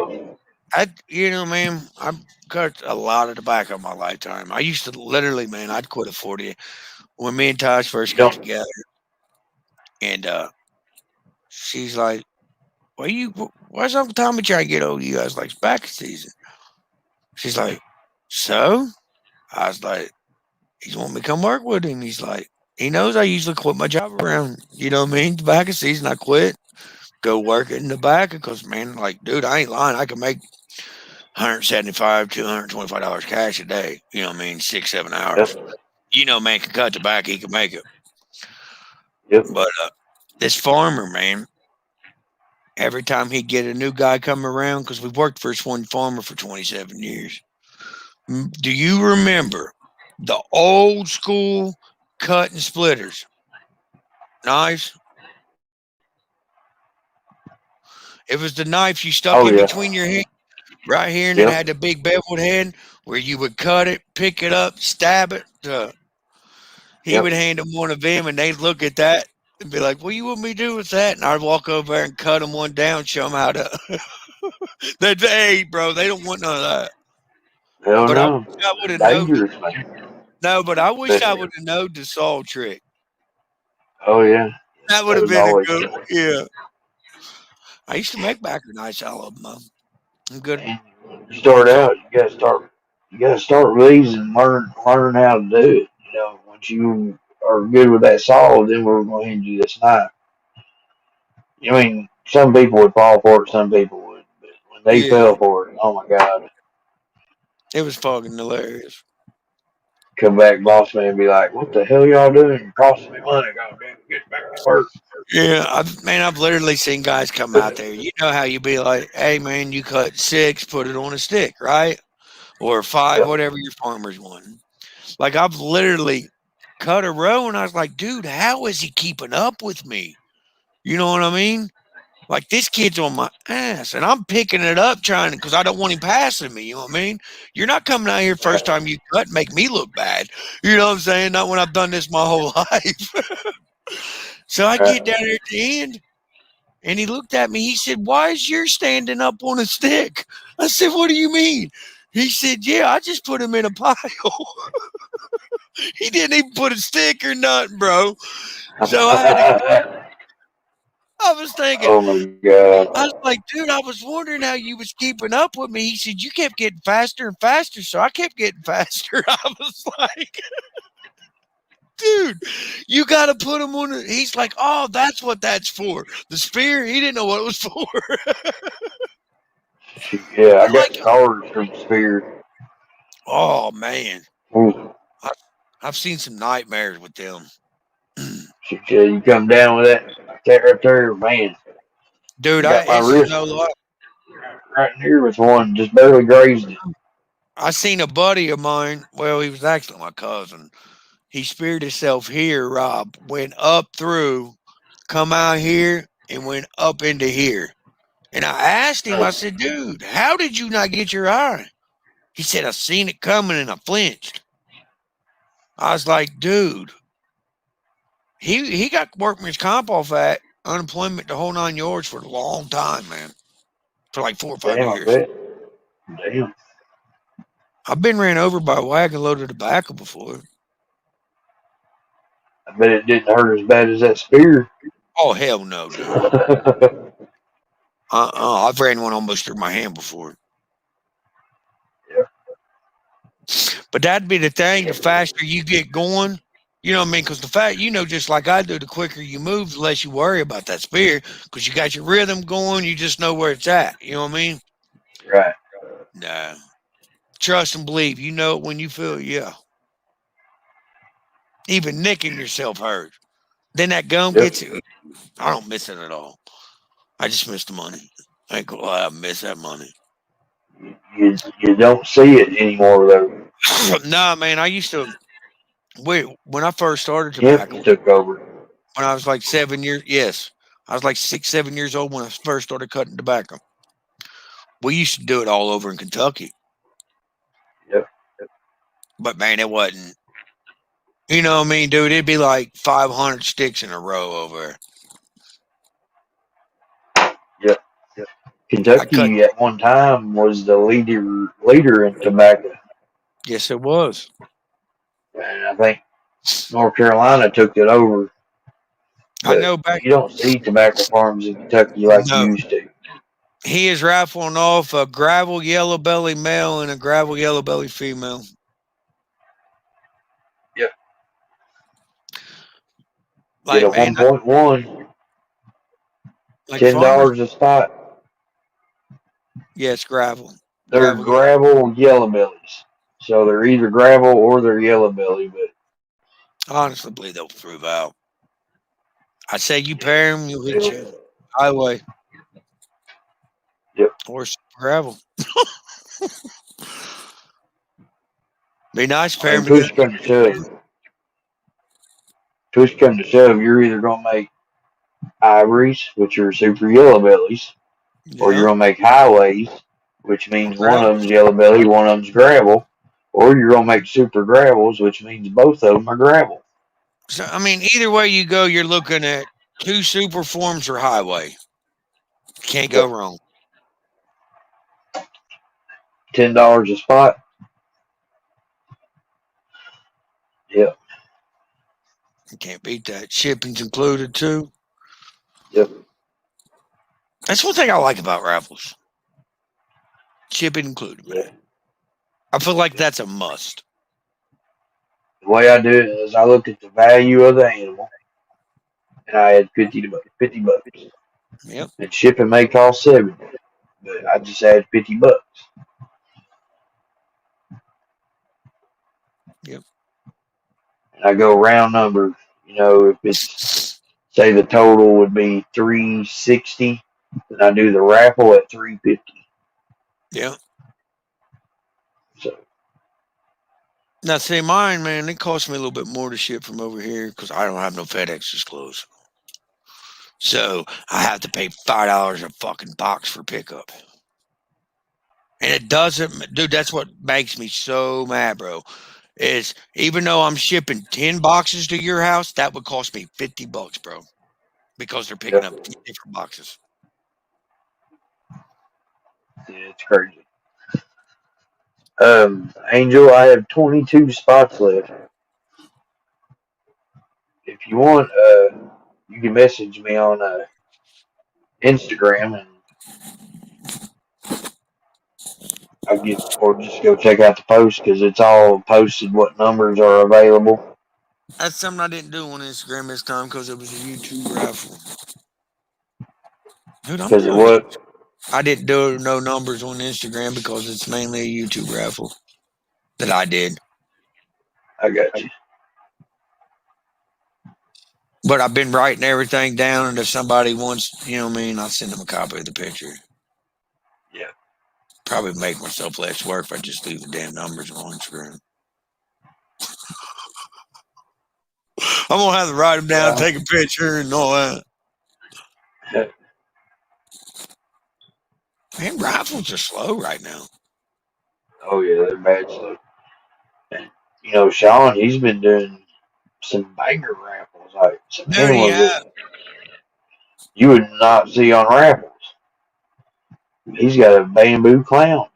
hell. man, I've cut a lot of tobacco in my lifetime. I used to literally, man, I'd quit at 40 when me and Tosh first You got don't. together. And she's like, why's Uncle Tommy trying to get over you? I was like, it's back season. She's like, so? I was like, he's wanting me to come work with him. He's like, he knows I usually quit my job around, you know what I mean? Tobacco season, I quit, go work in tobacco because, man, like, dude, I ain't lying. I can make 175 $225 cash a day. You know what I mean? 6 7 hours. Yep. You know, man can cut tobacco, he can make it. Yep. But this farmer, man, every time he'd get a new guy come around, because we've worked for this one farmer for 27 years. Do you remember the old school cut and splitters knives? It was the knife you stuck Oh in yeah. between your hands right here, and it Yep. had the big beveled head where you would cut it, pick it up, stab it. He Yep. would hand them one of them, and they'd look at that and be like, "What do you want me to do with that?" And I'd walk over there and cut them one down, show them how to. Hey, bro, they don't want none of that. Hell But I no. wish I would have known. Dangerous, man. No, but I wish I Especially. would have known the saw trick. Oh yeah. That would That have was been a always good. killer. Yeah, I used to make backer knives. I love them. I'm good. And you start Saw. out, you gotta start with these and learn how to do it. You know, once you are good with that saw, then we're going to hand you this knife. I mean, some people would fall for it, some people would, but when they Yeah, fell for it, oh my god, it was fucking hilarious. come back, boss man, and be like, "What the hell y'all doing? You're costing me money. Goddamn, get back to work." Yeah, I've literally seen guys come out there. You know how you be like, "Hey, man, you cut six, put it on a stick, right? Or five, Yep. whatever your farmer's wanting." Like I've literally cut a row, and I was like, "Dude, how is he keeping up with me?" You know what I mean? Like this kid's on my ass, and I'm picking it up trying because I don't want him passing me. You know what I mean? You're not coming out here first Right. time you cut and make me look bad. You know what I'm saying? Not when I've done this my whole life. So I get Right. down there at the end, and he looked at me. He said, "Why is yours standing up on a stick?" I said, "What do you mean?" He said, "Yeah, I just put him in a pile." He didn't even put a stick or nothing, bro. So I had to. I was thinking, Oh my god. I was like, dude, I was wondering how you was keeping up with me. He said, you kept getting faster and faster. So I kept getting faster. I was like, dude, you got to put him on. He's like, oh, that's what that's for. The spear. He didn't know what it was for. Shoot, yeah, I But got like, scars from spear. oh man, Ooh. I've seen some nightmares with them. You come down with that right there, man. Dude, I got my it's just wrist no lie. right here with one, just barely grazed it. I seen a buddy of mine. Well, he was actually my cousin. He speared himself here, Rob. Went up through, come out here, and went up into here. And I asked him, I said, dude, how did you not get your eye? He said, I seen it coming and I flinched. I was like, dude, he got workman's comp off that unemployment the whole 9 yards for a long time, man. For like 4 or 5 Damn, I years. bet. Damn. I've been ran over by a wagon load of tobacco before. I bet it didn't hurt as bad as that spear. Oh hell no, dude. I've ran one almost through my hand before. Yeah. But that'd be the thing. The faster you get going, you know what I mean? Because the fact, just like I do, the quicker you move, the less you worry about that spear. Because you got your rhythm going, you just know where it's at. You know what I mean? Right. Nah. Trust and believe. You know it when you feel it. Yeah. Even nicking yourself hurt. Then that gum Yep. gets it. I don't miss it at all. I just miss the money. I ain't gonna lie, I miss that money. You don't see it anymore though. Nah, man, I used to wait when I first started Hemp tobacco took over. when I was like 7 years. Yes, I was like 6, 7 years old when I first started cutting tobacco. We used to do it all over in Kentucky, Yep. but man, it wasn't. You know what I mean, dude? It'd be like 500 sticks in a row over. Yep. I cut. Kentucky at one time was the leader in tobacco, Yes, it was. and I think North Carolina took it over. I But know back. you don't see tobacco farms in Kentucky like you No, used to. he is raffling off a gravel yellow belly male and a gravel yellow belly female. Yep. Get Like a man, 1.1, like $10 farmers. a spot. Yes, gravel, They're gravel yellow. gravel yellow bellies. So they're either gravel or they're yellow belly. But I honestly believe they'll prove out. I say you pair them, you'll hit they'll, you highway yep. or gravel. Be nice to I pair mean, them together. push come to shove, you're either gonna make ivories, which are super yellow bellies, or you're Yeah, gonna make highways, which or means one of gravels. them's yellow belly, one of them's gravel, or you're gonna make super gravels, which means both of them are gravel. So I mean, either way you go, you're looking at two super forms or highway. Can't go Yep. wrong. $10 a spot. Yep. You can't beat that. Shipping's included too. Yep. That's one thing I like about raffles. Shipping included, Yeah. man. I feel like that's a must. The way I do it is I look at the value of the animal, and I add 50 bucks. Yep, And shipping may cost 70, but I just add 50 bucks. yep. And I go round number. If it's say the total would be 360, then I do the raffle at 350. Yeah. So Now, see, mine, man, it cost me a little bit more to ship from over here because I don't have no FedEx's clothes. So I have to pay $5 a fucking box for pickup. And it doesn't, dude, that's what makes me so mad, bro. Is even though I'm shipping 10 boxes to your house, that would cost me $50, bro, because they're picking yep, up 10 different boxes. yeah, it's crazy. Angel, I have 22 spots left. If you want, you can message me on Instagram, and or just go check out the post because it's all posted what numbers are available. That's something I didn't do on Instagram this time because it was a YouTube raffle. Dude, I'm Because it doing. what I didn't do no numbers on Instagram because it's mainly a YouTube raffle that I did. I got you. But I've been writing everything down, and if somebody wants, you know what I mean, I'll send them a copy of the picture. Yeah. Probably make myself less work if I just leave the damn numbers on one screen. I'm gonna have to write them down, Well, take a picture, and all that. Man, rifles are slow right now. oh yeah, they're bad slow. And Sean, he's been doing some banger raffles, like some Dude, animals yeah. that you would not see on raffles. He's got a bamboo clown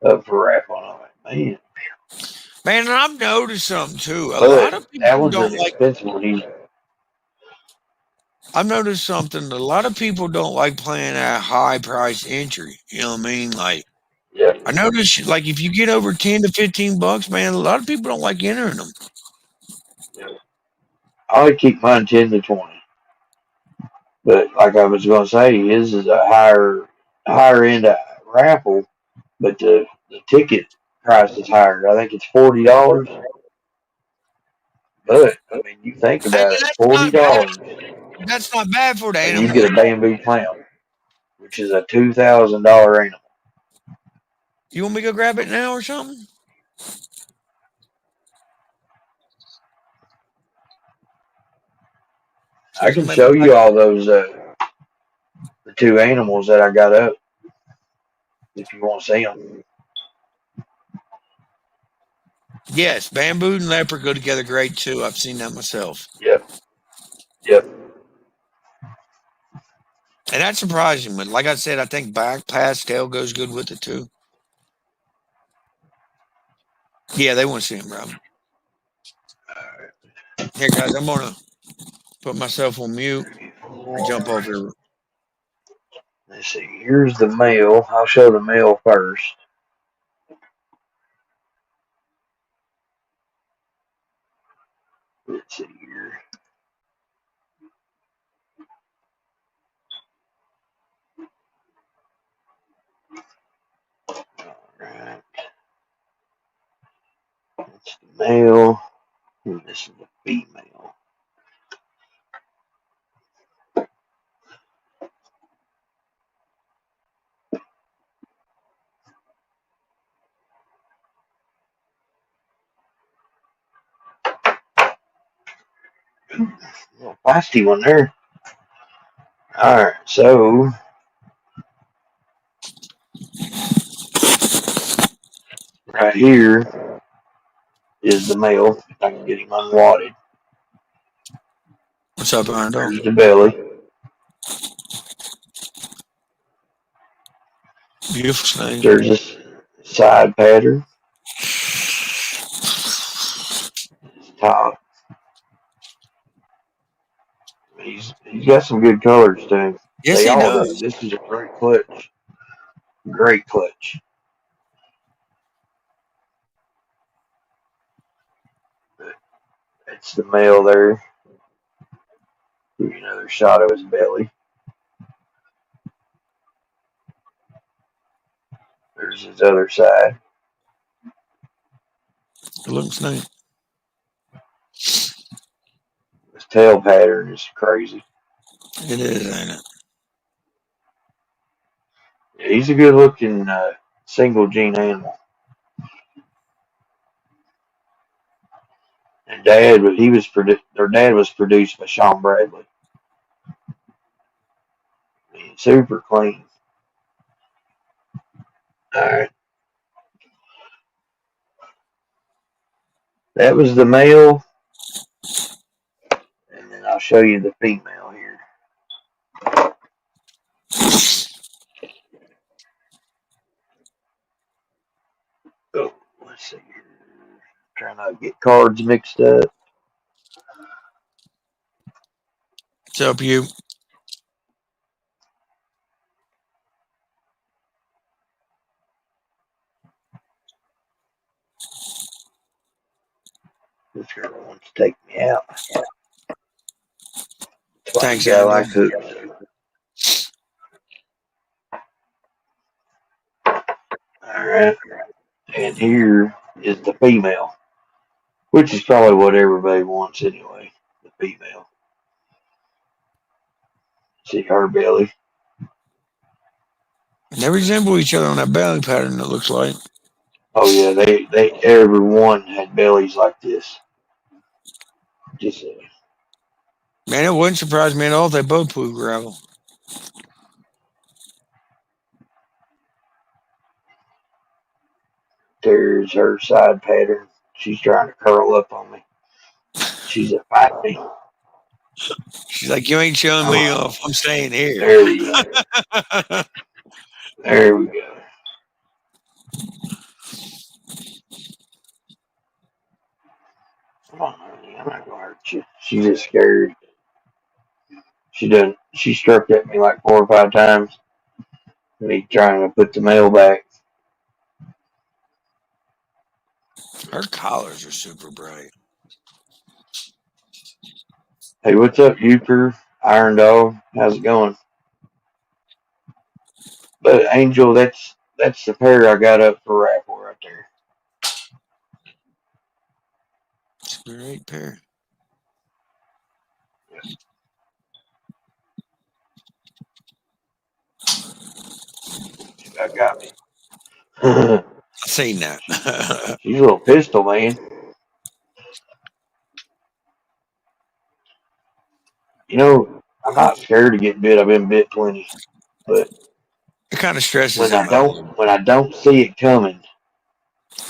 up for raffle. And I'm like, man, Man, and I've noticed something too. A but lot of that people was don't an like. expensive one. I've noticed something. A lot of people don't like playing at high price entry. You know what I mean? Like, Yeah, I noticed, like, if you get over 10 to 15 bucks, man, a lot of people don't like entering them. yeah. I would keep mine 10 to 20. But like I was gonna say, his is a higher end raffle, but the ticket price is higher. I think it's $40. But I mean, you think And about it, that's forty not bad. dollars, That's not bad for the and you animal. get a bamboo clown, which is a $2,000 animal. You want me to go grab it now or something? I Since can I'm at my show back. you all those the two animals that I got up if you want to see them. Yes, bamboo and leopard go together great too. I've seen that myself. Yep, yep, And that's surprising. But like I said, I think black pastel goes good with it too. Yeah, they want to see him, bro. Here, guys, I'm gonna put myself on mute and jump over here. Let's see. Here's the male. I'll show the male first. Let's see here. All right, that's the male, and this is the female. Little feisty one there. All right, so right here is the male. I can get him unwadded. What's up, Iron Dog? There's the belly. Beautiful snake. There's this side pattern. His top. He's got some good colors too. Yes, They he all do. does. This is a great clutch. Great clutch. That's the male there. Here's another shot of his belly. There's his other side. Good looking snake. His tail pattern is crazy. It is, ain't it? Yeah, he's a good looking single gene animal. And their dad was produced by Sean Bradley. I mean, super clean. All right, that was the male, and then I'll show you the female here. Oh, let's see here. Trying not to get cards mixed up. What's up, you? This girl wants to take me out. That's why you Thanks, gotta Iron Dog. like hooks. All right, and here is the female. which is probably what everybody wants anyway. The female. See her belly. They resemble each other on that belly pattern, it looks like. Oh yeah, they everyone had bellies like this. Just Man, it wouldn't surprise me at all if they both poo gravel. there's her side pattern. She's trying to curl up on me. She's a fight me. She's like, you ain't showing me Oh, off. I'm staying here. there we go. There we go. Come on, honey. I'm not gonna hurt you. She's just scared. She done. She struck at me like 4 or 5 times. Me trying to put the mail back. Her collars are super bright. Hey, what's up, Euchre? Iron Dog? How's it going? But Angel, that's the pair I got up for raffle right there. It's a great pair. She about got me. I've seen that. She's a little pistol, man. You know, I'm not scared to get bit. I've been bit plenty, but It kind of stresses him out a little. when I don't see it coming,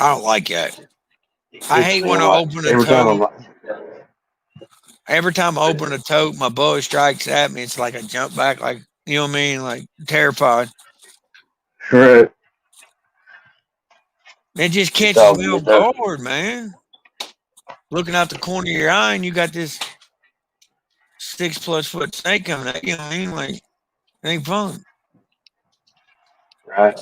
I don't like that. it I gets hate me. when I'm I like open a tote. Every time I but, open a tote, my bow strikes at me. It's like I jump back, like, you know what I mean? Like, terrified. right. It just It's catches all me off good though. guard, man. Looking out the corner of your eye, and you got this 6+ foot snake coming at you. You know what I mean? Like, it ain't fun. Right.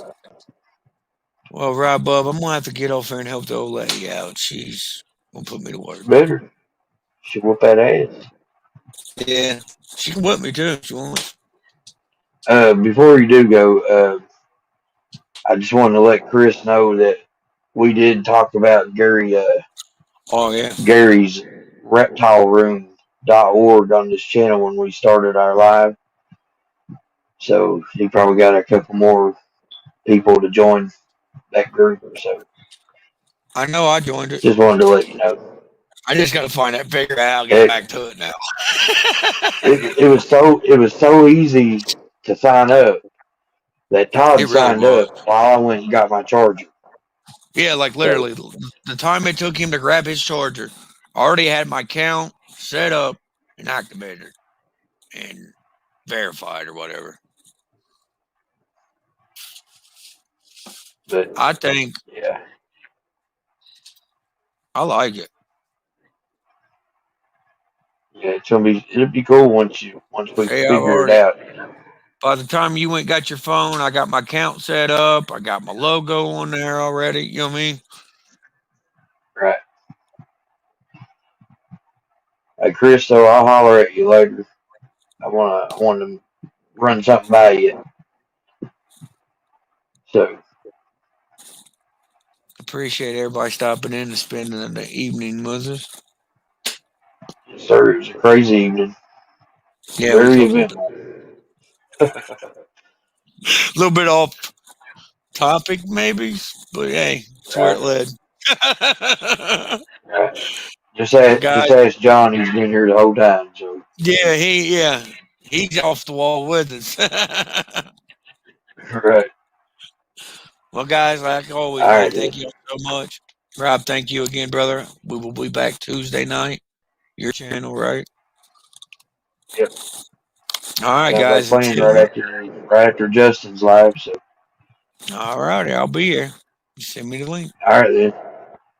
Well, right, bub, I'm gonna have to get off here and help the old lady out. She's gonna put me to work. Better. She whoop that ass. Yeah, she can whip me too if she wants. Before you do go, I just wanted to let Chris know that we did talk about Oh yeah, Gary's reptileroom.org on this channel when we started our live. So he probably got a couple more people to join that group. So I know I joined it. just wanted to let you know. I just gotta find that figure out. I'll get It, back to it now. it was so easy to sign up that Todd It really signed was. up while I went and got my charger. Yeah, like So literally, the time it took him to grab his charger, I already had my account set up and activated and verified or whatever. but I think yeah. I like it. Yeah, it'll be cool once we Hey, I've figure it already. out. By the time you went and got your phone, I got my account set up. I got my logo on there already. You know what I mean? Right. Hey Chris, so I'll holler at you later. I want to run something by you. So Appreciate everybody stopping in and spending the evening with us. yes, sir, it was a crazy evening. Yeah, it was a Very little bit, eventful. little bit off topic, maybe, but hey, it's where it Right. led. Right. Well, guys, Just ask John, he's been here the whole time, so yeah, he's off the wall with us. right. Well, guys, like All always, man, right thank then. you so much. Rob, thank you again, brother. We will be back Tuesday night. Your channel, right? Yep. All right, Sounds like guys. playing Until right after Justin's live, so all righty, I'll be here. Just send me the link. all right then.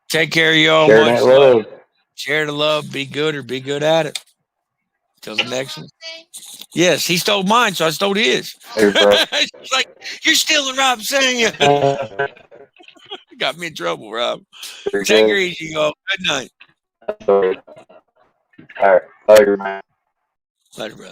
Take care of y'all. Sharing that Much love. love. Share the love. Be good or be good at it. Till the next one. Yes, he stole mine, so I stole his. Hey, bro. It's like, you're stealing Rob saying you got me in trouble, Rob. Very Take her good. easy, y'all. Good night. All right. Later, man. Later, brother.